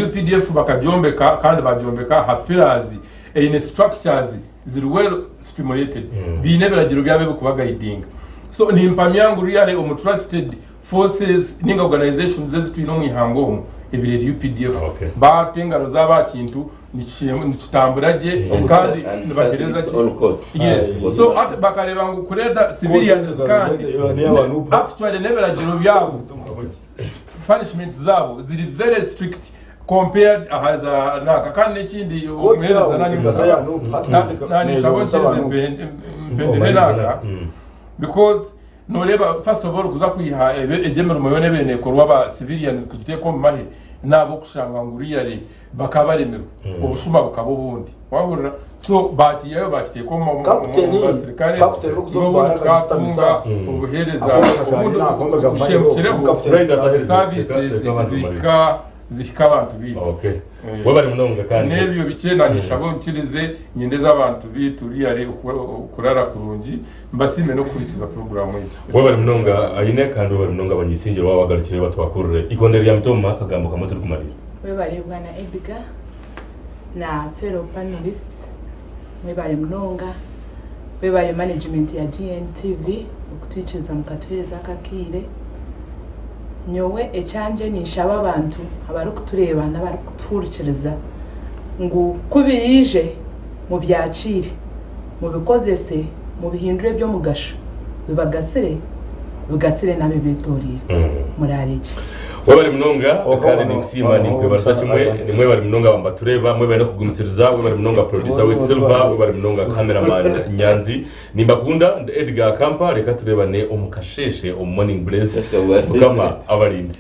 UPDF bakajombeka kandi bajombeka hapirazi in structures ziri well stimulated bineberagira byabe kuba guiding so ni impamyangu really trusted forces ninga organizations zezitwino mwihango ibireri UPDF batengaro z'abakintu nikitamburaje kandi nibagereza yes so at bakareba ngo kureda civilians kandi actually neberagira byabo punishments zabo ziri very strict compared as naka kandi n'ikindi umwereza nani shaboncheze mpendene naka because noreba first of all kuza kwiha egemero muyone bene korwa ba civilians kugite ko mahe nabo kushanga nguriyari bakabaremerwa ubushuma bukabo bundi wahurira so bakiyeyo bakite ko mu basirikare katunga ubuhereza ubundi ushemukire services zihika abantu bitu wabari munonga kandi nebyo bikenanisha bo nkirize nyende z'abantu bitu riyari kurara kurungi mbasime no kurikiza program y'iki wabari munonga ayine kandi wabari munonga abanyisingiro wabagarukire batwakurure ikondera ya mtoma kagambo kamwe turi kumarira webari bwana EDGAR na fellow panelists webari munonga webari management ya GNTV ukutwikiza mukatweza kakire nyowe ecyanje nishaba abantu abari kutureba n'abari kuturikiriza ngo kubiyije mu byakire mu bikozese mu bihindure byo mugasho bigasire nabe bitorira murariki wabari munonga kandi nikusima ninkwe barata kimwe nimwe bari munonga bambatureba mwe bari no kugumisiriza mwe bari munonga producer with Silver mwe bari munonga cameraman Nyanzi nimbakunda EDGAR AKAMPA reka turebane omukasheshe o morning blaze kama abarindi